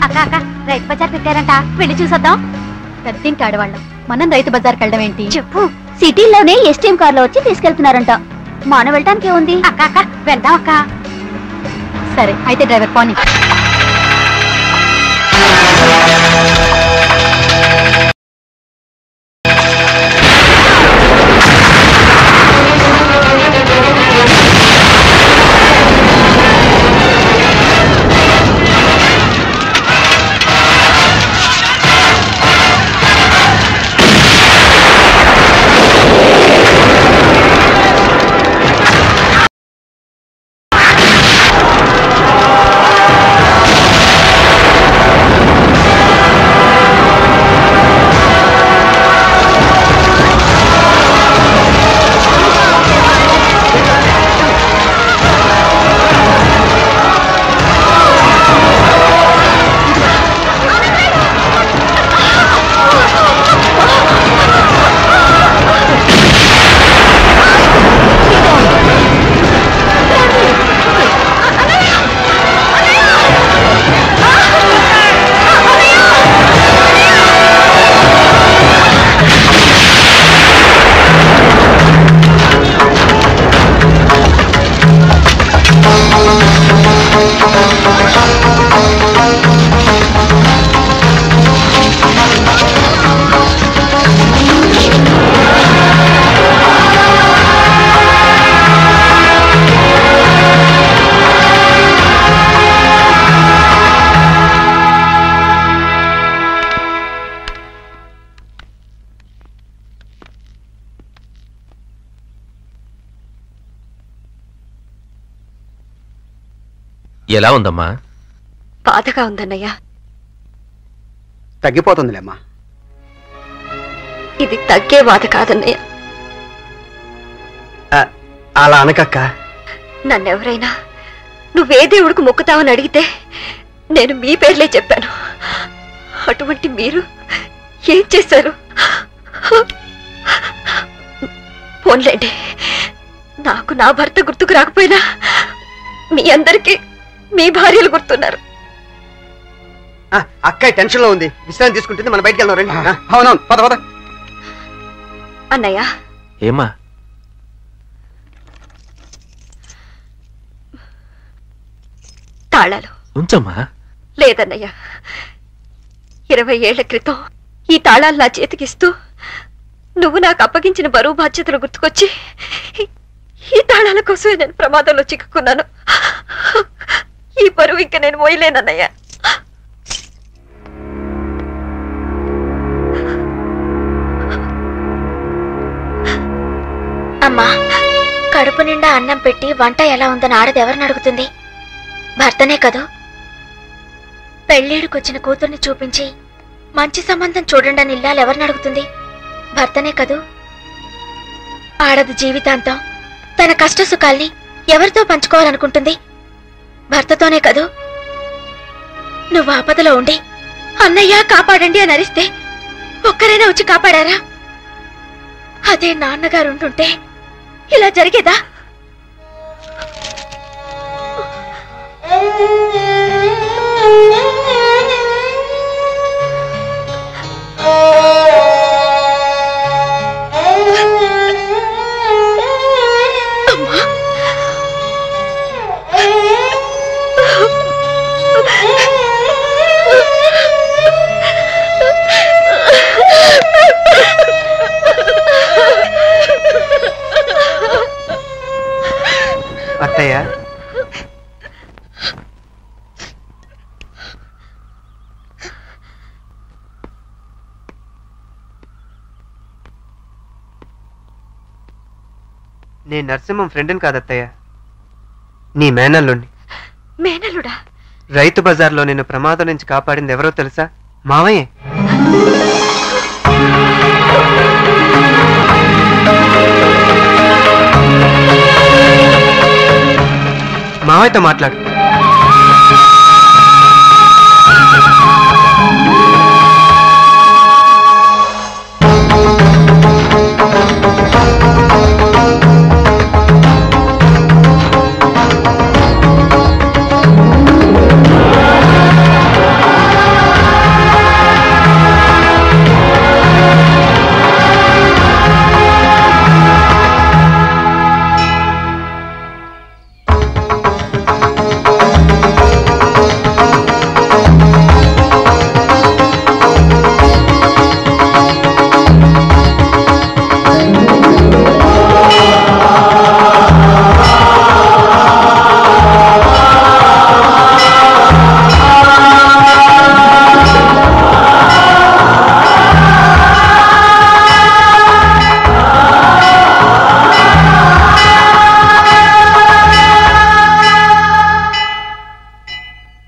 అక్క అక్క రైతు బజార్ పెట్టారంట, వెళ్ళి చూసొద్దాం. పెద్దింటి ఆడవాళ్ళం మనం రైతు బజార్కి వెళ్ళడం ఏంటి? చెప్పు. సిటీలోనే ఎస్టీఎం కార్లో వచ్చి తీసుకెళ్తున్నారంట. మనం వెళ్ళటానికి ఏముంది? అక్క అక్క వెళ్దాం అక్క. సరే అయితే డ్రైవర్ పోనీ. ఎలా ఉందమ్మా? బాధగా ఉందన్నయ్య. తగ్గిపోతుందిలేమ్మా. ఇది తగ్గే బాధ కాదన్నయ్య. అలా అనకక్క. నన్నెవరైనా నువ్వే దేవుడికి మొక్కుతావని అడిగితే నేను మీ పేర్లే చెప్పాను. అటువంటి మీరు ఏం చేశారు? పోన్లేండి, నాకు నా భర్త గుర్తుకు రాకపోయినా మీ అందరికీ మీ భార్యలు గుర్తున్నారు. అక్క టెన్షన్ లో ఉంది, విశ్రాంతి తీసుకుంటుంది. మనం బయటికి వెళ్దాం రండి. అవునవును, పద పద. అన్నయ్య ఏమా? తాళాలు ఉంచమ్మా. లేదన్నయ్య, 20 ఏళ్ల క్రితం ఈ తాళాలు నా చేతికిస్తూ నువ్వు నాకు అప్పగించిన బరువు బాధ్యతలు గుర్తుకొచ్చి ఈ తాళాల కోసమే నేను ప్రమాదంలో చిక్కుకున్నాను. ఈ బరువు ఇంకా నేను మోయలేనన్నయ్య. అమ్మా, కడుపు నిండా అన్నం పెట్టి వంట ఎలా ఉందని ఆడది ఎవరిని అడుగుతుంది? భర్తనే కదూ. పెళ్ళిడికొచ్చిన కూతుర్ని చూపించి మంచి సంబంధం చూడండి అని ఇల్లాలు ఎవరిని అడుగుతుంది? భర్తనే కదూ. ఆడది జీవితాంతం తన కష్ట సుఖాల్ని ఎవరితో పంచుకోవాలనుకుంటుంది? భర్తతోనే కదూ. నువ్వు ఆపదలో ఉండి అన్నయ్య కాపాడండి అని అరిస్తే ఒక్కరైనా వచ్చి కాపాడారా? అదే నాన్నగారు ఉంటుంటే ఇలా జరిగేదా? అత్తయ్య నేను నరసింహం ఫ్రెండ్ని కాదత్తయ్య, నీ మేనల్లుండి. మేనలుడా? రైతు బజార్లో నిన్ను ప్రమాదం నుంచి కాపాడింది ఎవరో తెలుసా? మావయ్యే. మావయ్యతో మాట్లాడు.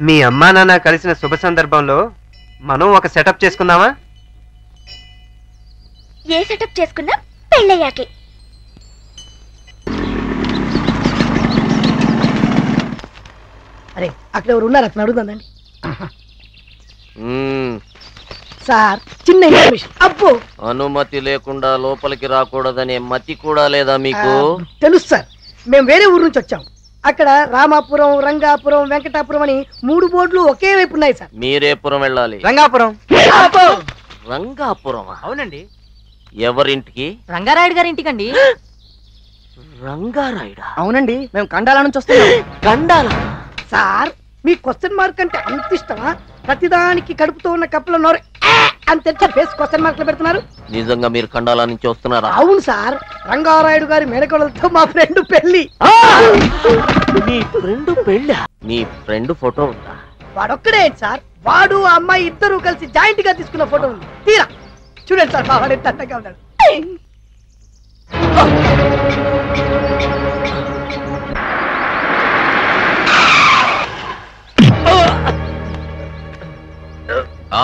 మీ అమ్మా నాన్న కలిసిన శుభ సందర్భంలో మనం ఒక సెటప్ చేసుకుందామా? ఏ సెటప్ చేసుకున్నా పెళ్ళయ్యాకే. అరే అక్కడ ఎవరు ఉన్నారు? అతను అడుగుదండి సార్. చిన్న ఇన్ఫర్మేషన్. అబ్బో, అనుమతి లేకుండా లోపలికి రాకూడదనే మతి కూడా లేదా మీకు? తెలుసు సార్, మేము వేరే ఊరు నుంచి వచ్చాం. అక్కడ రామాపురం, రంగాపురం, వెంకటాపురం అని 3 బోర్డులు ఒకే వైపు ఉన్నాయి సార్. మీరేపురం వెళ్ళాలి. రంగాపురం. రంగాపురం? అవునండి. ఎవరింటికి? రంగారాయుడు గారి ఇంటికండి. రంగారాయుడా? అవునండి, మేము కండాల నుంచి వస్తున్నాం. కండాల? సార్, మీ క్వశ్చన్ మార్క్ అంటే అంత ఇష్టమా? ప్రతిదానికి కడుపుతో ఉన్న కప్పులో నోరు అని తెచ్చి ఫేస్ క్వశ్చన్ మార్కులు పెడుతున్నారు. నిజంగా మీరు కండాల నుంచి వస్తున్నారా? అవును సార్, రంగారాయుడు గారి మేనకోడలతో మా ఫ్రెండ్ పెళ్లి. మీ ఫ్రెండ్ పెళ్ళా? మీ ఫ్రెండ్ ఫోటో ఉందా? వాడొక్కడే సార్, వాడు ఆ అమ్మాయి ఇద్దరు కలిసి జాయింట్ గా తీసుకున్న ఫోటో ఉంది. తీరా చూడండి సార్, మా వాడు ఎంత అందంగా ఉన్నాడు.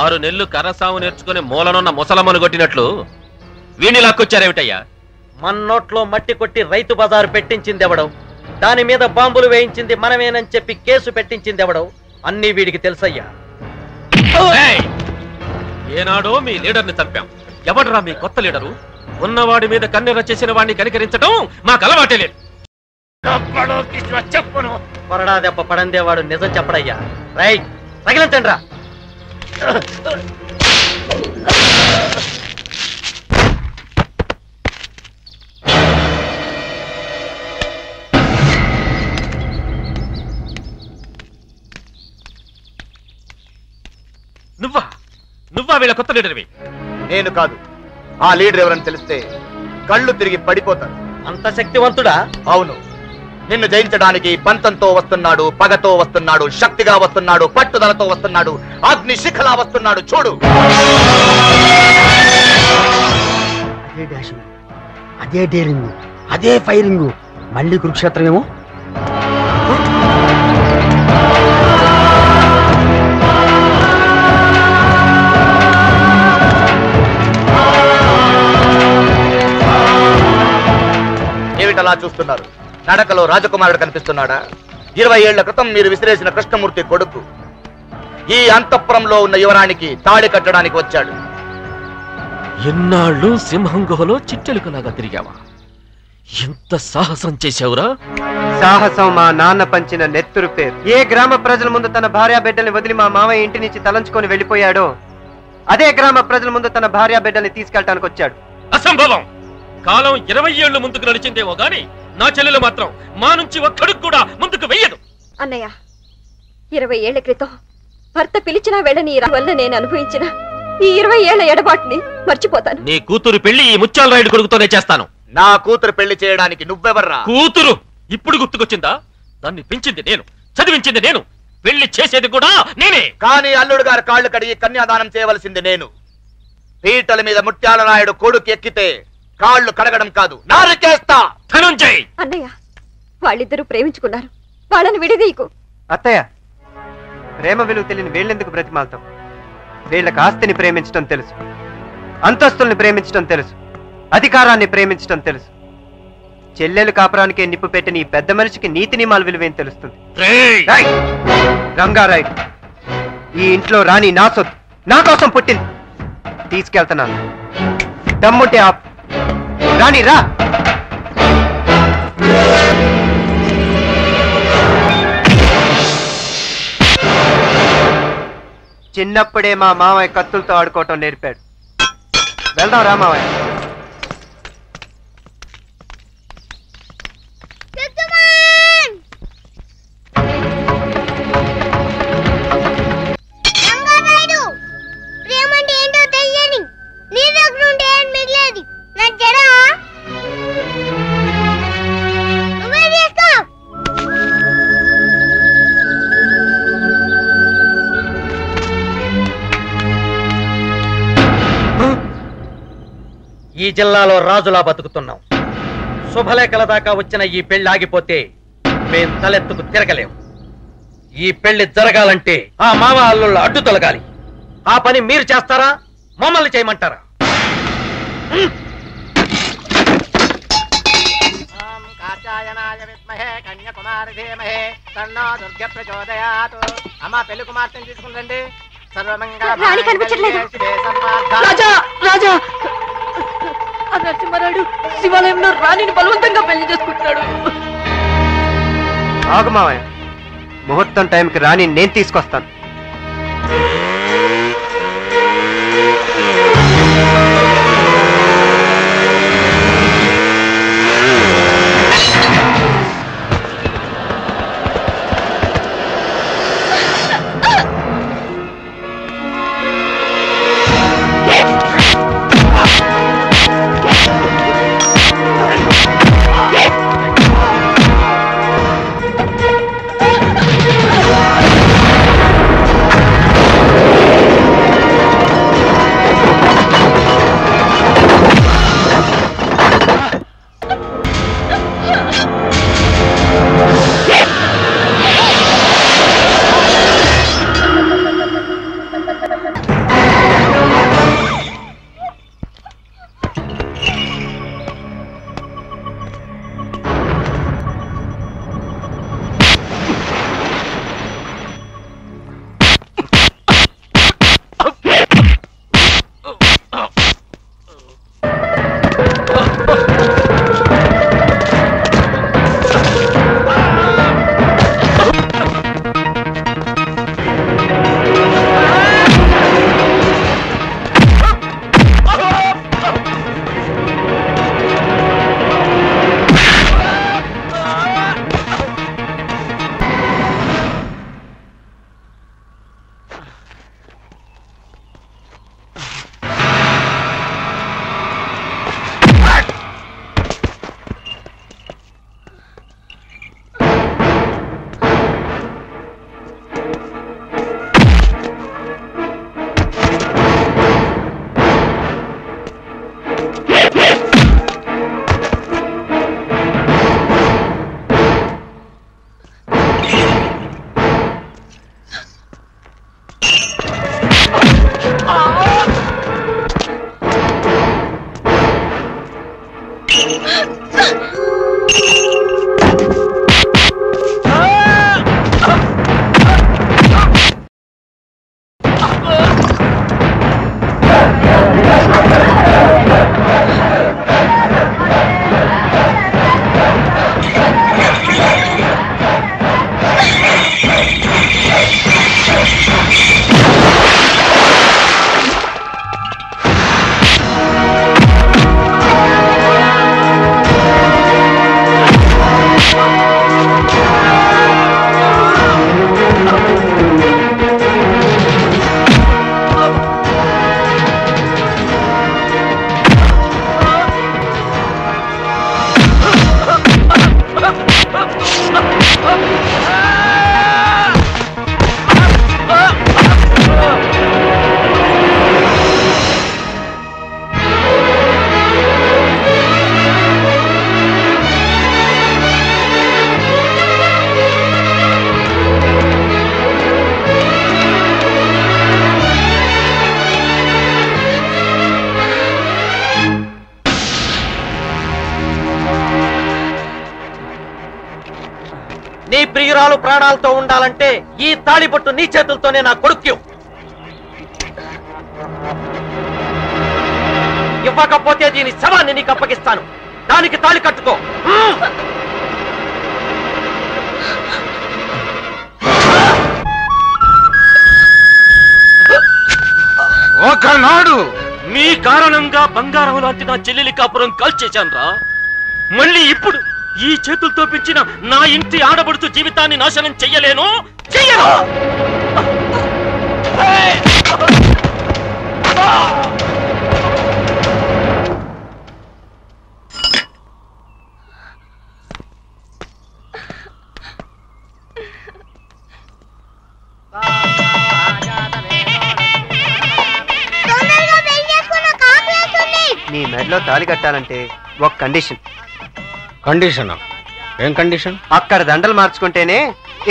ఆరు నెలలు కర్రసాము నేర్చుకుని మూలనున్న ముసలమ్మను కొట్టినట్లు వీణ్ణి లాక్కొచ్చారేమిటయ్యా? మన్నోట్లో మట్టి కొట్టి రైతు బజారు పెట్టించింది ఎవడో, దాని మీద బాంబులు వేయించింది మనమేనని చెప్పి కేసు పెట్టించింది ఎవడో, అన్నీ వీడికి తెలుసయ్యా. ఏనాడో మీ లీడర్ని చంపాం. ఎవడరా మీ కొత్త లీడరు? ఉన్నవాడి మీద కన్నెర చేసిన వాడిని కనికరించడం మాకు అలవాటే లేదు. చెప్పును కొరడా దెబ్బ పడందేవాడు నిజం చెప్పడయ్యా. రై తగిలించండ్రా. నువ్వా వీళ్ళ కొత్త లీడర్వి? నేను కాదు. ఆ లీడర్ ఎవరని తెలిస్తే కళ్ళు తిరిగి పడిపోతారు. అంత శక్తివంతుడా? అవును. నిన్ను జయించడానికి పంతంతో వస్తున్నాడు, పగతో వస్తున్నాడు, శక్తిగా వస్తున్నాడు, పట్టుదలతో వస్తున్నాడు, అగ్ని శిఖలా వస్తున్నాడు. చూడు. అదే డాష్, అదే డేరింగ్, అదే ఫైరింగ్. మళ్ళీ కురుక్షేత్రమేమో. ఏమిటలా చూస్తున్నారు? నడకలో రాజకుమారుడు కనిపిస్తున్నాడా? 20 ఏళ్ల క్రితం మీరు విసిరేసిన కృష్ణమూర్తి కొడుకు ఈ అంతఃపురంలో ఉన్న యువరానికి తాళి కట్టడానికి వచ్చాడు. ఎన్నాళ్ళు సింహం గుహలో చిట్టెలుకలాగా తిరిగావా? ఎంత సాహసం చేశావురా? సాహసం మా నాన్న పంచిన నెత్తురు పేరు. ఏ గ్రామ ప్రజల ముందు తన భార్యా బిడ్డల్ని వదిలి మా మామయ్య ఇంటి నుంచి తలంచుకొని వెళ్ళిపోయాడో, అదే గ్రామ ప్రజల ముందు తన భార్యా బిడ్డల్ని తీసుకెళ్ళటానికి వచ్చాడు. అసంభవం. కాలం 20 ఏళ్లు ముందుకు నడిచిందేమో గాని నా చెల్లెలు మాత్రం మా నుంచి ఒక్కడికి కూడా ముందుకు వెయ్యదు. అన్నయ్య, 20 ఏళ్ల క్రితం భర్త పిలిచినా వెళ్ళని వల్ల నేను అనుభవించిన ఈ 20 ఏళ్ల ఎడబాటుని మర్చిపోతాను. నీ కూతురు పెళ్లి ఈ ముత్యాల రాయుడు కొడుకుతోనే చేస్తాను. నా కూతురు పెళ్లి చేయడానికి నువ్వెవర్రా? కూతురు ఇప్పుడు గుర్తుకొచ్చిందా? దాన్ని పెంచింది నేను, చదివించింది నేను, పెళ్లి చేసేది కూడా నేనే. కానీ అల్లుడు గారు కాళ్ళు కడిగి కన్యాదానం చేయవలసింది నేను. పీటల మీద ముత్యాల నాయుడు కొడుకు ఎక్కితే కాళ్ళు కడగడం కాదు, నారికేస్తా. ధనుంజయ్! అన్నయ్య, వాళ్ళిద్దరూ ప్రేమించుకున్నారు, వాళ్ళని విడదీయకు. అత్తయ్య, ప్రేమ విలువ తెలియని వీళ్ళెందుకు బ్రతిమాలతాం? వీళ్ళకి ఆస్తిని ప్రేమించడం తెలుసు, అంతస్తుల్ని ప్రేమించడం తెలుసు, అధికారాన్ని ప్రేమించడం తెలుసు. చెల్లెలు కాపురానికే నిప్పు పెట్టిన ఈ పెద్ద మనిషికి నీతి నియమాల విలువేం తెలుస్తుంది? రంగారాయ్, ఈ ఇంట్లో రాణి నా సొత్తు, నా కోసం పుట్టింది. తీసుకెళ్తున్నాను. దమ్ముంటే ఆప్. రాణి రా. చిన్నప్పుడే మా మామయ్య కత్తులతో ఆడుకోవటం నేర్పాడు. వెళ్దాం రా మామయ్య. ప్రేమంటే ఏంటో తెలియని నీ దగ్గర ఉంటే ఏం మిగిలేదు. నా జడ నువ్వే తీసుకో. ఈ జిల్లాలో రాజులా బతుకుతున్నాం. శుభలేఖల దాకా వచ్చిన ఈ పెళ్లి ఆగిపోతే మేం తలెత్తుకు తిరగలేం. ఈ పెళ్లి జరగాలంటే ఆ మామ అల్లుళ్ళ అడ్డు తొలగాలి. ఆ పని మీరు చేస్తారా, మమ్మల్ని చేయమంటారా? అమ్మా పెళ్లి కుమార్తెను తీసుకుందండి. రాణి కనిపించట్లేదు. రాజా రాజా ఆ నరసింహారాయుడు శివాలయంలో రాణిని బలవంతంగా పెళ్లి చేసుకుంటున్నాడు. ఆగు మావయ్య, ముహూర్తం టైంకి రాణి నేను తీసుకొస్తాను. మనవరాలు ప్రాణాలతో ఉండాలంటే ఈ తాళిబొట్టు నీ చేతులతోనే నా కొడుకు ఇవ్వకపోతే దీని శవాన్ని నీకు అప్పగిస్తాను. దానికి తాళి కట్టుకో. ఒకనాడు మీ కారణంగా బంగారం లాంటి నా చెల్లెలి కాపురం కాల్చేశాను రా. మళ్ళీ ఇప్పుడు ఈ చేతులతో పెంచిన నా ఇంటి ఆడబడుతూ జీవితాన్ని నాశనం చెయ్యలేను. నీ మెడలో తాళి కట్టాలంటే ఒక కండిషన్. కండిషన్? ఏం కండిషన్? అక్కడ దండలు మార్చుకుంటేనే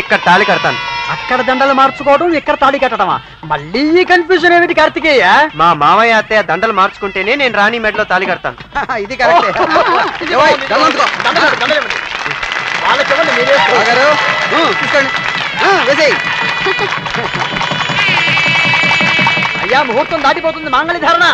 ఇక్కడ తాళి కడతాను. అక్కడ దండలు మార్చుకోవడం, ఇక్కడ తాళి కట్టడమా? మళ్ళీ కన్ఫ్యూజన్ ఏమిటి కార్తికేయ? మా మావయ్య అత్తయ్య దండలు మార్చుకుంటేనే నేను రాణి మెడలో తాళి కడతాను. ఇది కరెక్టే. అయ్యా, ముహూర్తం దాటిపోతుంది. మాంగళ్య ధారణ.